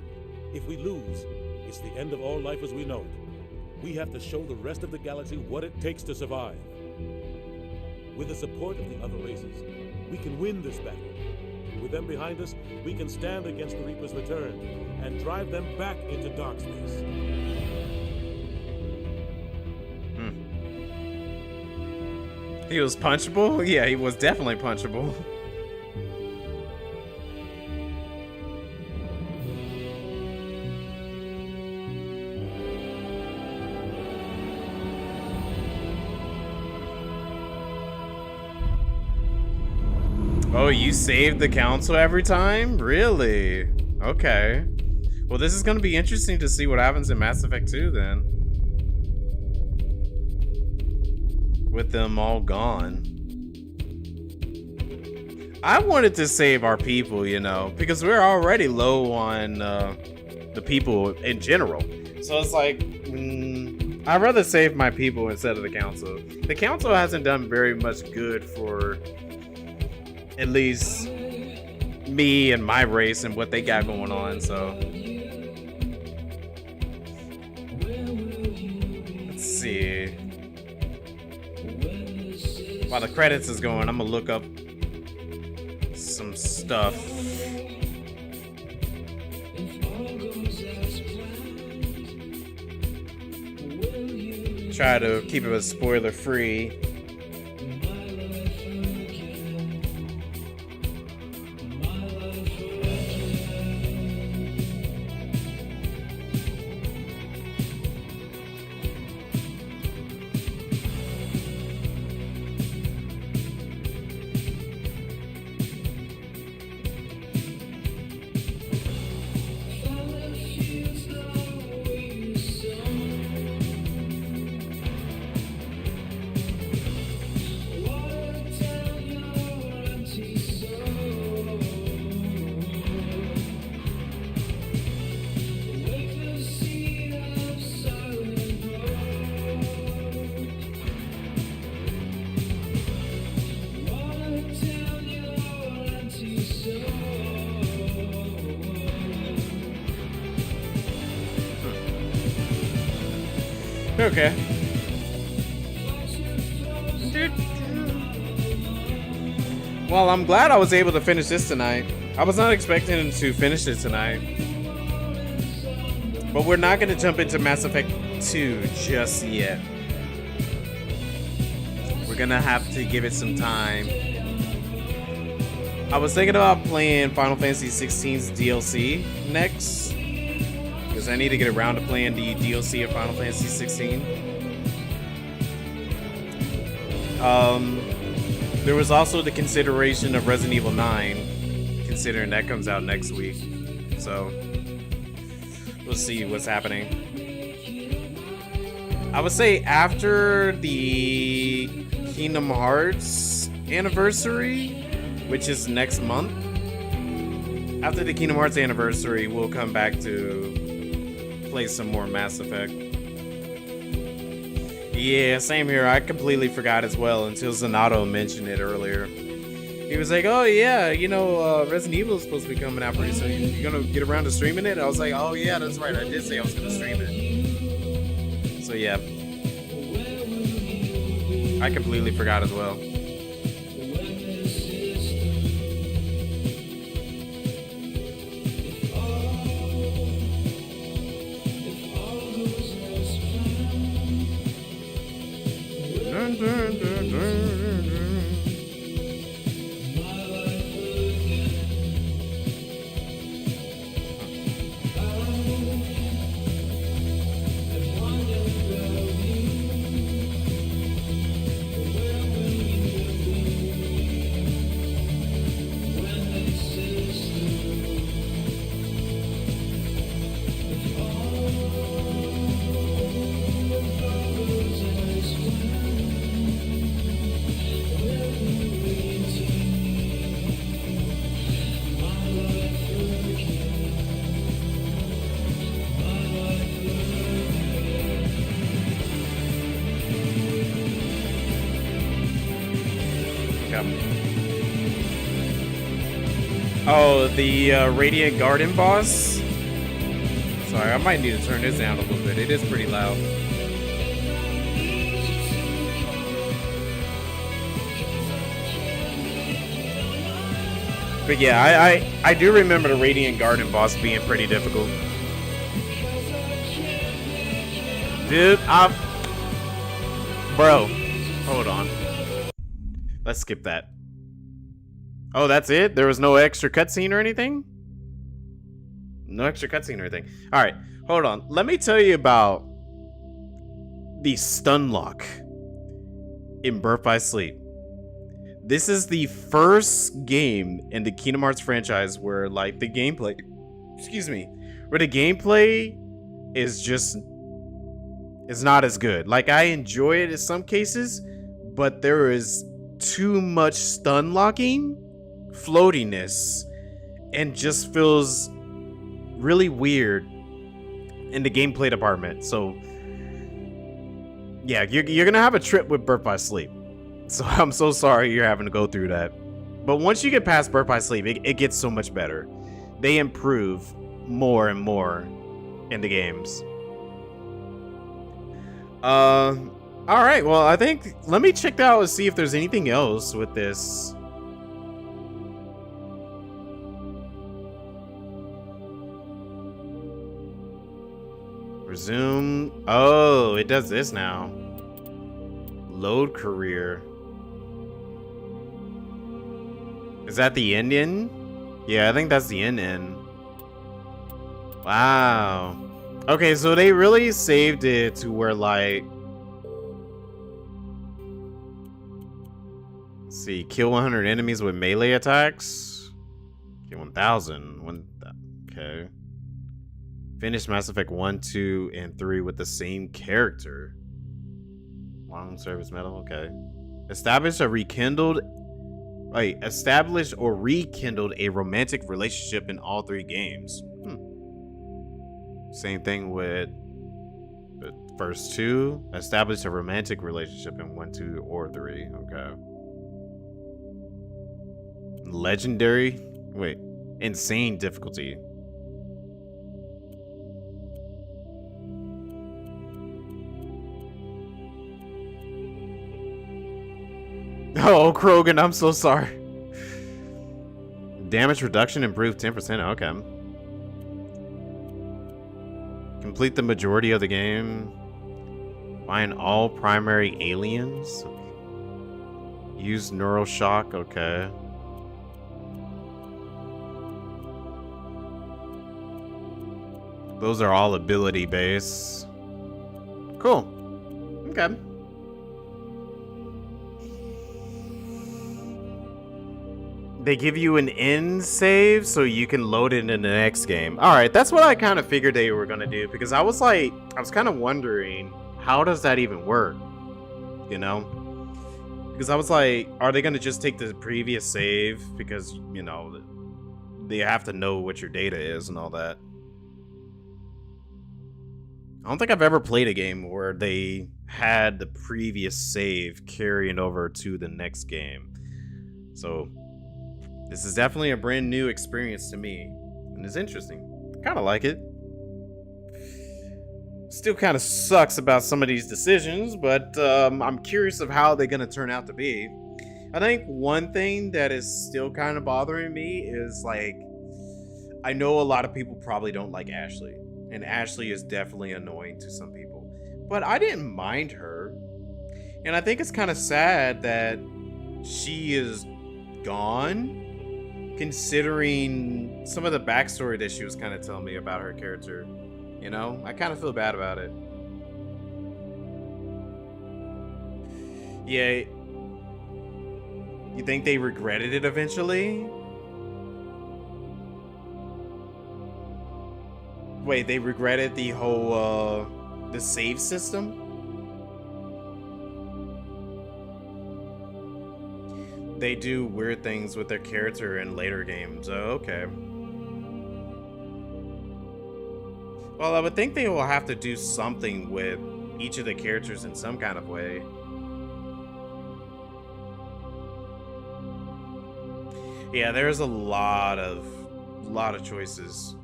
If we lose, it's the end of all life as we know it. We have to show the rest of the galaxy what it takes to survive. With the support of the other races, we can win this battle. With them behind us, we can stand against the Reaper's return and drive them back into dark space. He was punchable? Yeah, he was definitely punchable. Oh, you saved the council every time? Really? Okay. Well, this is going to be interesting to see what happens in Mass Effect 2 then. With them all gone. I wanted to save our people, you know, because we're already low on the people in general. So it's like, I'd rather save my people instead of the council. The council hasn't done very much good for at least me and my race and what they got going on, so let's see. While the credits is going, I'm gonna look up some stuff. Try to keep it spoiler free. Okay. Well, I'm glad I was able to finish this tonight. I was not expecting to finish it tonight. But we're not going to jump into Mass Effect 2 just yet. We're going to have to give it some time. I was thinking about playing Final Fantasy 16's DLC next. Because I need to get around to playing the DLC of Final Fantasy 16. There was also the consideration of Resident Evil 9, considering that comes out next week. So, we'll see what's happening. I would say after the Kingdom Hearts anniversary, which is next month, after the Kingdom Hearts anniversary, we'll come back to play some more Mass Effect. Yeah, same here. I completely forgot as well until Zanato mentioned it earlier. He was like, "Oh yeah, you know, Resident Evil is supposed to be coming out pretty soon. You gonna get around to streaming it?" I was like, "Oh yeah, that's right. I did say I was gonna stream it." So yeah, I completely forgot as well. Dun, dun, dun, dun, dun. Oh, the Radiant Garden boss? Sorry, I might need to turn this down a little bit. It is pretty loud. But yeah, I do remember the Radiant Garden boss being pretty difficult. Dude, Bro, hold on. Let's skip that. Oh, that's it? There was no extra cutscene or anything? No extra cutscene or anything. Alright, hold on. Let me tell you about the stun lock in Birth by Sleep. This is the first game in the Kingdom Hearts franchise where, like, the gameplay... Excuse me. Where the gameplay is just... It's not as good. Like, I enjoy it in some cases, but there is too much stun locking, floatiness, and just feels really weird in the gameplay department. So yeah, you're gonna have a trip with Birth by Sleep. So I'm so sorry you're having to go through that. But once you get past Birth by Sleep, it gets so much better. They improve more and more in the games. All right, well, I think let me check out and see if there's anything else with this. Resume. Oh, it does this now. Load career. Is that the end? Yeah, I think that's the end. Wow. Okay, so they really saved it to where, like, let's see, kill 100 enemies with melee attacks. Okay, 1,000. Okay. Finish Mass Effect 1, 2, and 3 with the same character. Long service medal. Okay. Established or rekindled a romantic relationship in all 3 games. Same thing with the first 2. Establish a romantic relationship in 1, 2, or 3. Okay. Legendary. Wait. Insane difficulty. Oh, Krogan, I'm so sorry. Damage reduction improved 10%. Okay. Complete the majority of the game. Find all primary aliens. Use neural shock. Okay. Those are all ability based. Cool. Okay. They give you an end save so you can load it in the next game. All right, that's what I kind of figured they were gonna do, because I was kind of wondering, how does that even work? You know? Because I was like, are they gonna just take the previous save? Because, you know, they have to know what your data is and all that. I don't think I've ever played a game where they had the previous save carrying over to the next game. So this is definitely a brand new experience to me, and it's interesting. Kind of like it. Still kind of sucks about some of these decisions, but I'm curious of how they're going to turn out to be. I think one thing that is still kind of bothering me is, like, I know a lot of people probably don't like Ashley, and Ashley is definitely annoying to some people, but I didn't mind her. And I think it's kind of sad that she is gone, considering some of the backstory that she was kind of telling me about her character. You know, I kind of feel bad about it. Yeah. You think they regretted it eventually? Wait, they regretted the whole, the save system? They do weird things with their character in later games. Oh, okay. Well, I would think they will have to do something with each of the characters in some kind of way. Yeah, there's a lot of choices.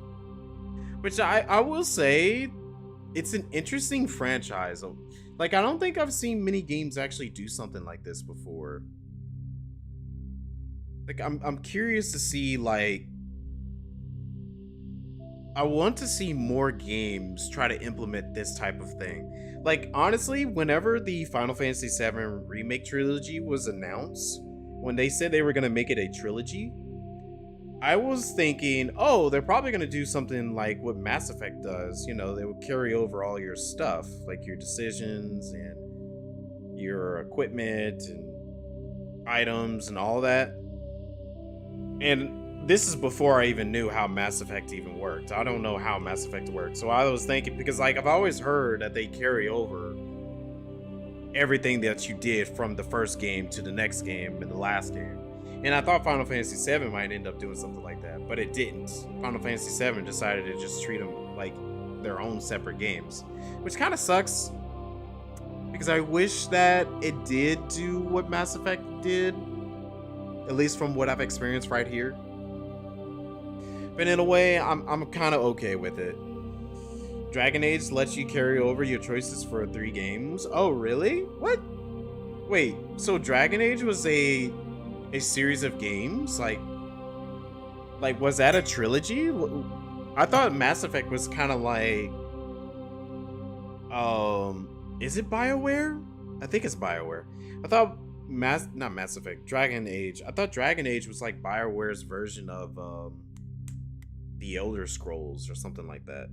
Which I will say, it's an interesting franchise. Like, I don't think I've seen many games actually do something like this before. Like, I'm curious to see, like, I want to see more games try to implement this type of thing. Like, honestly, whenever the Final Fantasy VII Remake trilogy was announced, when they said they were going to make it a trilogy, I was thinking, oh, they're probably going to do something like what Mass Effect does. You know, they would carry over all your stuff, like your decisions and your equipment and items and all that. And this is before I even knew how Mass Effect even worked. I don't know how Mass Effect worked. So I was thinking, because, like, I've always heard that they carry over everything that you did from the first game to the next game and the last game. And I thought Final Fantasy VII might end up doing something like that, but it didn't. Final Fantasy VII decided to just treat them like their own separate games, which kind of sucks, because I wish that it did do what Mass Effect did, at least from what I've experienced right here. But in a way, I'm kind of okay with it. Dragon Age lets you carry over your choices for 3 games. Oh, really? What? Wait, so Dragon Age was a series of games? Like was that a trilogy? I thought Mass Effect was kind of like, is it BioWare? I think it's BioWare. I thought not Mass Effect, Dragon Age. I thought Dragon Age was like BioWare's version of the Elder Scrolls or something like that.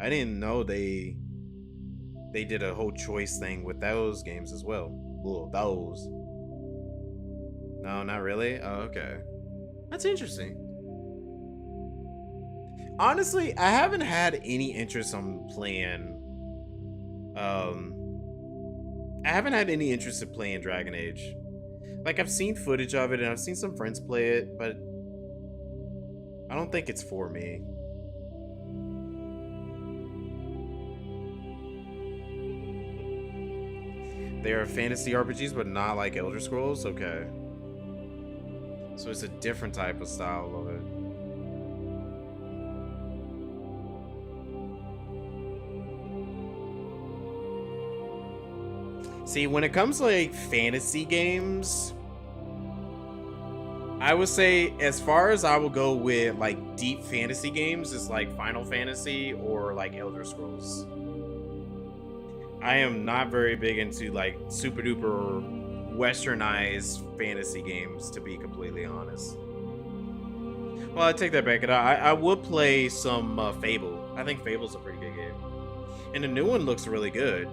I didn't know they did a whole choice thing with those games as well. Ooh, those. No, not really? Oh, okay. That's interesting. Honestly, I haven't had any interest on playing I haven't had any interest in playing Dragon Age. Like, I've seen footage of it and I've seen some friends play it, but I don't think it's for me. They are fantasy RPGs, but not like Elder Scrolls? Okay. So it's a different type of style of it. See, when it comes to like fantasy games, I would say as far as I will go with like deep fantasy games is like Final Fantasy or like Elder Scrolls. I am not very big into like super duper westernized fantasy games, to be completely honest. Well, I take that back. I would play some Fable. I think Fable's a pretty good game. And the new one looks really good.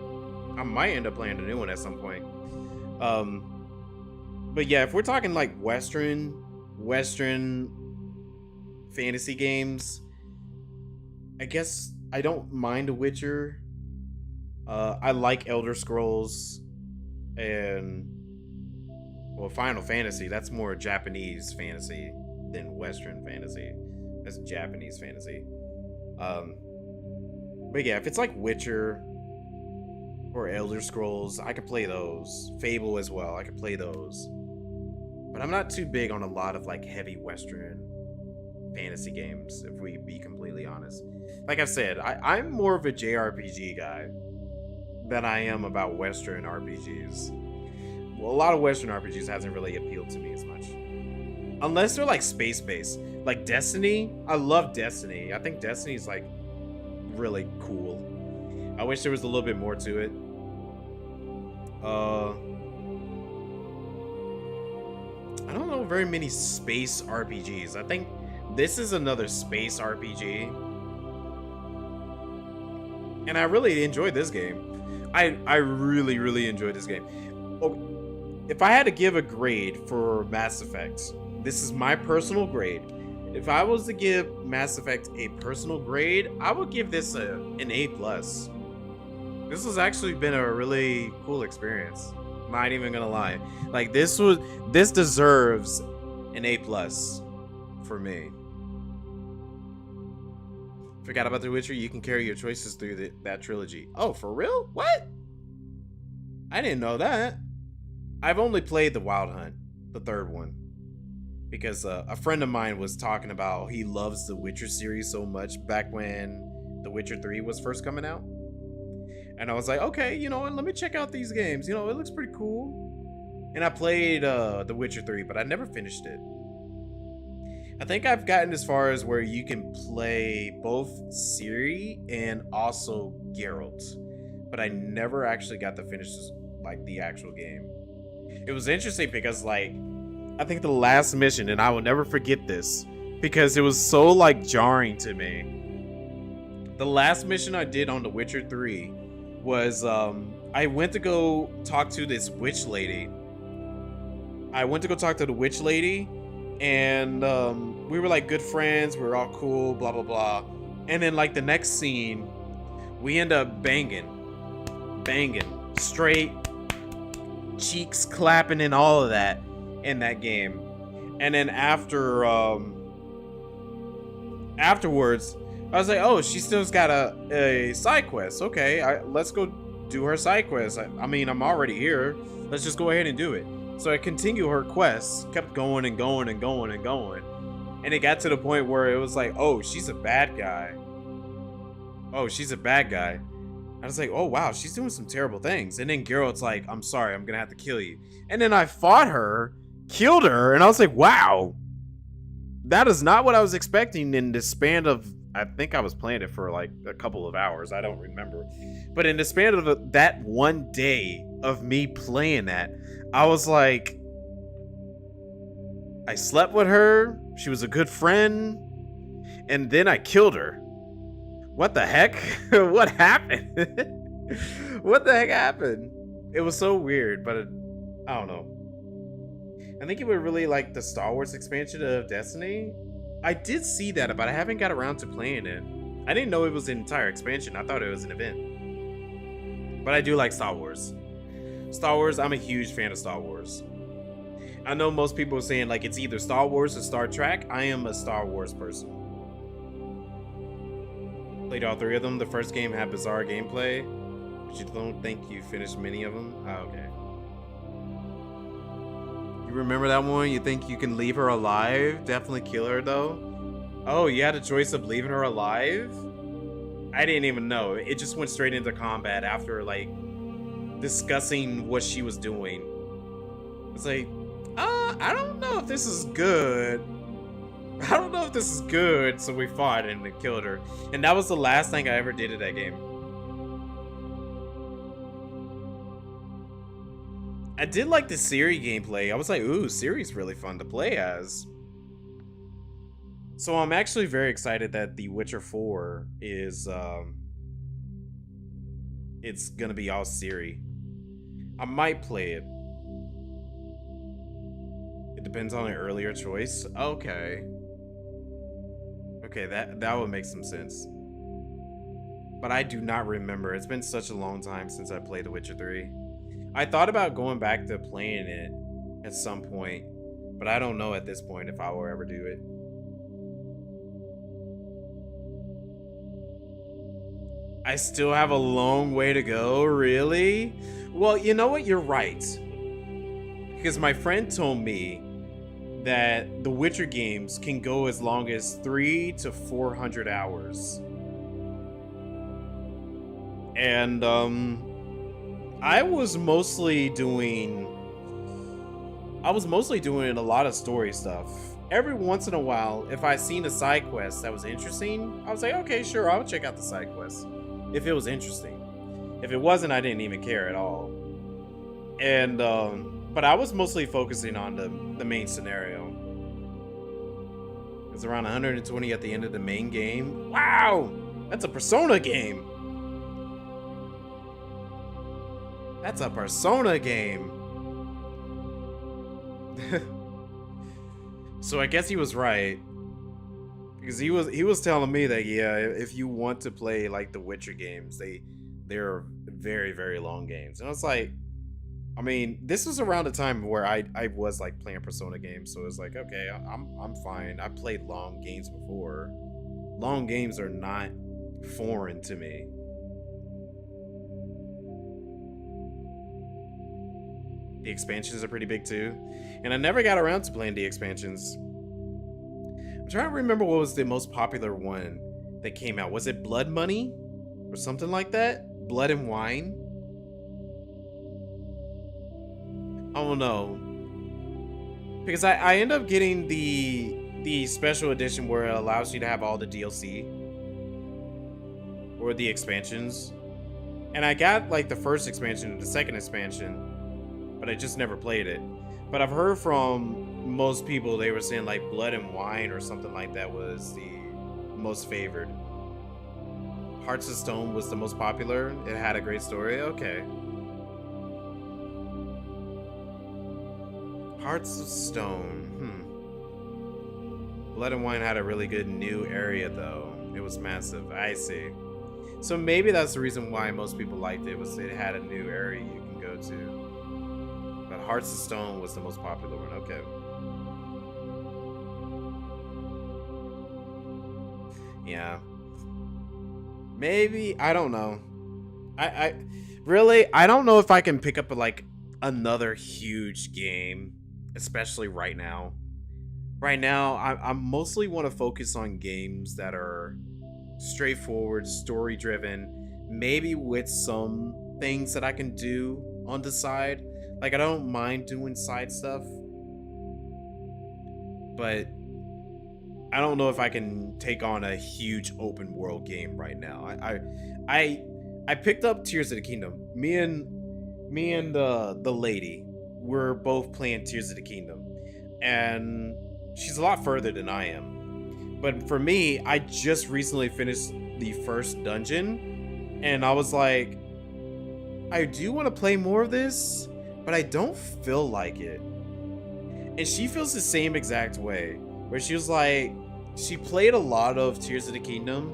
I might end up playing the new one at some point. But yeah, if we're talking like Western fantasy games, I guess I don't mind The Witcher. I like Elder Scrolls and, well, Final Fantasy. That's more Japanese fantasy than Western fantasy. That's Japanese fantasy. But But yeah, if it's like Witcher or Elder Scrolls, I could play those. Fable as well, I could play those. But I'm not too big on a lot of like heavy Western fantasy games, if we be completely honest. Like I said, I'm more of a JRPG guy than I am about Western RPGs. Well, a lot of Western RPGs hasn't really appealed to me as much. Unless they're like space-based. Like Destiny, I love Destiny. I think Destiny's like really cool. I wish there was a little bit more to it. I don't know very many space RPGs. I think this is another space RPG. And I really enjoyed this game. I really, really enjoyed this game. Oh, if I had to give a grade for Mass Effect, this is my personal grade. If I was to give Mass Effect a personal grade, I would give this an A+. This has actually been a really cool experience. Not even gonna lie. Like this deserves an A+ for me. Forgot about The Witcher. You can carry your choices through that trilogy. Oh, for real? What? I didn't know that. I've only played The Wild Hunt, the third one, because a friend of mine was talking about he loves the Witcher series so much back when The Witcher 3 was first coming out. And I was like, okay, you know what? Let me check out these games. You know, it looks pretty cool. And I played The Witcher 3, but I never finished it. I think I've gotten as far as where you can play both Ciri and also Geralt. But I never actually got to finish like the actual game. It was interesting because like, I think the last mission, and I will never forget this, because it was so like jarring to me. The last mission I did on The Witcher 3 was I went to go talk to this witch lady. And we were like good friends. We were all cool, blah, blah, blah. And then like the next scene, we end up banging. Straight, cheeks clapping and all of that in that game. And then afterwards, I was like, oh, she still's got a side quest. Okay, let's go do her side quest. I mean, I'm already here. Let's just go ahead and do it. So I continued her quest, kept going and going and going and going. And it got to the point where it was like, oh, she's a bad guy. I was like, oh, wow, she's doing some terrible things. And then Geralt's like, I'm sorry, I'm going to have to kill you. And then I fought her, killed her, and I was like, wow. That is not what I was expecting in the span of, I think I was playing it for like a couple of hours. I don't remember. But in the span of that one day of me playing that, I was like, I slept with her. She was a good friend. And then I killed her. What the heck? What happened? What the heck happened? It was so weird, but I don't know. I think you would really like the Star Wars expansion of Destiny. I did see that, but I haven't got around to playing it. I didn't know it was an entire expansion. I thought it was an event. But I do like Star Wars. I'm a huge fan of Star Wars. I know most people are saying like it's either Star Wars or Star Trek. I am a Star Wars person. Played all three of them. The first game had bizarre gameplay, but you don't think you finished many of them? Oh, okay. You remember that one? You think you can leave her alive? Definitely kill her though. Oh, you had a choice of leaving her alive? I didn't even know. It just went straight into combat after like discussing what she was doing. It's like, I don't know if this is good. So we fought and it killed her. And that was the last thing I ever did in that game. I did like the Ciri gameplay. I was like, ooh, Ciri's really fun to play as. So I'm actually very excited that The Witcher 4 is, it's gonna be all Ciri. I might play it. It depends on an earlier choice. Okay. Okay, that would make some sense. But I do not remember. It's been such a long time since I played The Witcher 3. I thought about going back to playing it at some point, but I don't know at this point if I will ever do it. I still have a long way to go, really? Well, you know what? You're right. Because my friend told me that the Witcher games can go as long as 300 to 400 hours. And I was mostly doing a lot of story stuff. Every once in a while, if I seen a side quest that was interesting, I was like, okay, sure, I'll check out the side quest. If it was interesting. If it wasn't, I didn't even care at all. And but I was mostly focusing on the main scenario. It was around 120 at the end of the main game. Wow! That's a Persona game. That's a Persona game. So I guess he was right. Because he was telling me that, yeah, if you want to play like the Witcher games, they're very, very long games. And I was like, I mean, this was around the time where I was like playing Persona games, so it was like, okay, I'm fine. I played long games before. Long games are not foreign to me. The expansions are pretty big too, and I never got around to playing the expansions. I'm trying to remember what was the most popular one that came out. Was it Blood Money or something like that? Blood and Wine? I don't know, because I end up getting the special edition where it allows you to have all the DLC or the expansions, and I got like the first expansion and the second expansion, but I just never played it. But I've heard from most people, they were saying like Blood and Wine or something like that was the most favored. Hearts of Stone was the most popular. It had a great story. Okay. Hearts of Stone. Blood and Wine had a really good new area though. It was massive. I see. So maybe that's the reason why most people liked it, was it had a new area you can go to. But Hearts of Stone was the most popular one. Okay. Yeah. Maybe, I don't know. I really, I don't know if I can pick up like another huge game, especially right now. Right now, I mostly want to focus on games that are straightforward, story driven, maybe with some things that I can do on the side. Like, I don't mind doing side stuff, but I don't know if I can take on a huge open world game right now. I picked up Tears of the Kingdom. Me and the lady were both playing Tears of the Kingdom, and she's a lot further than I am. But for me, I just recently finished the first dungeon, and I was like, I do want to play more of this, but I don't feel like it. And she feels the same exact way, where she was like, she played a lot of Tears of the Kingdom,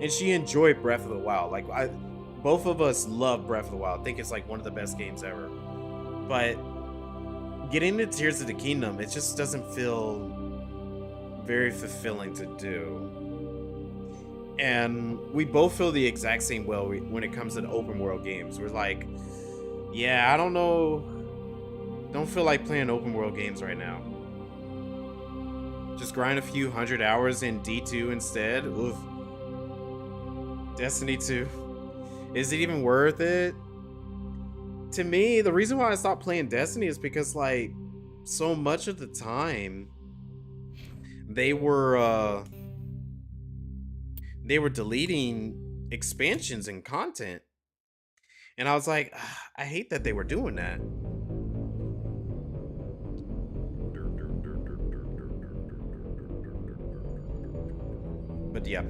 and she enjoyed Breath of the Wild. Like, both of us love Breath of the Wild. I think it's like one of the best games ever. But getting into Tears of the Kingdom, it just doesn't feel very fulfilling to do. And we both feel the exact same way when it comes to open world games. We're like, yeah, I don't know. Don't feel like playing open world games right now. Just grind a few 100 hours in D2 instead. Oof. Destiny 2. Is it even worth it? To me, the reason why I stopped playing Destiny is because, like, so much of the time they were deleting expansions and content. And I was like, I hate that they were doing that. But yeah.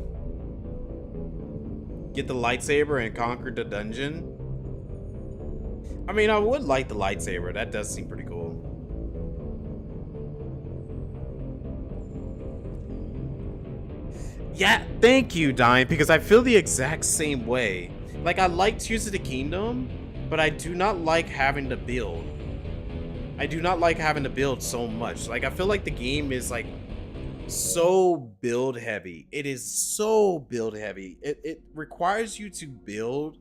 Get the lightsaber and conquer the dungeon. I mean, I would like the lightsaber. That does seem pretty cool. Yeah, thank you, Dime, because I feel the exact same way. Like, I like Tears of the Kingdom, but I do not like having to build. I do not like having to build so much. Like, I feel like the game is, like, so build heavy. It is so build heavy. It requires you to build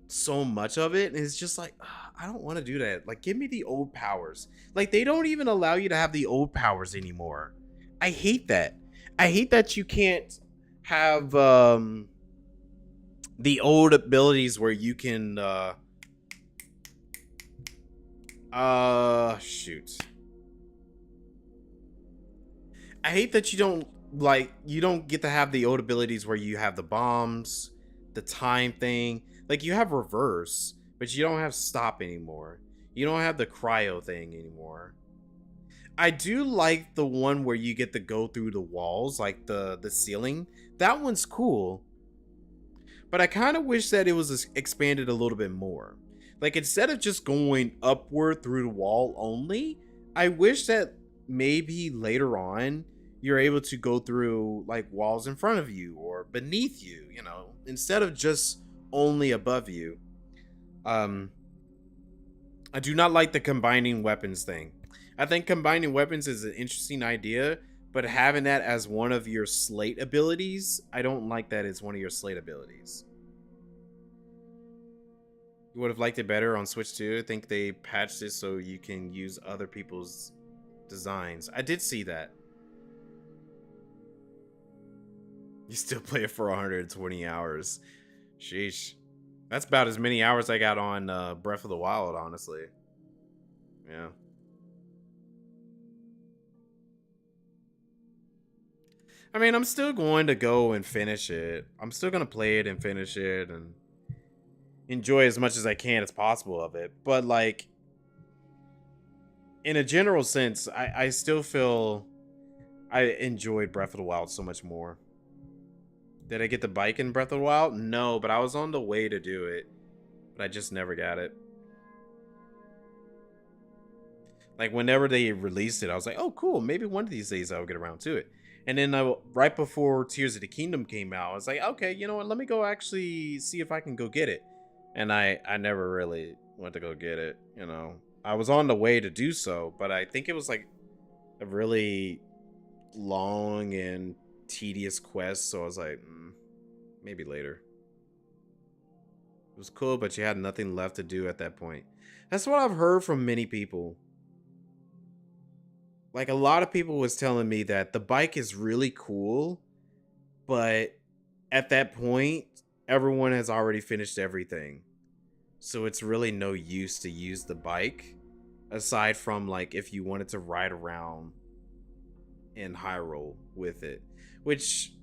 so much of it, and it's just like, I don't want to do that. Like, give me the old powers. Like, they don't even allow you to have the old powers anymore. I hate that. I hate that you can't have the old abilities where you can shoot. I hate that you don't get to have the old abilities where you have the bombs, the time thing. Like, you have reverse, but you don't have stop anymore. You don't have the cryo thing anymore. I do like the one where you get to go through the walls, like the ceiling. That one's cool. But I kind of wish that it was expanded a little bit more. Like, instead of just going upward through the wall only, I wish that maybe later on you're able to go through like walls in front of you or beneath you, you know, instead of just only above you. I do not like the combining weapons thing. I think combining weapons is an interesting idea, but having that as one of your slate abilities, I don't like that as one of your slate abilities. You would have liked it better on Switch 2. I think they patched it so you can use other people's designs. I did see that. You still play it for 120 hours. Sheesh. That's about as many hours I got on Breath of the Wild, honestly. Yeah. I mean, I'm still going to go and finish it. I'm still going to play it and finish it and enjoy as much as I can as possible of it. But, like, in a general sense, I still feel I enjoyed Breath of the Wild so much more. Did I get the bike in Breath of the Wild? No, but I was on the way to do it. But I just never got it. Like, whenever they released it, I was like, oh, cool. Maybe one of these days I'll get around to it. And then right before Tears of the Kingdom came out, I was like, okay, you know what? Let me go actually see if I can go get it. And I never really went to go get it, you know. I was on the way to do so, but I think it was like a really long and tedious quest. So I was like, maybe later. It was cool, but you had nothing left to do at that point. That's what I've heard from many people. Like, a lot of people was telling me that the bike is really cool, but at that point, everyone has already finished everything. So it's really no use to use the bike, aside from, like, if you wanted to ride around in Hyrule with it. Which,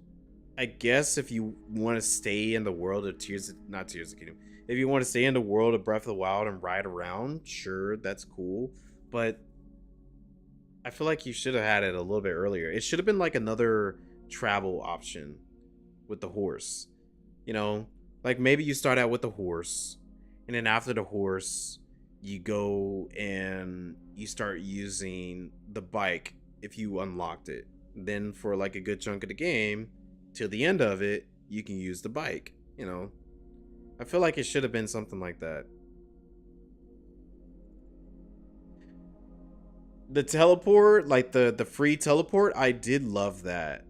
I guess if you want to stay in the world of not Tears of the Kingdom, if you want to stay in the world of Breath of the Wild and ride around, sure, that's cool. But I feel like you should have had it a little bit earlier. It should have been like another travel option with the horse. You know, like maybe you start out with the horse, and then after the horse, you go and you start using the bike if you unlocked it. Then for like a good chunk of the game, till the end of it, you can use the bike, you know. I feel like it should have been something like that. The teleport, like the free teleport, I did love that.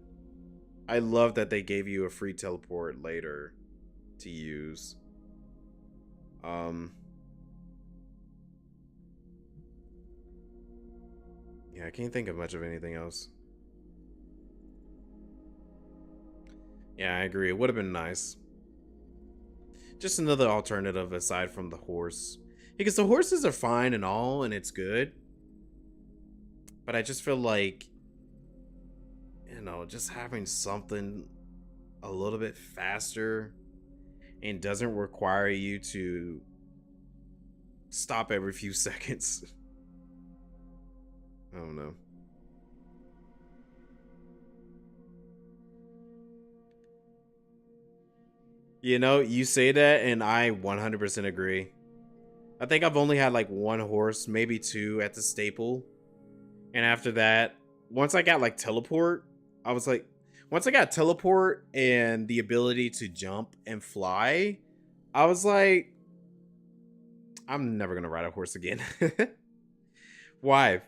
I love that they gave you a free teleport later to use. Yeah, I can't think of much of anything else. Yeah, I agree. It would have been nice. Just another alternative aside from the horse. Because the horses are fine and all, and it's good. But I just feel like, you know, just having something a little bit faster and doesn't require you to stop every few seconds. I don't know. You know, you say that and I 100% agree. I think I've only had like one horse, maybe two at the staple. And after that, once I got like teleport, I was like, once I got teleport and the ability to jump and fly, I was like, I'm never going to ride a horse again. Why?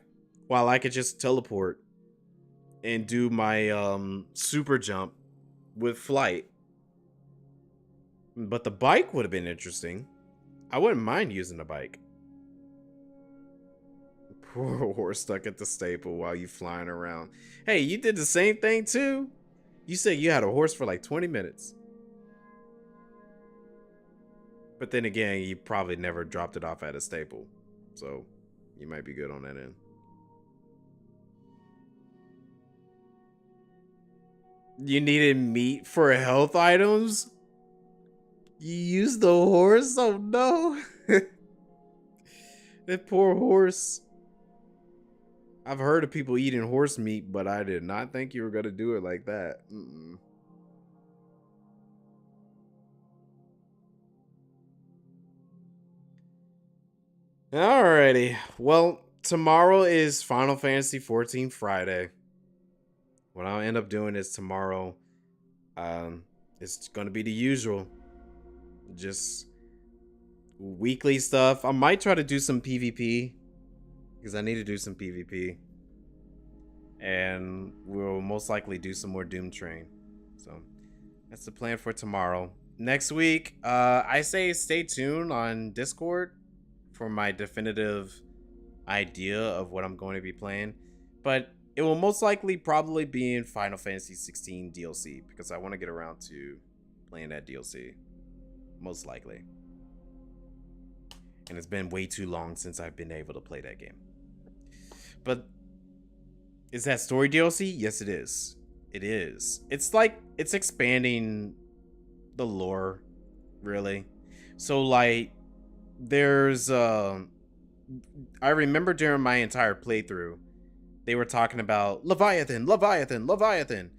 While I could just teleport and do my super jump with flight. But the bike would have been interesting. I wouldn't mind using the bike. Poor horse stuck at the stable while you flying around. Hey, you did the same thing too? You said you had a horse for like 20 minutes. But then again, you probably never dropped it off at a stable. So you might be good on that end. You needed meat for health items? You used the horse? Oh no. That poor horse. I've heard of people eating horse meat, but I did not think you were going to do it like that. Alrighty. Well, tomorrow is Final Fantasy XIV Friday. What I'll end up doing is tomorrow, it's going to be the usual. Just weekly stuff. I might try to do some PvP. Because I need to do some PvP. And we'll most likely do some more Doom Train. So that's the plan for tomorrow. Next week, I say stay tuned on Discord for my definitive idea of what I'm going to be playing. But it will most likely probably be in Final Fantasy 16 DLC. Because I want to get around to playing that DLC. Most likely. And it's been way too long since I've been able to play that game. But is that story DLC? Yes, it is. It is. It's like it's expanding the lore, really. So like there's I remember during my entire playthrough, they were talking about Leviathan, Leviathan, Leviathan.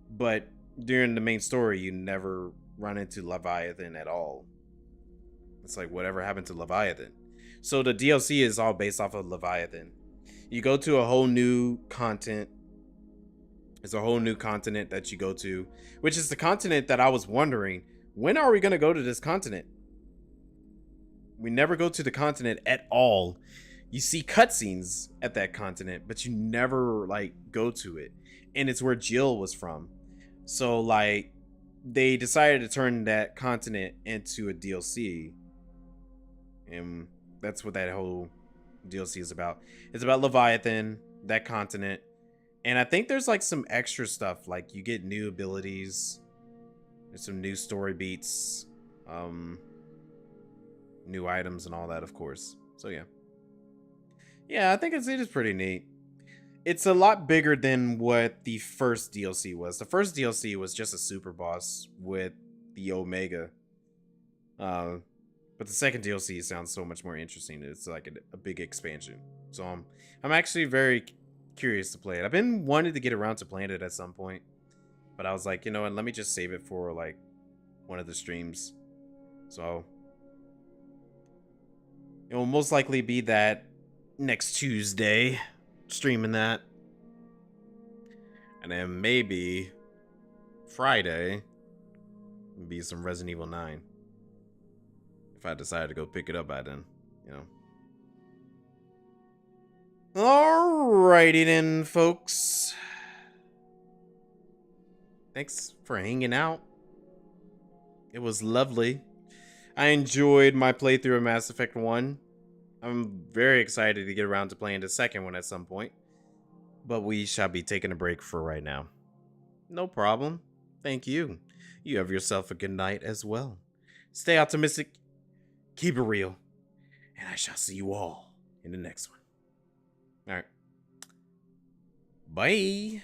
But during the main story, you never run into Leviathan at all. It's like whatever happened to Leviathan. So the DLC is all based off of Leviathan. You go to a whole new continent. It's a whole new continent that you go to, which is the continent that I was wondering, when are we going to go to this continent? We never go to the continent at all. You see cutscenes at that continent, but you never like go to it. And it's where Jill was from. So like they decided to turn that continent into a DLC. And that's what that whole DLC is about. It's about Leviathan, that continent, and I think there's like some extra stuff, like you get new abilities, there's some new story beats, new items and all that, of course. So yeah, I think it is pretty neat. It's a lot bigger than what the first DLC was. The first DLC was just a super boss with the Omega. But the second DLC sounds so much more interesting. It's like a big expansion. So I'm actually very curious to play it. I've been wanting to get around to playing it at some point. But I was like, you know what, let me just save it for like one of the streams. So it will most likely be that next Tuesday, streaming that. And then maybe Friday be some Resident Evil 9. If I decide to go pick it up by then, you know. Alrighty then, folks. Thanks for hanging out. It was lovely. I enjoyed my playthrough of Mass Effect 1. I'm very excited to get around to playing the second one at some point. But we shall be taking a break for right now. No problem. Thank you. You have yourself a good night as well. Stay optimistic. Keep it real. And I shall see you all in the next one. All right. Bye.